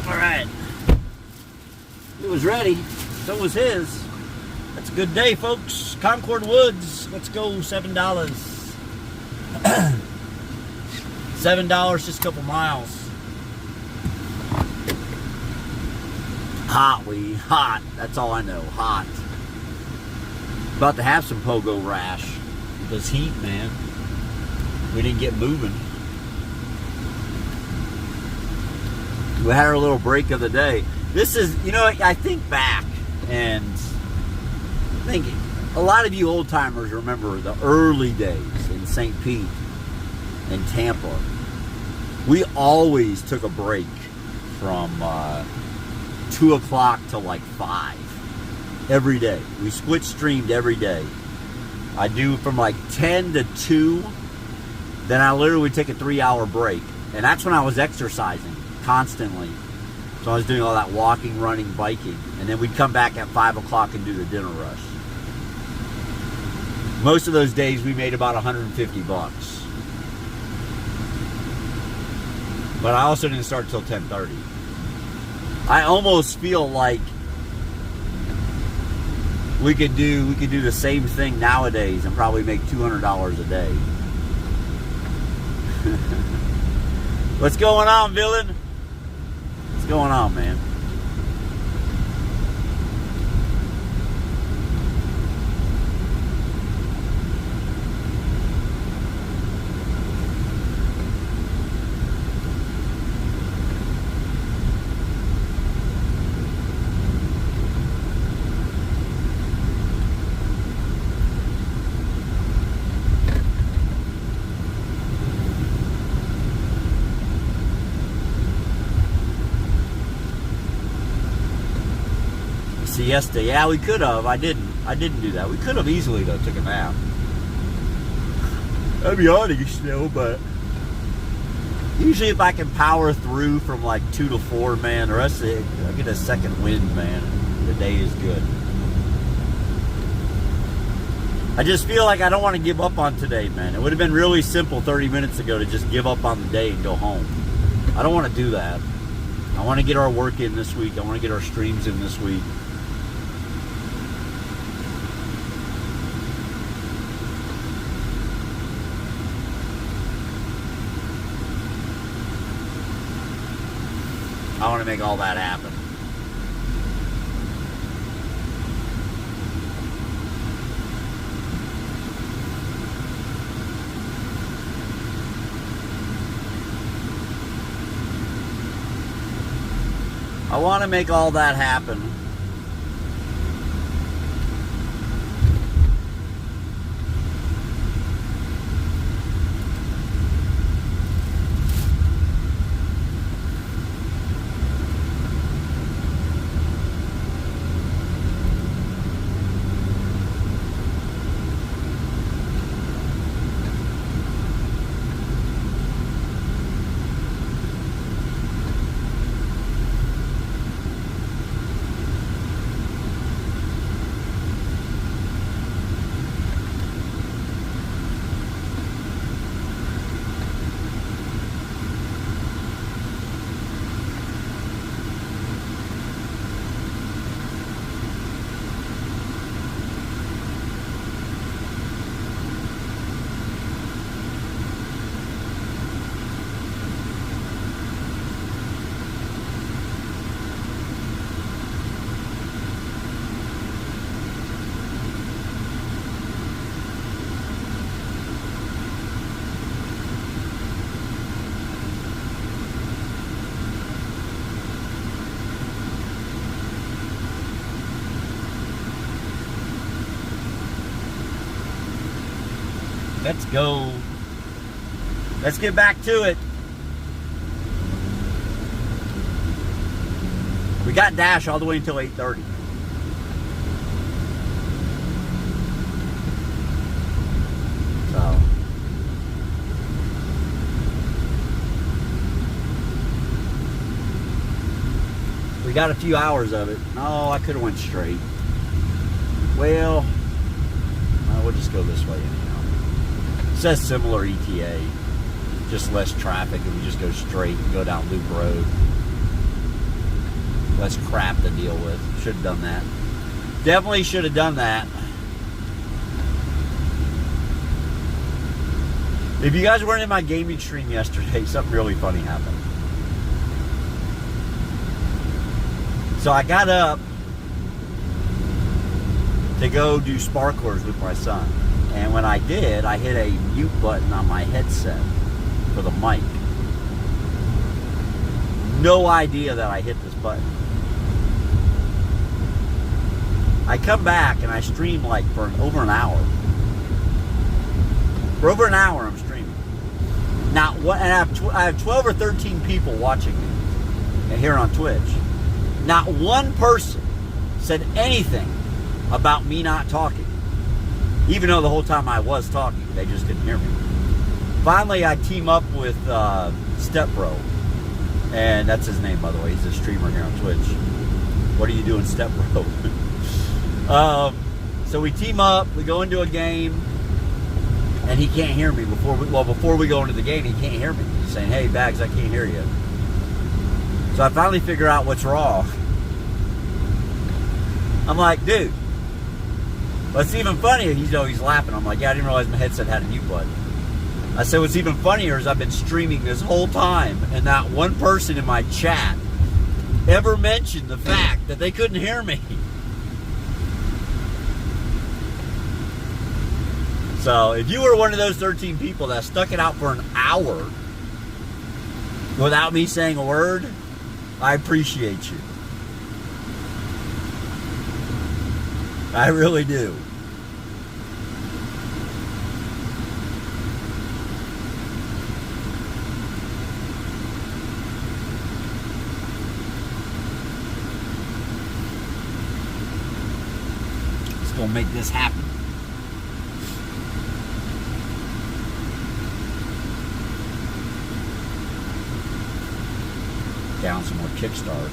Alright. It was ready. So was his. That's a good day, folks. Concord Woods. Let's go. $7. $7, just a couple miles. Hot weed. Hot. That's all I know. Hot. About to have some pogo rash. This heat, man. We didn't get moving. We had our little break of the day. This is, you know, I think back, and I think a lot of you old timers remember the early days in St. Pete and Tampa. We always took a break from 2 o'clock to like 5 every day. We switch streamed every day. I do from like 10 to 2, then I literally would take a 3-hour break. And that's when I was exercising constantly. So I was doing all that walking, running, biking. And then we'd come back at 5 o'clock and do the dinner rush. Most of those days we made about $150. But I also didn't start till 10:30. I almost feel like we could do the same thing nowadays and probably make $200 a day. What's going on, villain? What's going on, man? Siesta. Yeah, we could have. I didn't do that. We could have easily, though, took a nap. That'd be honest, you know, but usually if I can power through from like 2 to 4, man, the rest of it, I get a second wind, man. The day is good. I just feel like I don't want to give up on today, man. It would have been really simple 30 minutes ago to just give up on the day and go home. I don't want to do that. I want to get our work in this week. I want to get our streams in this week. I want to make all that happen. I want to make all that happen. Let's go. Let's get back to it. We got Dash all the way until 8:30. So. We got a few hours of it. Oh, I could have went straight. Well, we'll just go this way anyhow. It says similar ETA, just less traffic, and we just go straight and go down Loop Road. Less crap to deal with. Should have done that. Definitely should have done that. If you guys weren't in my gaming stream yesterday, something really funny happened. So I got up to go do sparklers with my son. And when I did, I hit a mute button on my headset for the mic. No idea that I hit this button. I come back and I stream like for over an hour. For over an hour I'm streaming. Now, and I have 12 or 13 people watching me here on Twitch. Not one person said anything about me not talking. Even though the whole time I was talking, they just didn't hear me. Finally, I team up with Stepbro. And that's his name, by the way. He's a streamer here on Twitch. What are you doing, Stepbro? So we team up, we go into a game, and he can't hear me. Before we go into the game, he can't hear me. He's saying, hey, Bags, I can't hear you. So I finally figure out what's wrong. I'm like, dude, what's even funnier, he's laughing. I'm like, yeah, I didn't realize my headset had a mute button. I said, what's even funnier is I've been streaming this whole time, and not one person in my chat ever mentioned the fact that they couldn't hear me. So if you were one of those 13 people that stuck it out for an hour without me saying a word, I appreciate you. I really do. Let's go make this happen. Down some more Kickstart.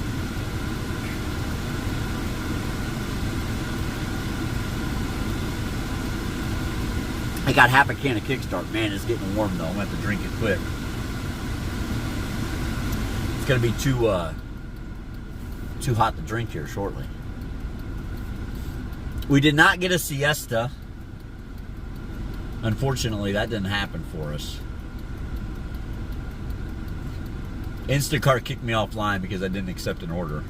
I got half a can of Kickstart. Man, it's getting warm though. I'm gonna have to drink it quick. It's gonna be too hot to drink here shortly. We did not get a siesta. Unfortunately, that didn't happen for us. Instacart kicked me offline because I didn't accept an order.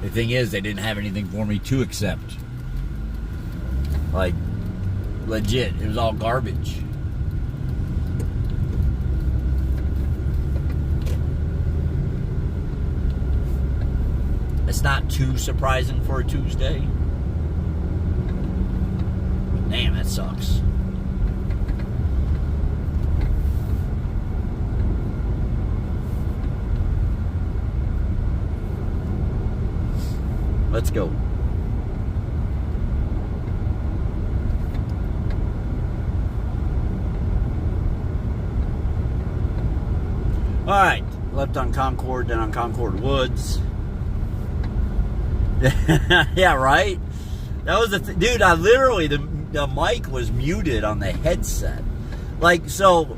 The thing is, they didn't have anything for me to accept. Like, legit, it was all garbage. It's not too surprising for a Tuesday. Damn, that sucks. Let's go. Alright, left on Concord, then on Concord Woods. Yeah, right? That was the dude, I literally, the mic was muted on the headset. Like, so,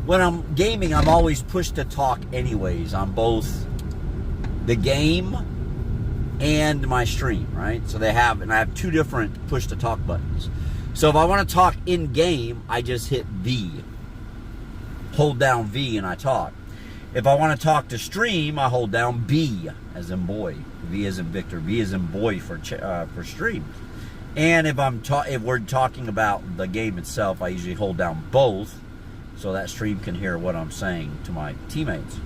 when I'm gaming, I'm always pushed to talk anyways on both the game and my stream, right? So I have two different push to talk buttons. So if I want to talk in game, I just hit V. Hold down V and I talk. If I want to talk to stream, I hold down B as in boy, V as in Victor, V as in boy for stream. And if we're talking about the game itself, I usually hold down both so that stream can hear what I'm saying to my teammates.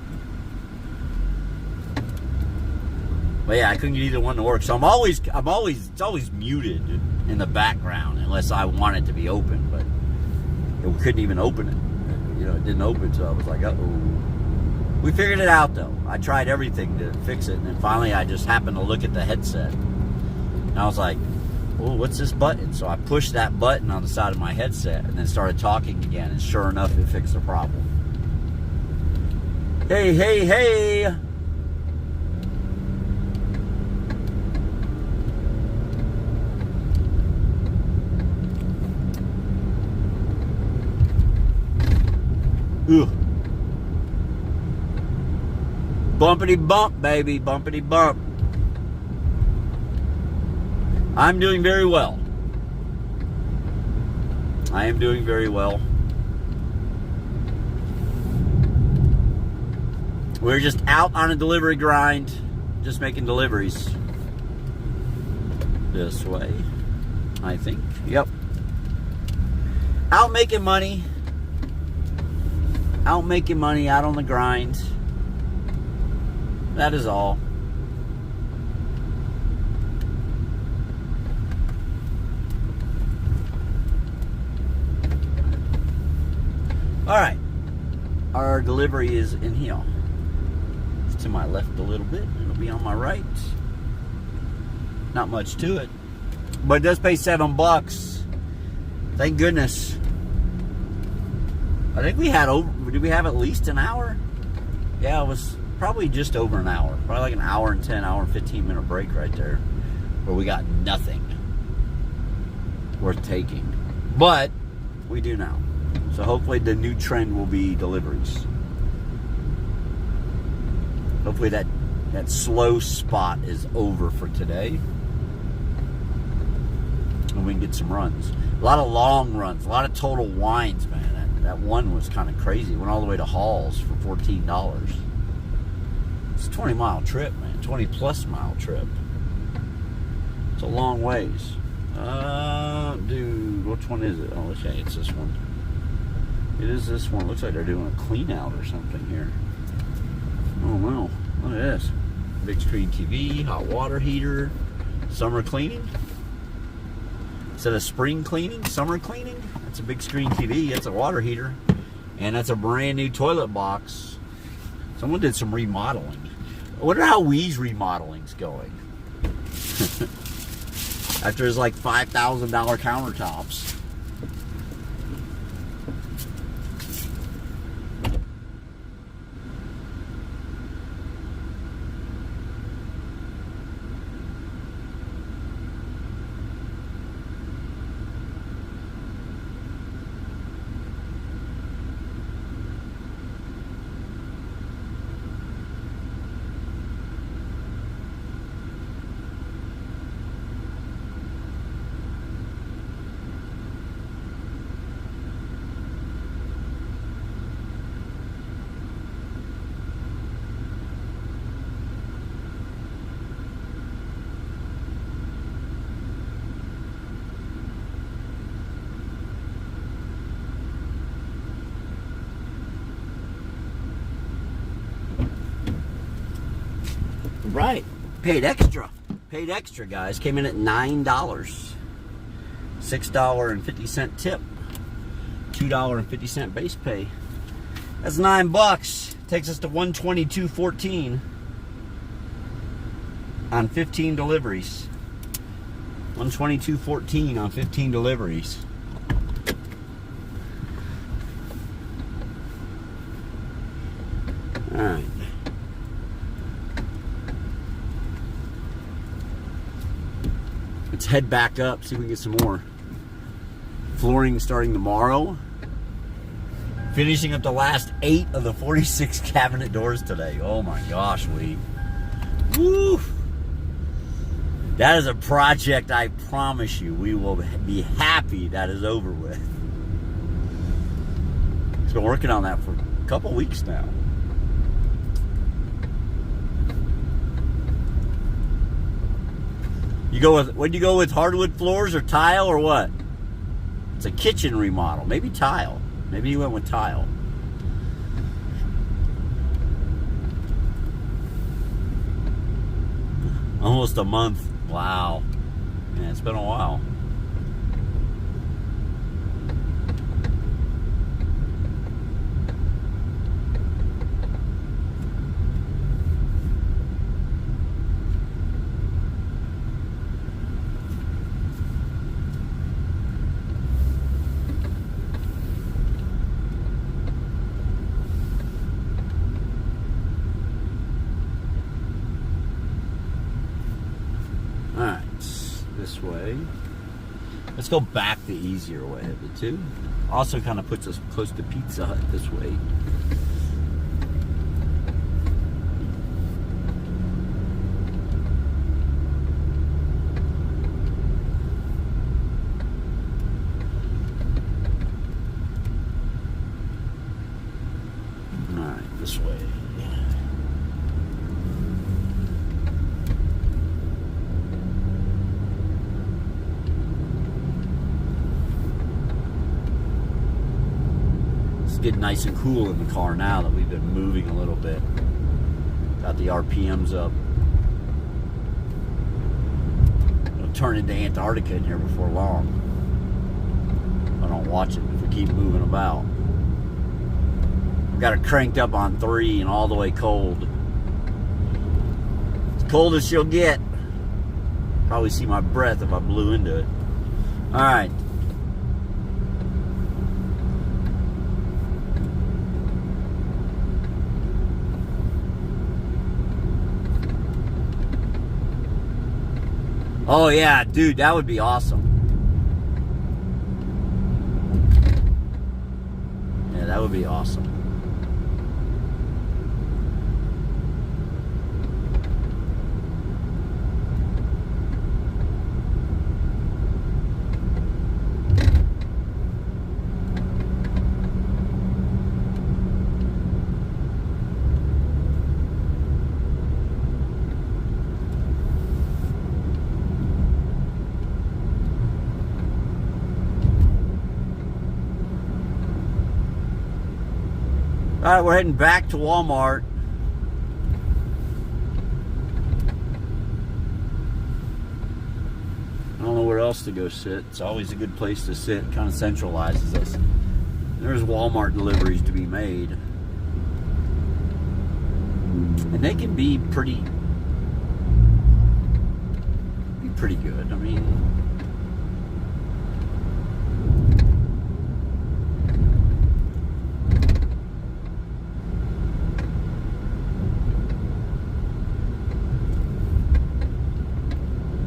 But yeah, I couldn't get either one to work. So it's always muted. in the background unless I want it to be open, but it couldn't even open it. You know, it didn't open, so I was like, uh-oh. We figured it out, though. I tried everything to fix it, and then finally I just happened to look at the headset. And I was like, oh, what's this button? So I pushed that button on the side of my headset and then started talking again, and sure enough, it fixed the problem. Hey, hey, hey! Ugh. Bumpity bump, baby, bumpity bump. I'm doing very well. I am doing very well. We're just out on a delivery grind, just making deliveries. This way, I think. Yep. Out making money. Out making money, out on the grind. That is all. All right. Our delivery is in here. It's to my left a little bit. It'll be on my right. Not much to it. But it does pay $7. Thank goodness. I think we had over, did we have at least an hour? Yeah, it was probably just over an hour. Probably like an hour and 10, hour and 15 minute break right there. Where we got nothing worth taking. But we do now. So hopefully the new trend will be deliveries. Hopefully that slow spot is over for today. And we can get some runs. A lot of long runs. A lot of total wines, man. That one was kind of crazy. Went all the way to Halls for $14. It's a 20-mile trip, man. 20-plus mile trip. It's a long ways. Dude, which one is it? Oh, let's say it's this one. It is this one. Looks like they're doing a clean out or something here. Oh, wow. Look at this. Big screen TV, hot water heater, summer cleaning. Instead of spring cleaning, summer cleaning. That's a big screen TV. That's a water heater. And that's a brand new toilet box. Someone did some remodeling. I wonder how Wee's remodeling's going. After his like $5,000 countertops. Right. Paid extra. Paid extra, guys. Came in at $9. $6.50 tip. $2.50 base pay. That's $9. Takes us to $122.14 on 15 deliveries. $122.14 on 15 deliveries. All right. Let's head back up, see if we can get some more. Flooring starting tomorrow. Finishing up the last 8 of the 46 cabinet doors today. Oh my gosh, Woo! That is a project I promise you we will be happy that is over with. It's been working on that for a couple weeks now. Would you go with hardwood floors or tile or what? It's a kitchen remodel. Maybe tile. Maybe you went with tile. Almost a month. Wow. Yeah, it's been a while. Alright, this way. Let's go back the easier way of the two. Also kind of puts us close to Pizza Hut this way. Alright, this way. Getting nice and cool in the car now that we've been moving a little bit. Got the RPMs up. It'll turn into Antarctica in here before long. I don't watch it if we keep moving about. I've got it cranked up on 3 and all the way cold. As cold as she'll get. Probably see my breath if I blew into it. Alright. Oh yeah, dude, that would be awesome. Yeah, that would be awesome. All right, we're heading back to Walmart. I don't know where else to go sit. It's always a good place to sit. It kind of centralizes us. There's Walmart deliveries to be made. And they can be pretty good. I mean,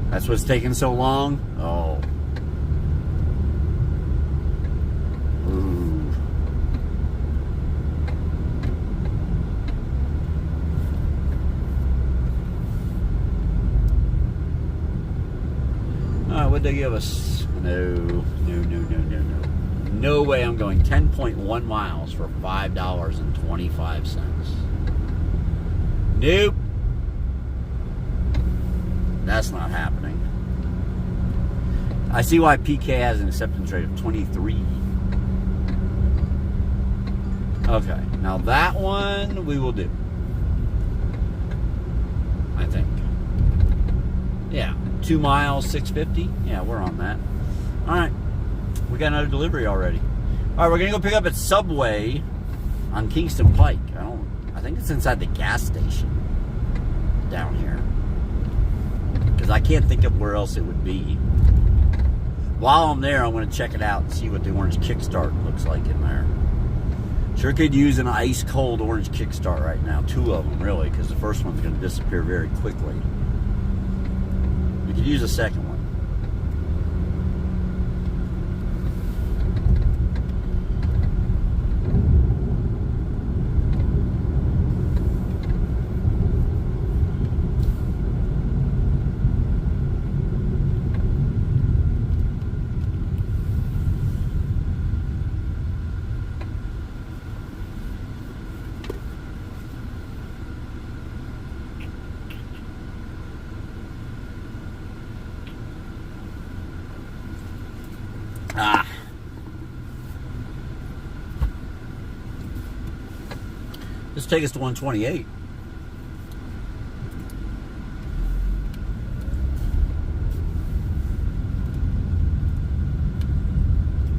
that's what's taking so long? Oh. Ooh. What'd they give us? No. No way I'm going 10.1 miles for $5.25. Nope. That's not happening. I see why PK has an acceptance rate of 23. Okay, now that one we will do. I think. Yeah, 2 miles, 650. Yeah, we're on that. All right, we got another delivery already. All right, we're gonna go pick up at Subway on Kingston Pike. I think it's inside the gas station down here. Because I can't think of where else it would be. While I'm there, I'm going to check it out and see what the orange kickstart looks like in there. Sure could use an ice cold orange kickstart right now. 2 of them, really, because the first one's going to disappear very quickly. We could use a second one. Let's take us to 128.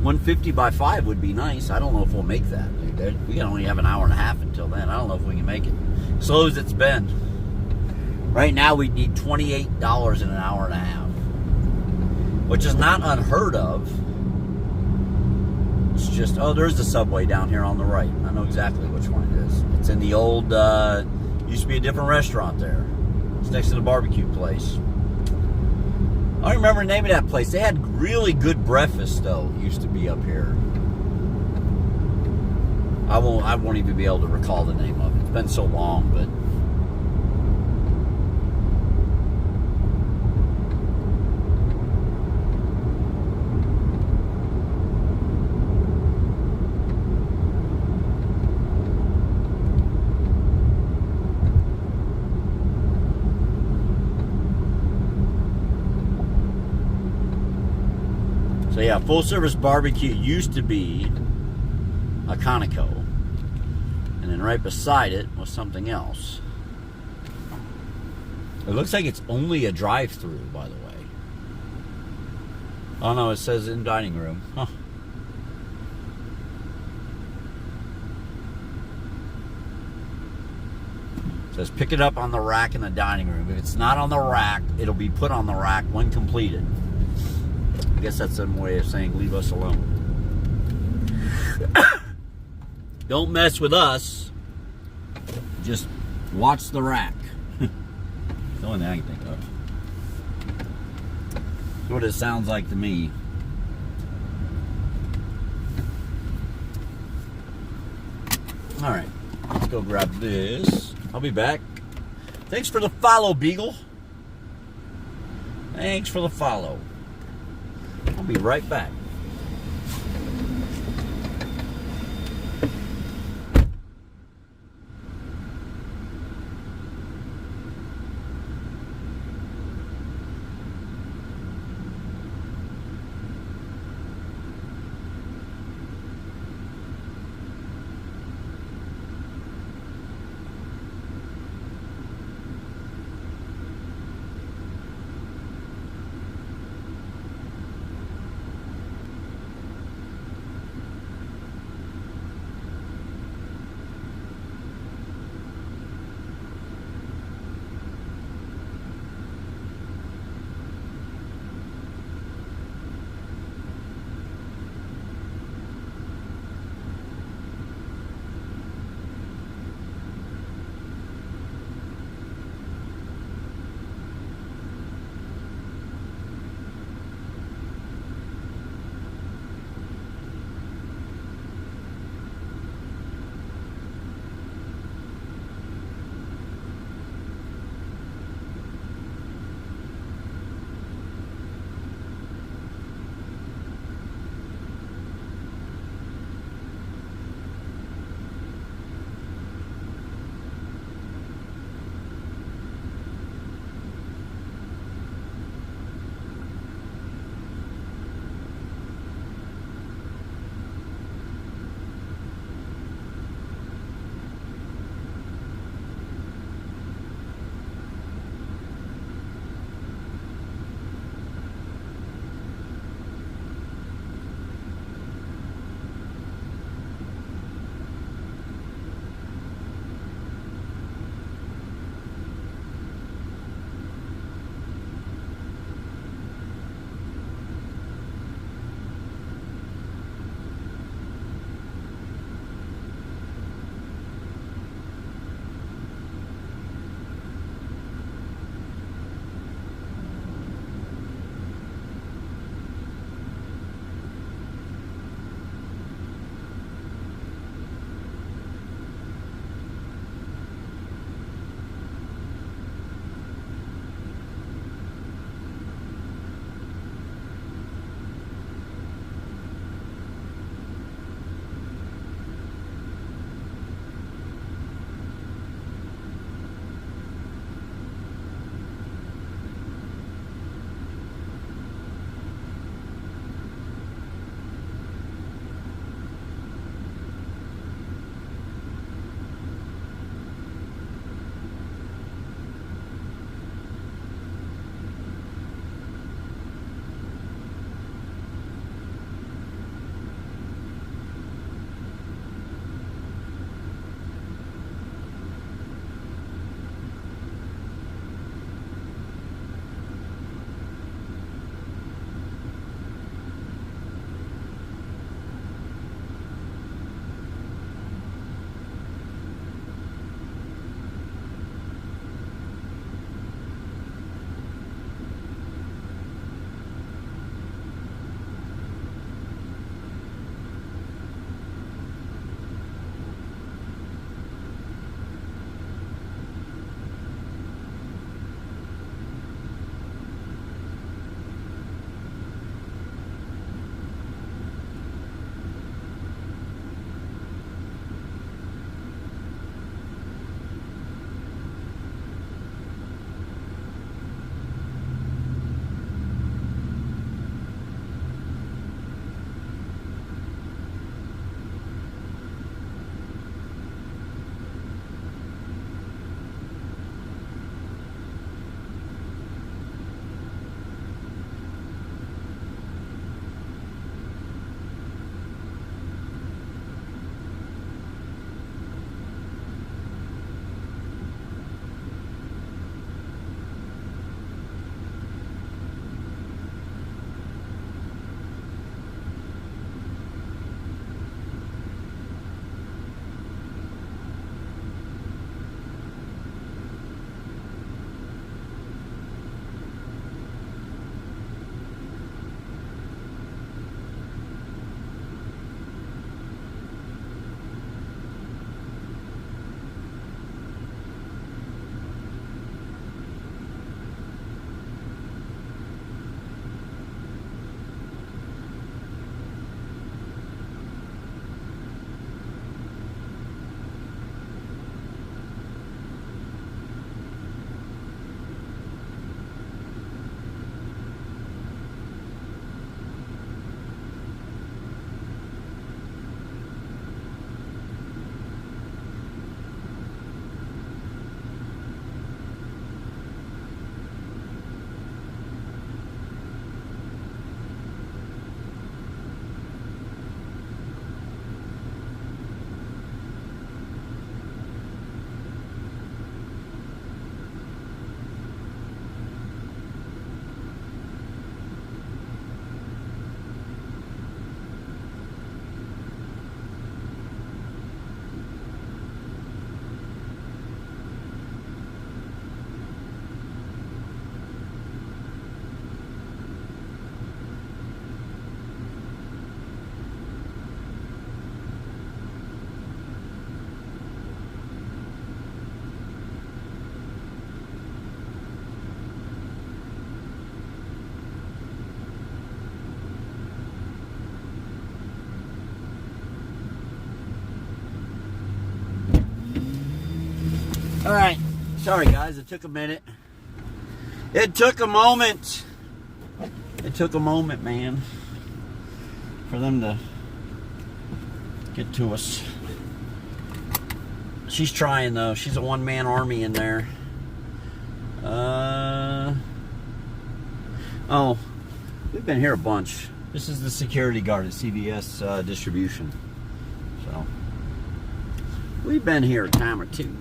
$150 by 5 would be nice. I don't know if we'll make that. We only have an hour and a half until then. I don't know if we can make it. Slow as it's been. Right now we'd need $28 in an hour and a half, which is not unheard of. It's just, oh, there's the Subway down here on the right. I know exactly which one it is. It's in the old, used to be a different restaurant there. It's next to the barbecue place. I don't remember the name of that place. They had really good breakfast, though. It used to be up here. I won't even be able to recall the name of it. It's been so long, but. So yeah, Full Service Barbecue used to be a Conoco. And then right beside it was something else. It looks like it's only a drive-through, by the way. Oh no, it says in dining room. Huh. It says pick it up on the rack in the dining room. If it's not on the rack, it'll be put on the rack when completed. I guess that's some way of saying leave us alone. Don't mess with us. Just watch the rack. The only thing I can think of. That's what it sounds like to me. Alright, let's go grab this. I'll be back. Thanks for the follow, Beagle. Thanks for the follow. I'll be right back. All right. Sorry, guys. It took a minute. It took a moment. It took a moment, man, for them to get to us. She's trying, though. She's a one-man army in there. Oh, we've been here a bunch. This is the security guard at CVS distribution. So, we've been here a time or two.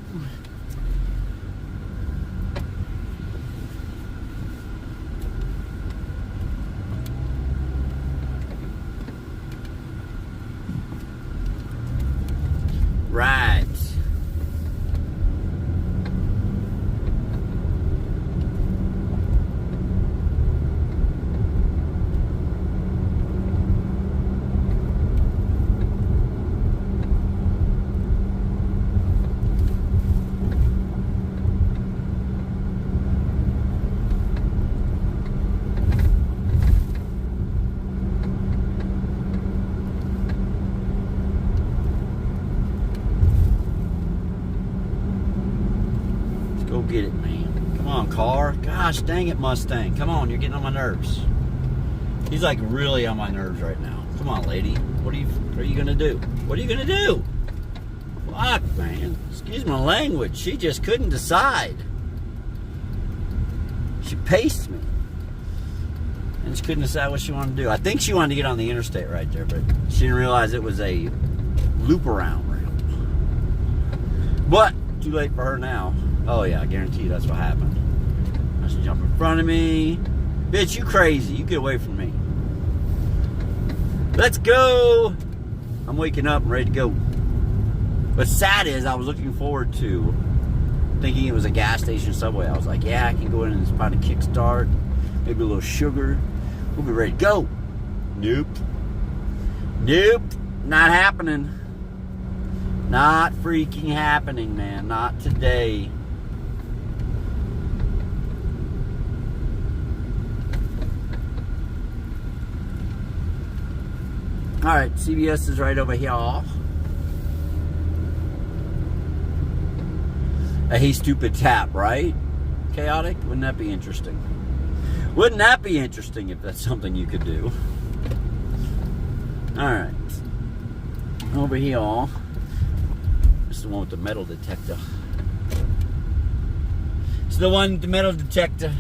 Right. Go get it, man. Come on, car. Gosh dang it, Mustang. Come on, you're getting on my nerves. He's like really on my nerves right now. Come on, lady. What are you gonna do? What are you gonna do? Fuck, man. Excuse my language. She just couldn't decide. She paced me. And she couldn't decide what she wanted to do. I think she wanted to get on the interstate right there, but she didn't realize it was a loop around ramp. But too late for her now. Oh yeah, I guarantee you that's what happened. Now she jumped in front of me. Bitch, you crazy. You get away from me. Let's go. I'm waking up and ready to go. What's sad is I was looking forward to thinking it was a gas station Subway. I was like, yeah, I can go in and find a kickstart. Maybe a little sugar. We'll be ready to go. Nope. Nope. Not happening. Not freaking happening, man. Not today. Alright, CVS is right over here. A hey stupid tap, right? Chaotic? Wouldn't that be interesting? Wouldn't that be interesting if that's something you could do? Alright. Over here. This is the one with the metal detector. It's the one with the metal detector.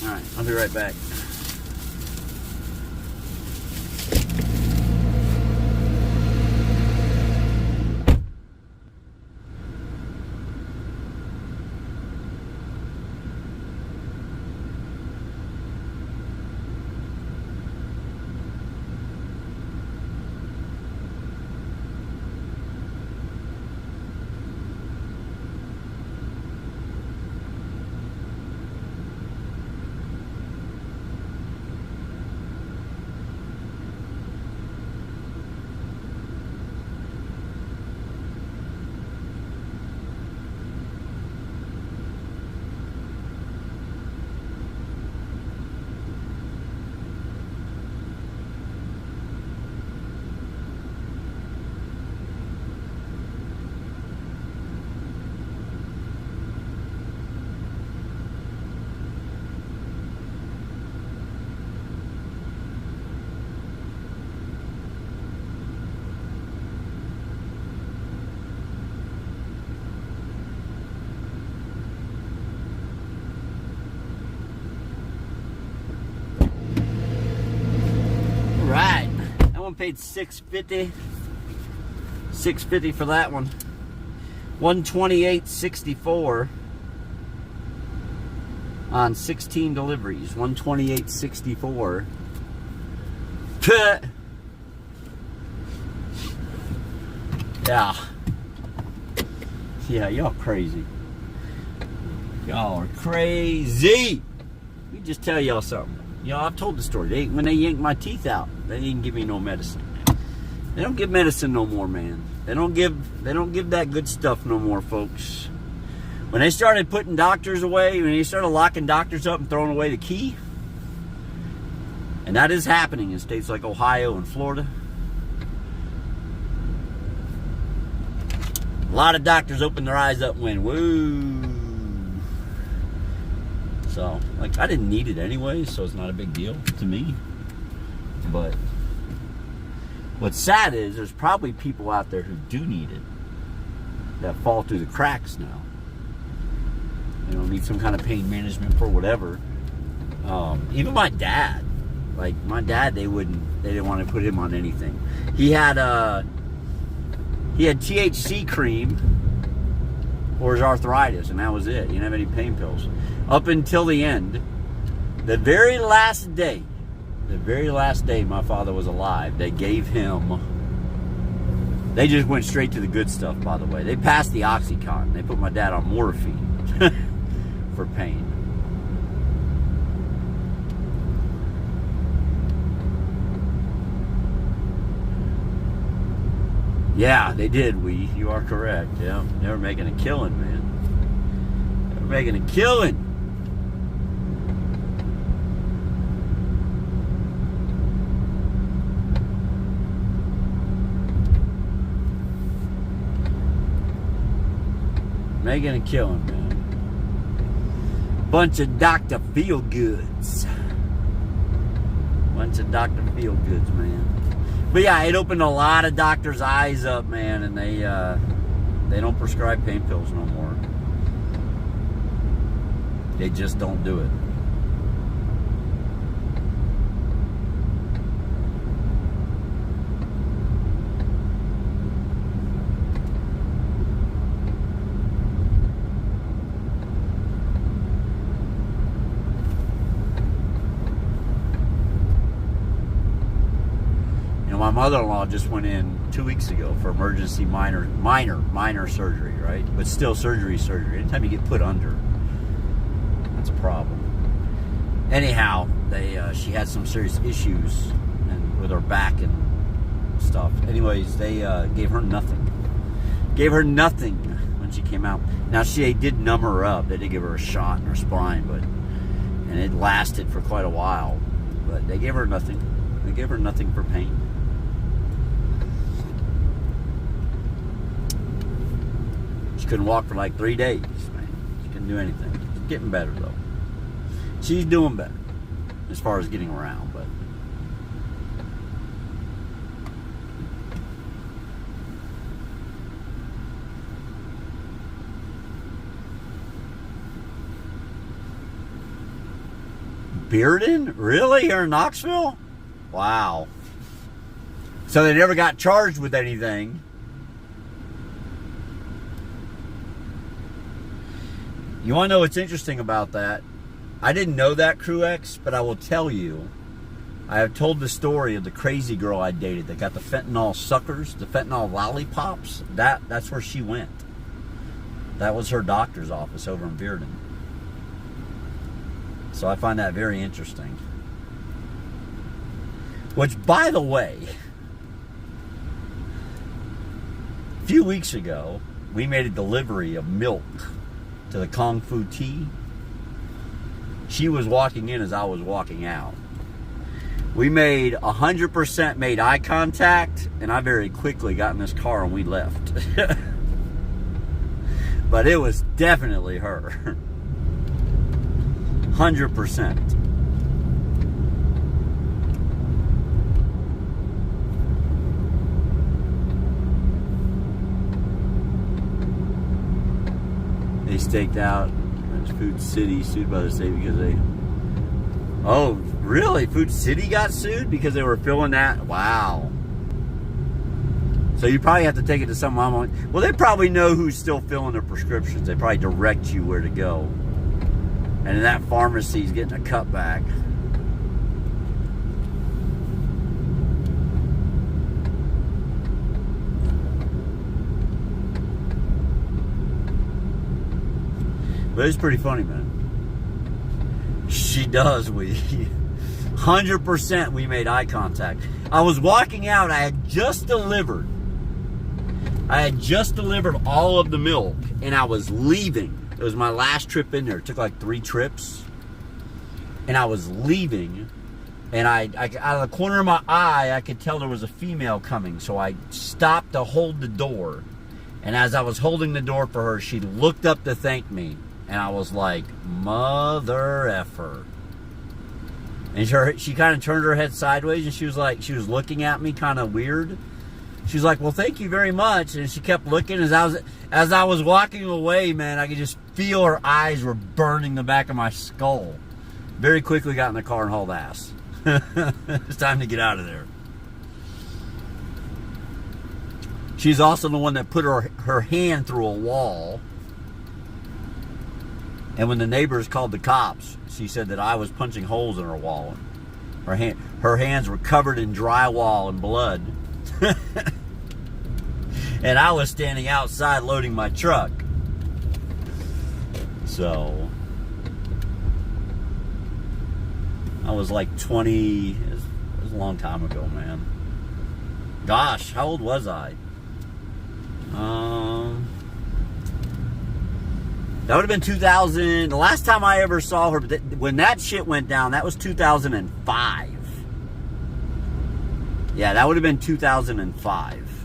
Alright, I'll be right back. Paid $6.50 for that one. $128.64 on 16 deliveries. $128.64. Yeah, y'all crazy. Y'all are crazy. Let me just tell y'all something. Y'all, I've told the story. When they yanked my teeth out, they didn't give me no medicine. They don't give medicine no more, man. They don't give that good stuff no more, folks. When they started putting doctors away, when they started locking doctors up and throwing away the key, and that is happening in states like Ohio and Florida. A lot of doctors opened their eyes up and went, woo. So, like, I didn't need it anyway, so it's not a big deal to me. But what's sad is there's probably people out there who do need it that fall through the cracks now. You know, need some kind of pain management for whatever. Even my dad. Like, my dad, they didn't want to put him on anything. He had THC cream for his arthritis, and that was it. He didn't have any pain pills. Up until the end, the very last day my father was alive, they gave him, they just went straight to the good stuff, by the way. They passed the Oxycontin. They put my dad on morphine for pain. Yeah, they did, you are correct. Yeah, they were making a killing, man. They were making a killing. Making a killing, man. Bunch of Dr. Feel-Goods. Bunch of Dr. Feel-Goods, man. But yeah, it opened a lot of doctors' eyes up, man, and they don't prescribe pain pills no more. They just don't do it. My mother-in-law just went in 2 weeks ago for emergency minor surgery, right? But still surgery. Anytime you get put under, that's a problem. Anyhow, she had some serious issues with her back and stuff. Anyways, they gave her nothing. Gave her nothing when she came out. Now, they did numb her up. They did give her a shot in her spine, and it lasted for quite a while. But they gave her nothing. They gave her nothing for pain. She couldn't walk for like 3 days, man. She couldn't do anything. She's getting better, though. She's doing better as far as getting around, but Bearden? Really? Here in Knoxville? Wow. So they never got charged with anything. You want to know what's interesting about that? I didn't know that, Crew X, but I will tell you, I have told the story of the crazy girl I dated that got the fentanyl suckers, the fentanyl lollipops. That's where she went. That was her doctor's office over in Bearden. So I find that very interesting. Which, by the way, a few weeks ago, we made a delivery of milk to the Kung Fu Tea. She was walking in as I was walking out. We made 100% made eye contact, and I very quickly got in this car and we left. But it was definitely her. 100%. They staked out Food City, sued by the state because they... Oh, really? Food City got sued because they were filling that? Wow. So you probably have to take it to some mom. Well, they probably know who's still filling their prescriptions. They probably direct you where to go. And then that pharmacy's getting a cutback. But it's pretty funny, man. She does. 100% we made eye contact. I was walking out. I had just delivered all of the milk, and I was leaving. It was my last trip in there. It took like 3 trips, and I was leaving, and I out of the corner of my eye, I could tell there was a female coming, so I stopped to hold the door, and as I was holding the door for her, she looked up to thank me, and I was like, mother effer. And she kind of turned her head sideways, and she was looking at me kind of weird. She was like, well, thank you very much. And she kept looking. As I was walking away, man, I could just feel her eyes were burning the back of my skull. Very quickly got in the car and hauled ass. It's time to get out of there. She's also the one that put her hand through a wall. And when the neighbors called the cops, she said that I was punching holes in her wall. Her hands were covered in drywall and blood. And I was standing outside loading my truck. So I was like 20. It was a long time ago, man. Gosh, how old was I? That would have been 2000. The last time I ever saw her, when that shit went down, that was 2005. Yeah, that would have been 2005.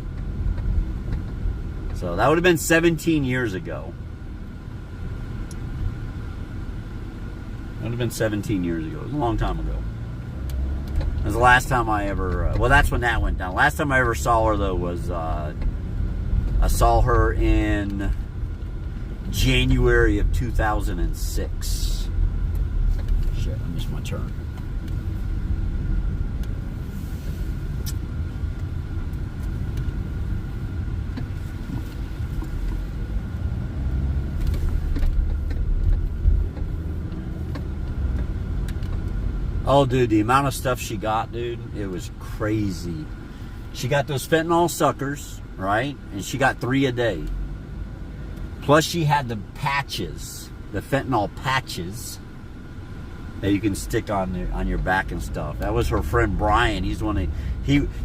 So that would have been 17 years ago. That would have been 17 years ago. It was a long time ago. It was the last time I ever... well, that's when that went down. Last time I ever saw her, though, was... I saw her in January of 2006. Shit, I missed my turn. Oh, dude, the amount of stuff she got, dude, it was crazy. She got those fentanyl suckers, right? And she got 3 a day. Plus, she had the patches, the fentanyl patches that you can stick on your back and stuff. That was her friend Brian. He's one of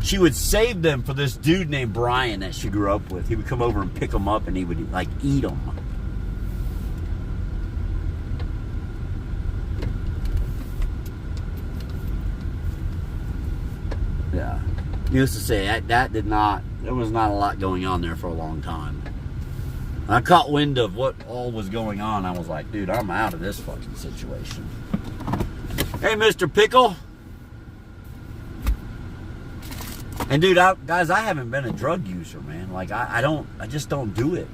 she would save them for this dude named Brian that she grew up with. He would come over and pick them up, and he would like eat them. Yeah. Needless to say, there was not a lot going on there for a long time. I caught wind of what all was going on. I was like, dude, I'm out of this fucking situation. Hey, Mr. Pickle. And dude, guys, I haven't been a drug user, man. Like, I just don't do it.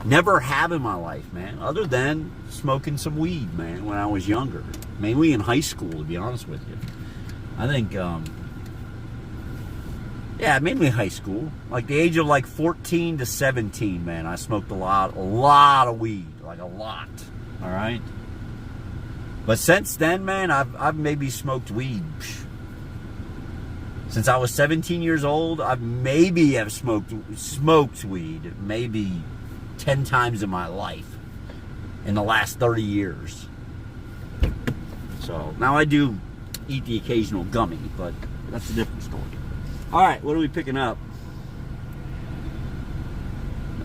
Never have in my life, man. Other than smoking some weed, man, when I was younger. Mainly in high school, to be honest with you. I think, yeah, mainly high school. Like the age of like 14 to 17, man, I smoked a lot of weed. Like a lot. All right? But since then, man, I've maybe smoked weed. Since I was 17 years old, I maybe have smoked weed maybe 10 times in my life in the last 30 years. So now I do eat the occasional gummy, but that's a different story. All right, what are we picking up?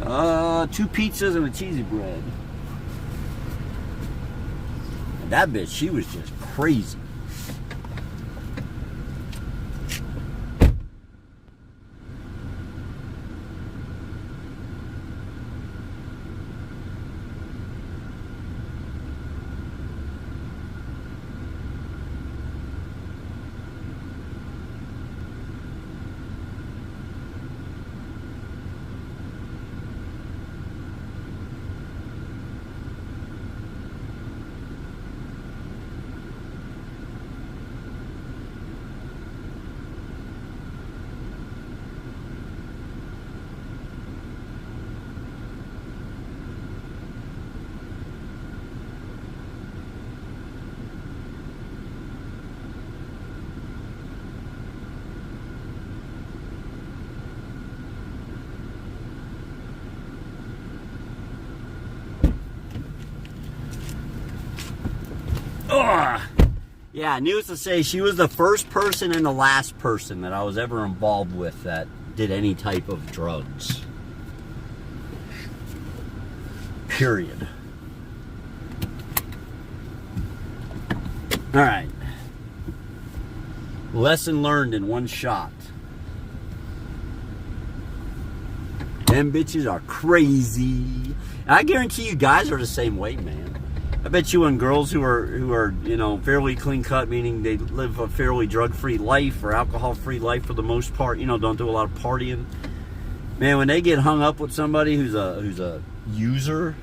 2 pizzas and a cheesy bread. And that bitch, she was just crazy. Ugh. Yeah, needless to say, she was the first person and the last person that I was ever involved with that did any type of drugs. Period. All right. Lesson learned in one shot. Them bitches are crazy. And I guarantee you guys are the same way, man. I bet you when girls who are fairly clean cut, meaning they live a fairly drug-free life or alcohol-free life for the most part, don't do a lot of partying. Man, when they get hung up with somebody who's a user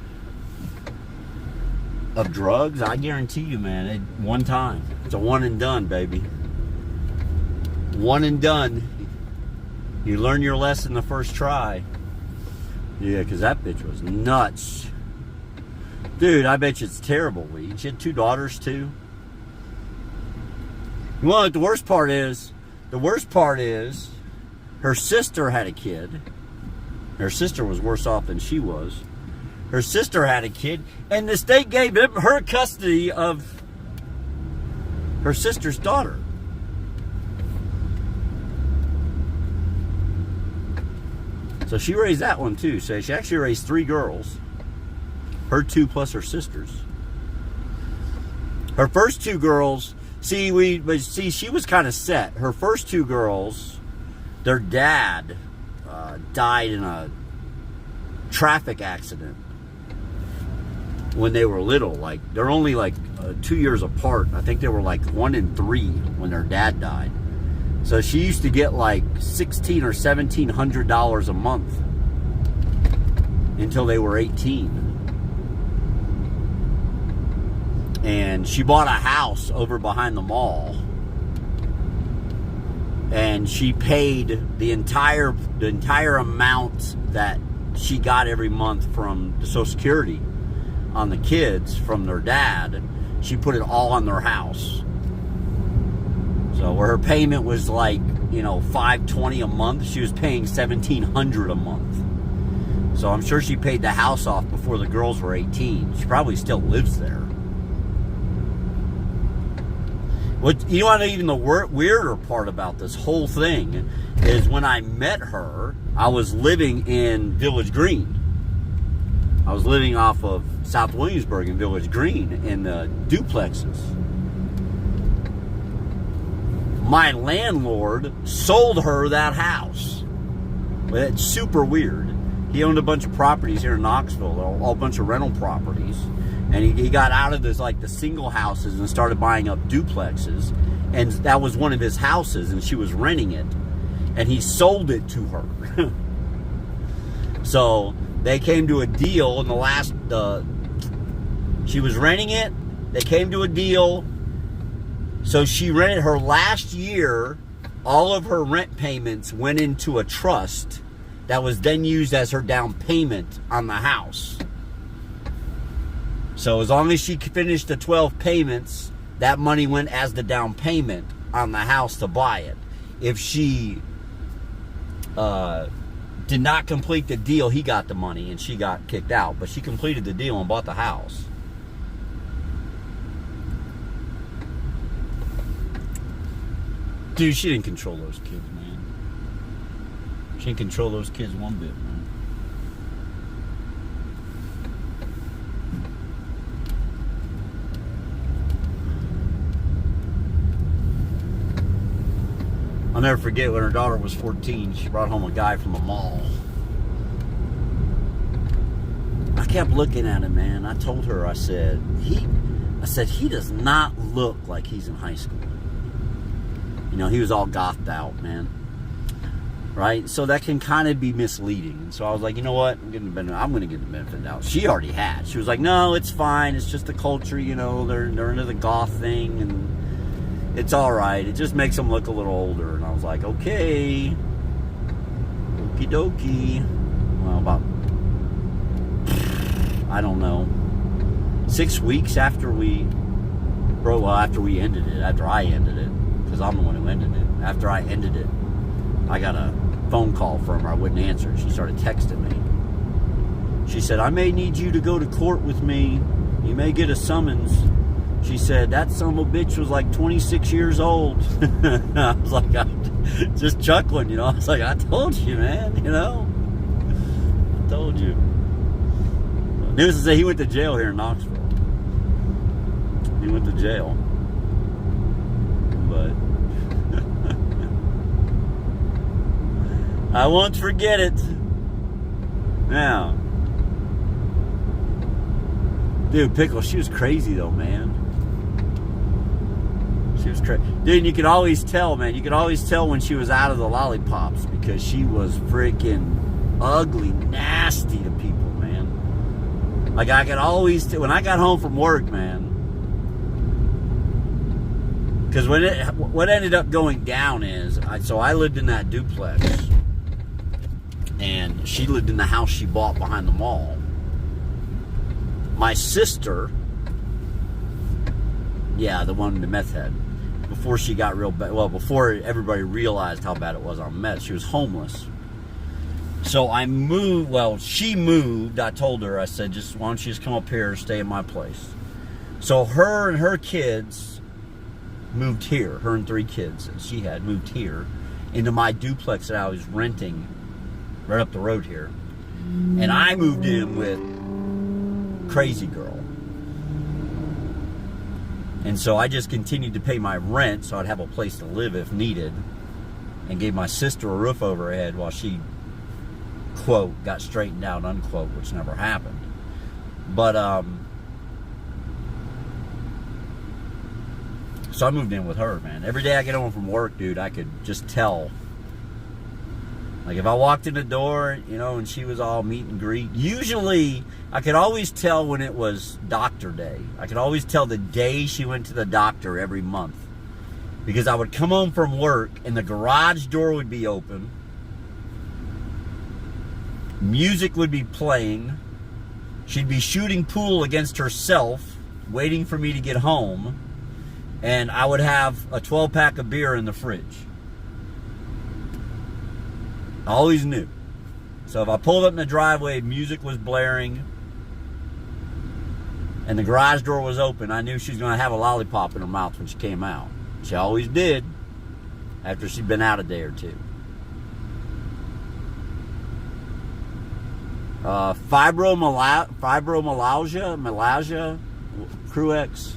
of drugs, I guarantee you, man, one time. It's a one and done, baby. One and done. You learn your lesson the first try. Yeah, because that bitch was nuts. Dude, I bet you it's terrible, Lee. She had 2 daughters, too. Well, the worst part is, her sister had a kid. Her sister was worse off than she was. Her sister had a kid, and the state gave her custody of her sister's daughter. So she raised that one, too. So she actually raised 3 girls. Her 2 plus her sisters. Her first 2 girls, she was kind of set. Her first 2 girls, their dad died in a traffic accident when they were little. Like, they're only 2 years apart. I think they were 1 and 3 when their dad died. So she used to get $1,600 or $1,700 a month until they were 18. And she bought a house over behind the mall. And she paid the entire amount that she got every month from the Social Security on the kids from their dad. She put it all on their house. So where her payment was $520 a month, she was paying $1,700 a month. So I'm sure she paid the house off before the girls were 18. She probably still lives there. What you want to know, even the weirder part about this whole thing is when I met her, I was living in Village Green. I was living off of South Williamsburg in Village Green in the duplexes. My landlord sold her that house. It's super weird. He owned a bunch of properties here in Knoxville, a bunch of rental properties. And he got out of this, the single houses and started buying up duplexes. And that was one of his houses, and she was renting it. And he sold it to her. So they came to a deal in the last... she was renting it. They came to a deal. So she rented her last year. All of her rent payments went into a trust that was then used as her down payment on the house. So as long as she finished the 12 payments, that money went as the down payment on the house to buy it. If she did not complete the deal, he got the money and she got kicked out. But she completed the deal and bought the house. Dude, she didn't control those kids, man. She didn't control those kids one bit, man. I'll never forget when her daughter was 14, she brought home a guy from the mall. I kept looking at him, man. I told her, I said, he does not look like he's in high school. He was all gothed out, man. Right? So that can kind of be misleading. And so I was like, you know what? I'm going to get the benefit of the doubt. She already had. She was like, no, it's fine. It's just the culture, they're into the goth thing, and it's all right. It just makes them look a little older. And I was like, okay. Okie dokie. Well, about, I don't know, 6 weeks after after I ended it, because I'm the one who ended it. After I ended it, I got a phone call from her. I wouldn't answer. She started texting me. She said, I may need you to go to court with me. You may get a summons She said, that son of a bitch was like 26 years old. I was like, I'm just chuckling, you know. I was like, I told you, man, you know. I told you. News to say, he went to jail here in Knoxville. He went to jail. But I won't forget it. Now, dude, Pickle, she was crazy though, man. She was crazy. Dude, and you could always tell, man. You could always tell when she was out of the lollipops because she was freaking ugly, nasty to people, man. Like, I could always, when I got home from work, man, because what ended up going down is, so I lived in that duplex, and she lived in the house she bought behind the mall. My sister, yeah, the one, the meth head, before she got real bad, well, before everybody realized how bad it was on meth, she was homeless. So I moved, well, she moved, I told her, I said, just, why don't you just come up here and stay in my place? So her and her kids moved here, her and 3 kids that she had moved here into my duplex that I was renting right up the road here. And I moved in with Crazy Girl. And so I just continued to pay my rent so I'd have a place to live if needed, and gave my sister a roof over her head while she, quote, got straightened out, unquote, which never happened. But, so I moved in with her, man. Every day I get home from work, dude, I could just tell. Like, if I walked in the door, you know, and she was all meet and greet, usually I could always tell when it was doctor day. I could always tell the day she went to the doctor every month. Because I would come home from work and the garage door would be open. Music would be playing. She'd be shooting pool against herself, waiting for me to get home. And I would have a 12-pack of beer in the fridge. I always knew. So if I pulled up in the driveway, music was blaring, and the garage door was open, I knew she was going to have a lollipop in her mouth when she came out. She always did, after she'd been out a day or two. Fibromyalgia, Cruex.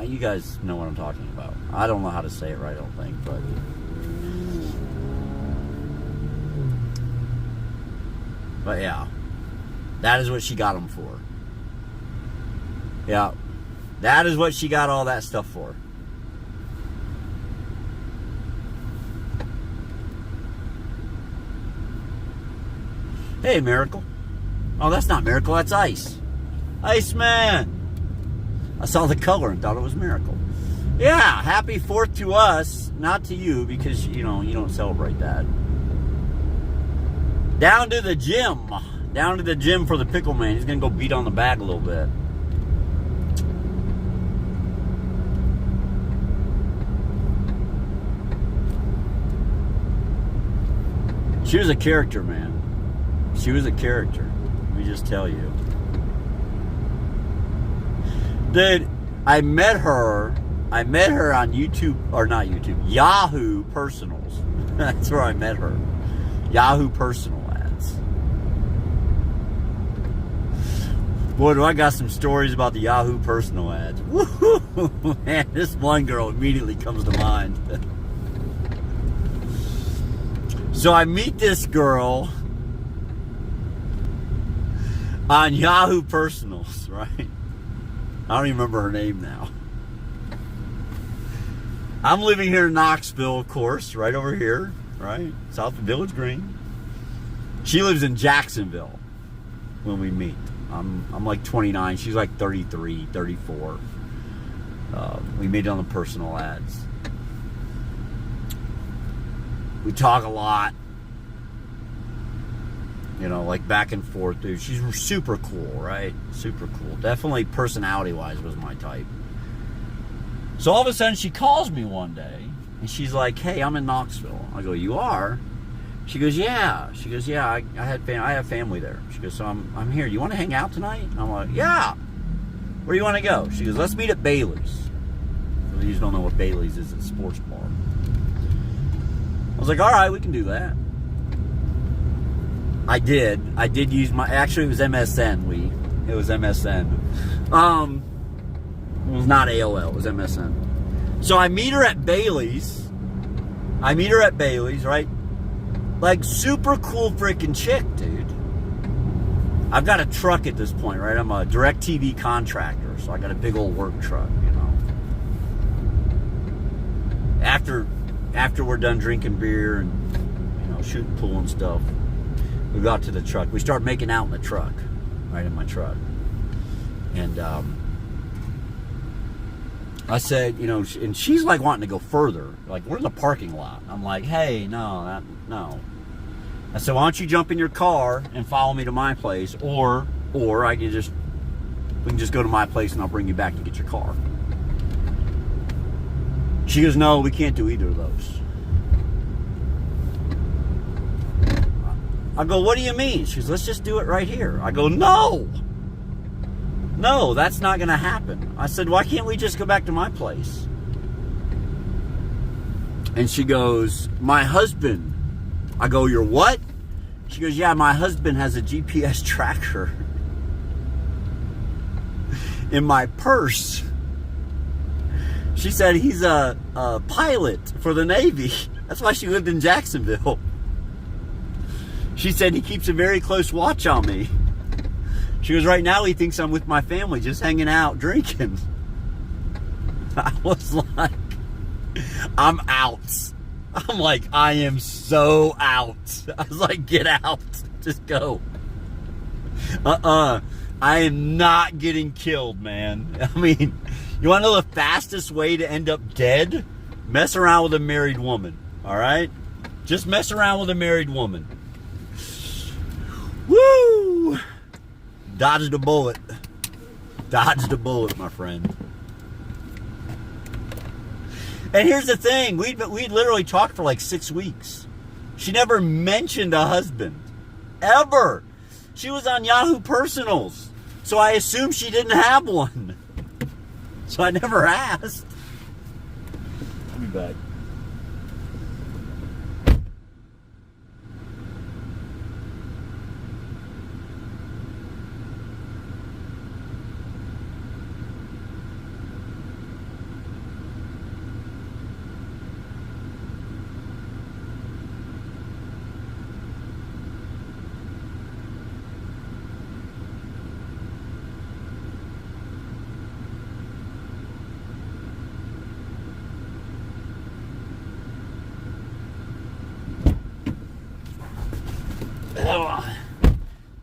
You guys know what I'm talking about. I don't know how to say it right, I don't think, but yeah, that is what she got them for. Yeah, that is what she got all that stuff for. Hey, Miracle. Oh, that's not Miracle, that's Ice. Iceman. I saw the color and thought it was Miracle. Yeah, happy 4th to us, not to you, because, you know, you don't celebrate that. Down to the gym. Down to the gym for the Pickle Man. He's going to go beat on the bag a little bit. She was a character, man. She was a character. Let me just tell you. Dude, I met her on YouTube, or not YouTube, Yahoo Personals. That's where I met her. Yahoo Personal ads. Boy, do I got some stories about the Yahoo Personal ads. Woo-hoo, man, this one girl immediately comes to mind. So I meet this girl on Yahoo Personals, right? I don't even remember her name now. I'm living here in Knoxville, of course, right over here, right? South of Village Green. She lives in Jacksonville when we meet. I'm like 29. She's like 33, 34. We meet on the personal ads. We talk a lot. You know, like back and forth, dude. She's super cool, right? Super cool. Definitely personality-wise was my type. So all of a sudden she calls me one day and she's like, "Hey, I'm in Knoxville." I go, "You are?" She goes, "Yeah." She goes, "Yeah, I have family there." She goes, "So I'm here. You want to hang out tonight?" And I'm like, "Yeah." Where do you want to go? She goes, let's meet at Bailey's. You just don't know what Bailey's is. It's a sports bar. I was like, all right, we can do that. I did use my, actually it was MSN, it was MSN. It was not AOL, it was MSN. So I meet her at Bailey's. Right? Like, super cool freaking chick, dude. I've got a truck at this point, right? I'm a DirecTV contractor, so I got a big old work truck, you know. After we're done drinking beer and, you know, shooting pool and stuff, we got to the truck. We start making out in the truck, right in my truck. And I said, you know, and she's like wanting to go further. Like, we're in the parking lot. I'm like, hey, no. I said, why don't you jump in your car and follow me to my place, or we can just go to my place and I'll bring you back to get your car. She goes, no, we can't do either of those. I go, what do you mean? She goes, let's just do it right here. I go, no, that's not going to happen. I said, why can't we just go back to my place? And she goes, my husband. I go, your what? She goes, yeah, my husband has a GPS tracker in my purse. She said he's a pilot for the Navy. That's why she lived in Jacksonville. She said he keeps a very close watch on me. She goes, right now he thinks I'm with my family, just hanging out, drinking. I was like, I'm out. I'm like, I am so out. I was like, get out. Just go. I am not getting killed, man. I mean, you want to know the fastest way to end up dead? Mess around with a married woman, all right? Just mess around with a married woman. Woo! Dodged a bullet. Dodged a bullet, my friend. And here's the thing. We literally talked for like 6 weeks. She never mentioned a husband. Ever. She was on Yahoo Personals. So I assumed she didn't have one. So I never asked. I'll be back.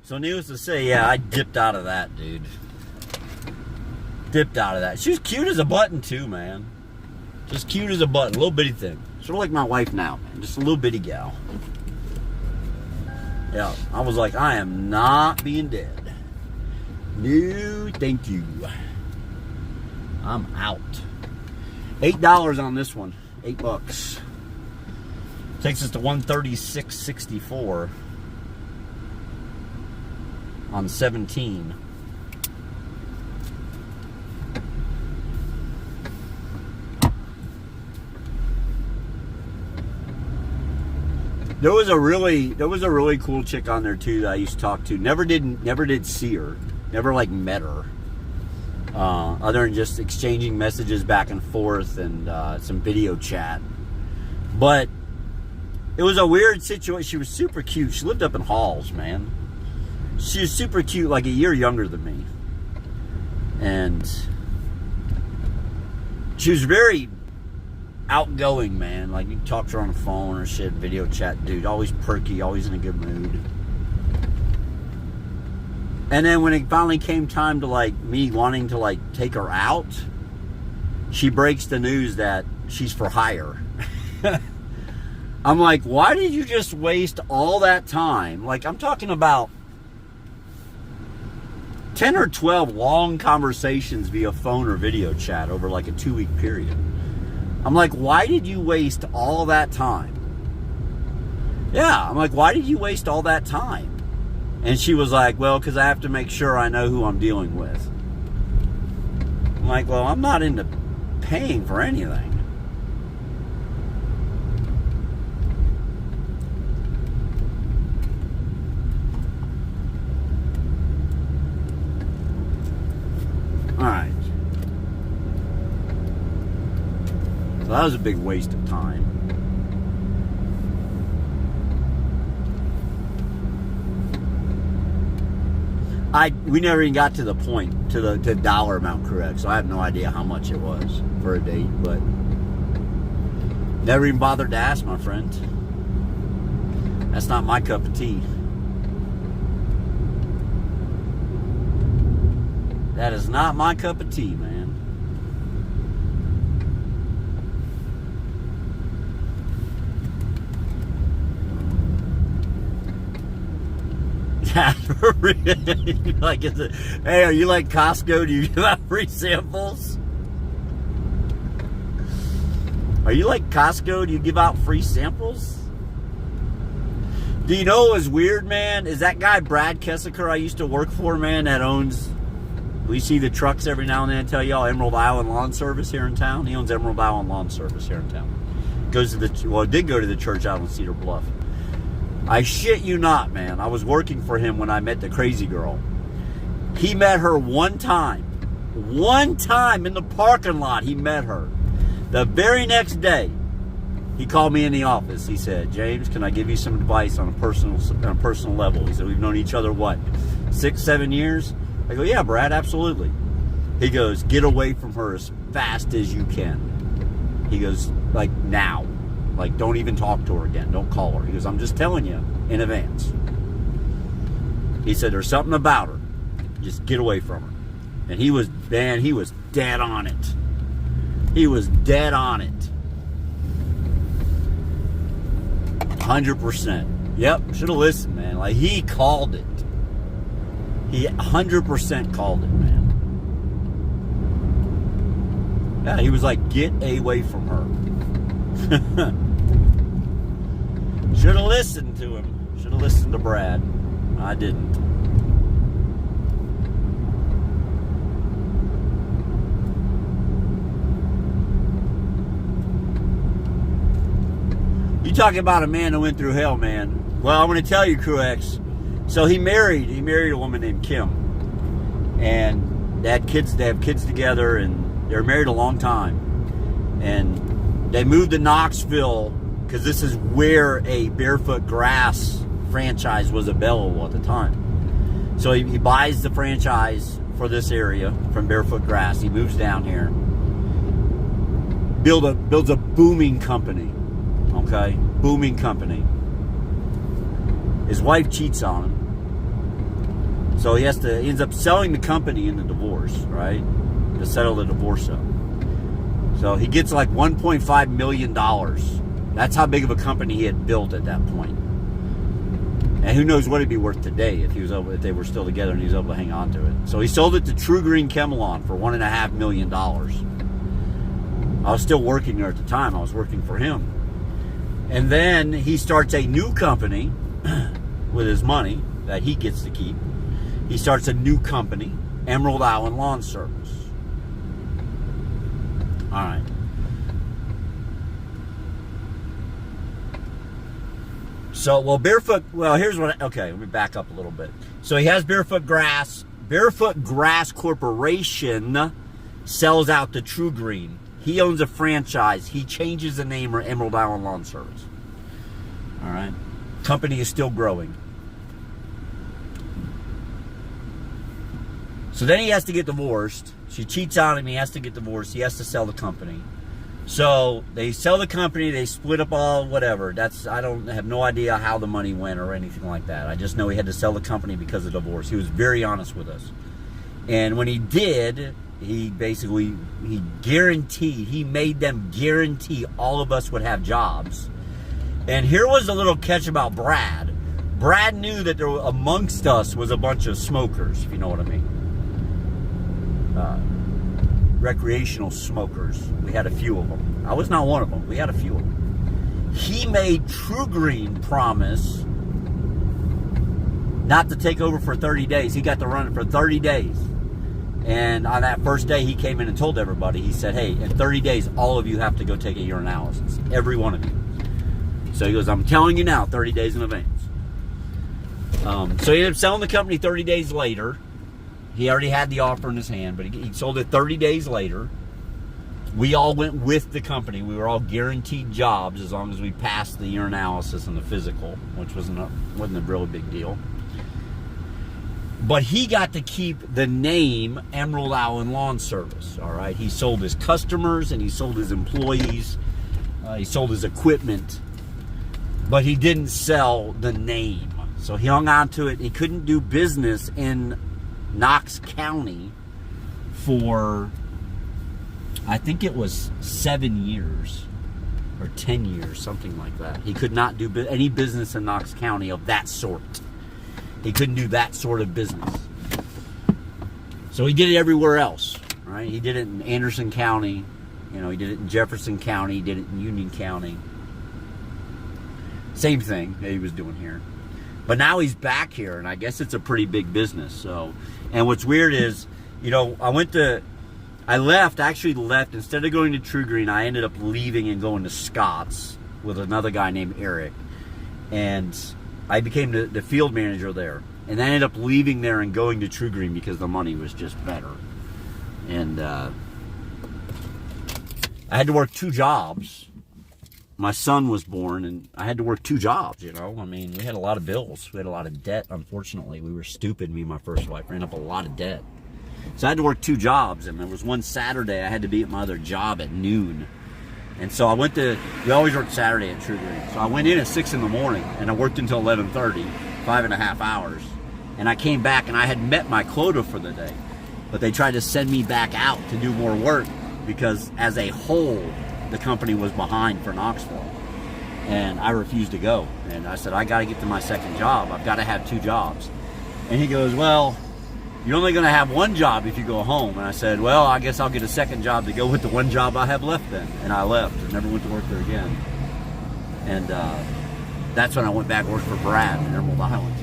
So needless to say, yeah, I dipped out of that, dude. Dipped out of that. She was cute as a button, too, man. Just cute as a button. Little bitty thing. Sort of like my wife now, man. Just a little bitty gal. Yeah, I was like, I am not being dead. No, thank you. I'm out. $8 on this one. $8. Takes us to $136.64 on 17. There was a really cool chick on there too that I used to talk to. Never did see her. Never like met her. Other than just exchanging messages back and forth and some video chat. But it was a weird situation. She was super cute. She lived up in Halls, man. She was super cute, like a year younger than me. And she was very outgoing, man. Like, you can talk to her on the phone or shit, video chat, dude. Always perky, always in a good mood. And then when it finally came time to, like, me wanting to, like, take her out, she breaks the news that she's for hire. I'm like, why did you just waste all that time? Like, I'm talking about 10 or 12 long conversations via phone or video chat over like a 2-week period. I'm like, why did you waste all that time? Yeah, I'm like, why did you waste all that time? And she was like, well, because I have to make sure I know who I'm dealing with. like, well, I'm not into paying for anything. All right. So that was a big waste of time. We never even got to the point, to the dollar amount correct, so I have no idea how much it was for a date, but never even bothered to ask, my friend. That's not my cup of tea. That is not my cup of tea, man. Like, is it, hey, are you like Costco? Do you give out free samples? Are you like Costco? Do you give out free samples? Do you know what was weird, man? Is that guy Brad Kessiker I used to work for, man, that owns, we see the trucks every now and then, tell y'all, Emerald Island Lawn Service here in town. He owns Emerald Island Lawn Service here in town. Goes to the, well, did go to the church out in Cedar Bluff. I shit you not, man. I was working for him when I met the crazy girl. He met her one time. One time in the parking lot, he met her. The very next day, he called me in the office. He said, James, can I give you some advice on a personal level? He said, we've known each other, what, 6, 7 years? I go, yeah, Brad, absolutely. He goes, get away from her as fast as you can. He goes, like, now. Like, don't even talk to her again. Don't call her. He goes, I'm just telling you in advance. He said, there's something about her. Just get away from her. And he was, man, he was dead on it. He was dead on it. 100%. Yep, should have listened, man. Like, he called it. He 100% called it, man. Yeah, he was like, get away from her. Should have listened to him. Should have listened to Brad. I didn't. You talking about a man who went through hell, man. Well, I'm going to tell you, Crew X. So he married a woman named Kim. And they had kids, they have kids together, and they were married a long time. And they moved to Knoxville because this is where a Barefoot Grass franchise was available at the time. So he buys the franchise for this area from Barefoot Grass. He moves down here, builds a booming company. Okay, booming company. His wife cheats on him, so he ends up selling the company in the divorce, right, to settle the divorce up. So he gets like $1.5 million. That's how big of a company he had built at that point. And who knows what it'd be worth today if they were still together and he was able to hang on to it. So he sold it to True Green Chemalon for $1.5 million. I was still working there at the time. I was working for him. And then he starts a new company with his money that he gets to keep. He starts a new company, Emerald Island Lawn Service. All right. So, here's what, okay, let me back up a little bit. So he has Barefoot Grass. Barefoot Grass Corporation sells out to True Green. He owns a franchise. He changes the name or Emerald Island Lawn Service. All right. Company is still growing. So then he has to get divorced. She cheats on him. He has to get divorced. He has to sell the company. So they sell the company. They split up all whatever. I have no idea how the money went or anything like that. I just know he had to sell the company because of divorce. He was very honest with us. And when he did, he made them guarantee all of us would have jobs. And here was the little catch about Brad. Brad knew that amongst us was a bunch of smokers, if you know what I mean. Recreational smokers. We had a few of them. I was not one of them. We had a few of them. He made True Green promise not to take over for 30 days. He got to run it for 30 days. And on that first day, he came in and told everybody, he said, hey, in 30 days, all of you have to go take a urinalysis. Every one of you. So he goes, I'm telling you now, 30 days in advance. So he ended up selling the company 30 days later. He already had the offer in his hand, but he sold it 30 days later. We all went with the company. We were all guaranteed jobs as long as we passed the urinalysis and the physical, which wasn't a really big deal. But he got to keep the name Emerald Allen Lawn Service, all right? He sold his customers and he sold his employees. He sold his equipment. But he didn't sell the name. So he hung on to it. He couldn't do business in Knox County for, I think it was 7 years or 10 years, something like that. He could not do any business in Knox County of that sort. He couldn't do that sort of business. So he did it everywhere else, right? He did it in Anderson County. You know, he did it in Jefferson County. He did it in Union County. Same thing that he was doing here. But now he's back here, and I guess it's a pretty big business. So, and what's weird is, you know, I actually left. Instead of going to True Green, I ended up leaving and going to Scott's with another guy named Eric. And I became the field manager there. And I ended up leaving there and going to True Green because the money was just better. And I had to work 2 jobs. My son was born, and I had to work 2 jobs, you know. I mean, we had a lot of bills. We had a lot of debt, unfortunately. We were stupid, me and my first wife. Ran up a lot of debt. So I had to work 2 jobs, and there was one Saturday I had to be at my other job at noon. And so I went to, we always work Saturday at True Green. So I went in at 6 in the morning, and I worked until 11:30, 5.5 hours. And I came back, and I had met my quota for the day. But they tried to send me back out to do more work because as a whole, the company was behind for Knoxville. And I refused to go. And I said, I got to get to my second job. I've got to have 2 jobs. And he goes, well, you're only going to have 1 job if you go home. And I said, well, I guess I'll get a second job to go with the 1 job I have left then. And I left and never went to work there again. And that's when I went back and worked for Brad in Emerald Island.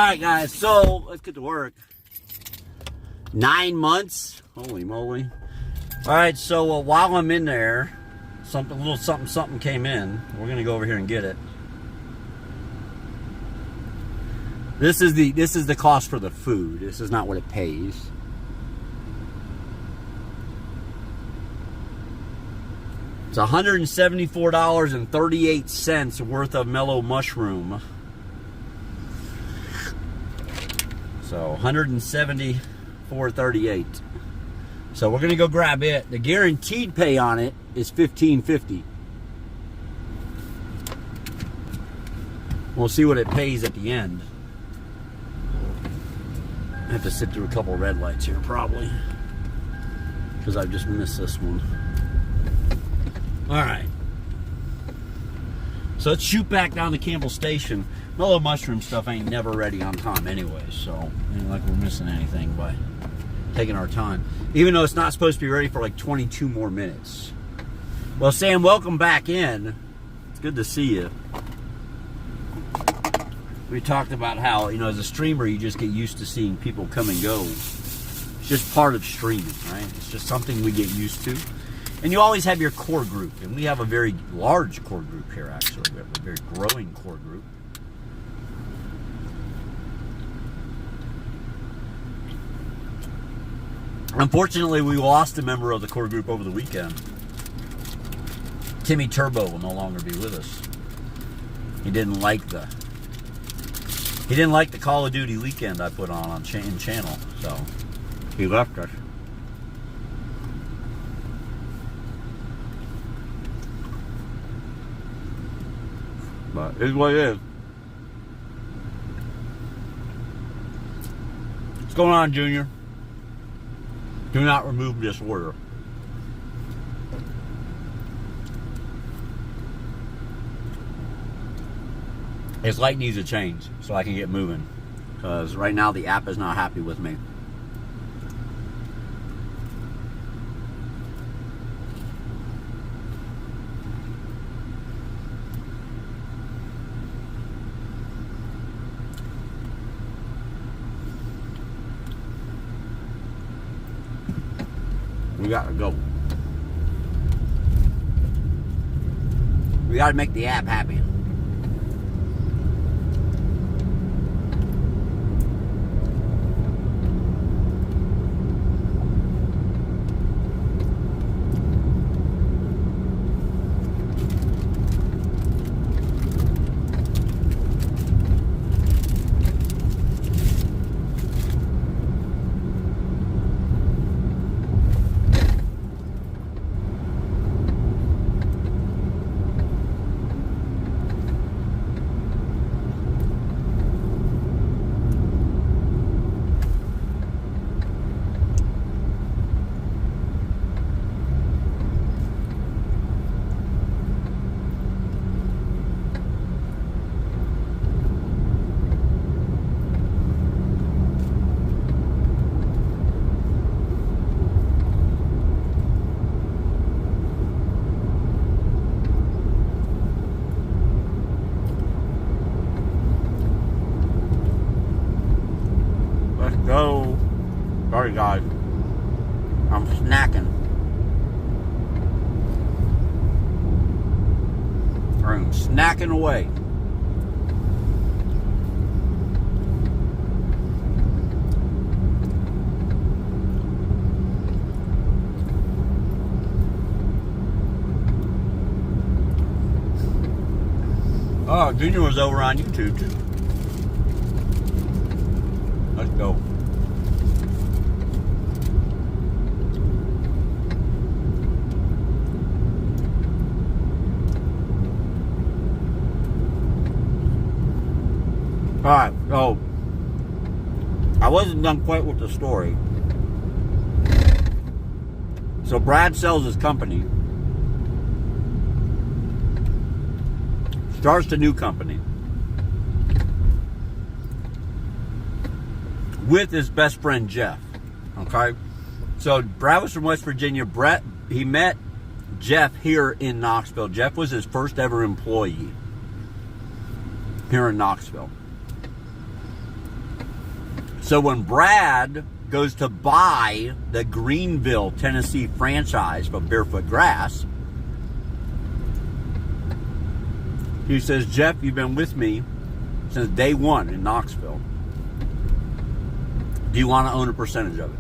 right, guys, so let's get to work. 9 months? Holy moly. All right, so while I'm in there, a little something came in. We're going to go over here and get it. This is the cost for the food. This is not what it pays. It's $174.38 worth of mellow mushroom. So $174.38. So we're gonna go grab it. The guaranteed pay on it is $15.50. We'll see what it pays at the end. I have to sit through a couple of red lights here probably, because I've just missed this one. All right. So let's shoot back down to Campbell Station. Mellow mushroom stuff ain't never ready on time anyway, so ain't like we're missing anything by taking our time. Even though it's not supposed to be ready for like 22 more minutes. Well, Sam, welcome back in. It's good to see you. We talked about how, you know, as a streamer, you just get used to seeing people come and go. It's just part of streaming, right? It's just something we get used to. And you always have your core group. And we have a very large core group here, actually. We have a very growing core group. Unfortunately, we lost a member of the core group over the weekend. Timmy Turbo will no longer be with us. He didn't like the Call of Duty weekend I put on channel, so he left us. But it is what it is. What's going on, Junior? Do not remove this order. His light needs a change so I can get moving, because right now the app is not happy with me. We gotta go. We gotta make the app happy. Go. Sorry, guys. I'm snacking. I'm snacking away. Oh, Junior was over on YouTube too. Let's go. Alright, so I wasn't done quite with the story. So Brad sells his company, starts a new company with his best friend Jeff. Okay, so Brad was from West Virginia. Brett, he met Jeff here in Knoxville. Jeff was his first ever employee here in Knoxville. So when Brad goes to buy the Greenville, Tennessee franchise from Barefoot Grass, he says, Jeff, you've been with me since day one in Knoxville. Do you want to own a percentage of it?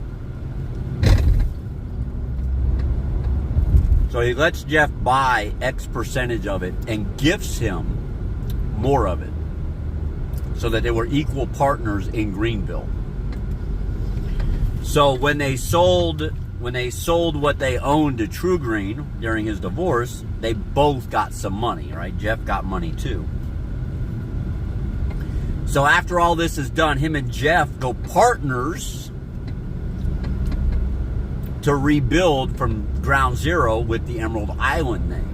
So he lets Jeff buy X percentage of it and gifts him more of it so that they were equal partners in Greenville. So when they sold what they owned to True Green during his divorce, they both got some money, right? Jeff got money too. So after all this is done, him and Jeff go partners to rebuild from ground zero with the Emerald Island name.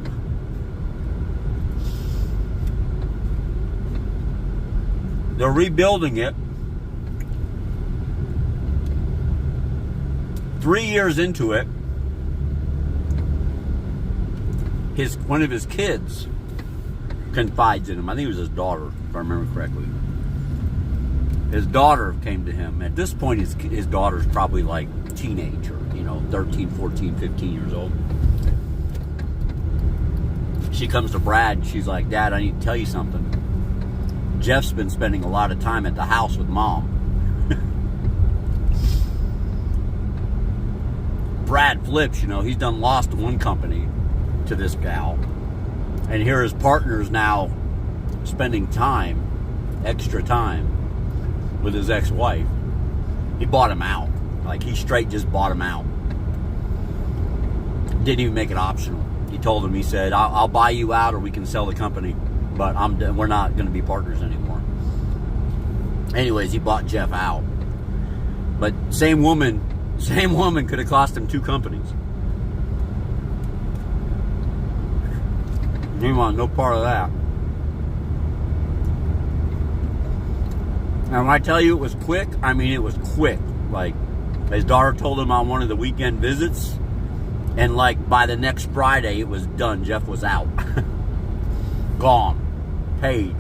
They're rebuilding it. 3 years into it, one of his kids confides in him. I think it was his daughter, if I remember correctly. His daughter came to him. At this point, his daughter's probably like a teenager, 13, 14, 15 years old. She comes to Brad and she's like, Dad, I need to tell you something. Jeff's been spending a lot of time at the house with Mom. Brad flips, he's done lost one company to this gal. And here his partner's now spending time, extra time, with his ex-wife. He bought him out. Like, he straight just bought him out. Didn't even make it optional. He told him, he said, I'll buy you out or we can sell the company, but we're not going to be partners anymore. Anyways, he bought Jeff out. But same woman could have cost him 2 companies. He want no part of that. Now, when I tell you it was quick, I mean it was quick. Like, his daughter told him on one of the weekend visits, and like by the next Friday, it was done. Jeff was out. Gone. Paid.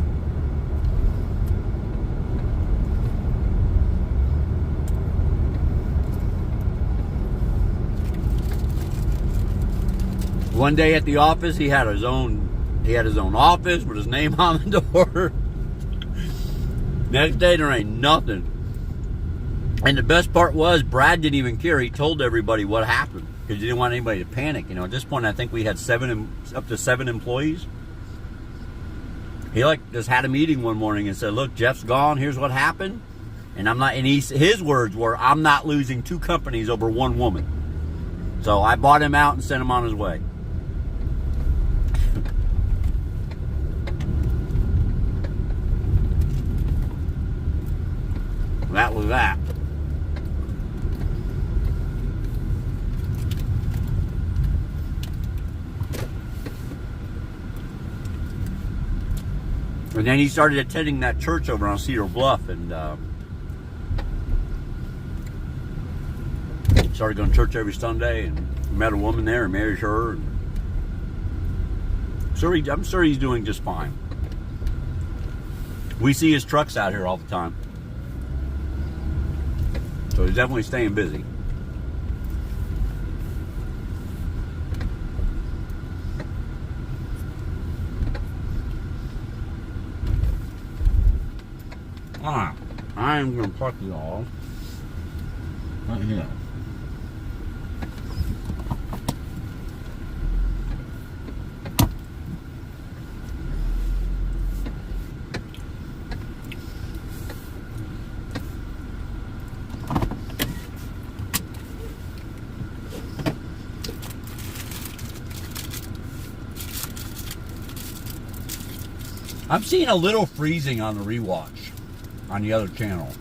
One day at the office, he had his own office with his name on the door. Next day, there ain't nothing. And the best part was, Brad didn't even care. He told everybody what happened because he didn't want anybody to panic. At this point, I think we had up to 7 employees. He just had a meeting one morning and said, "Look, Jeff's gone. Here's what happened." And his words were, "I'm not losing 2 companies over 1 woman." So I bought him out and sent him on his way. That was that. And then he started attending that church over on Cedar Bluff and started going to church every Sunday and met a woman there and married her. And I'm sure he's doing just fine. We see his trucks out here all the time. So he's definitely staying busy. Alright, I'm going to pluck you all right here. I'm seeing a little freezing on the rewatch on the other channel.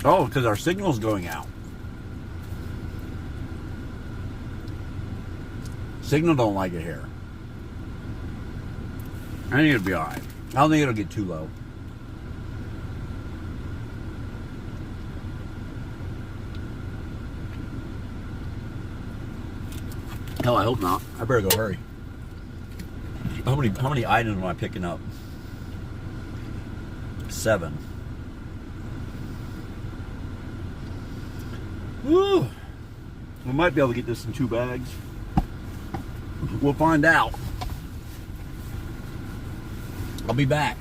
Oh, because our signal's going out. Signal don't like it here. I think it'll be alright. I don't think it'll get too low. Hell, I hope not. I better go hurry. How many items am I picking up? 7. Woo! We might be able to get this in 2 bags. We'll find out. I'll be back.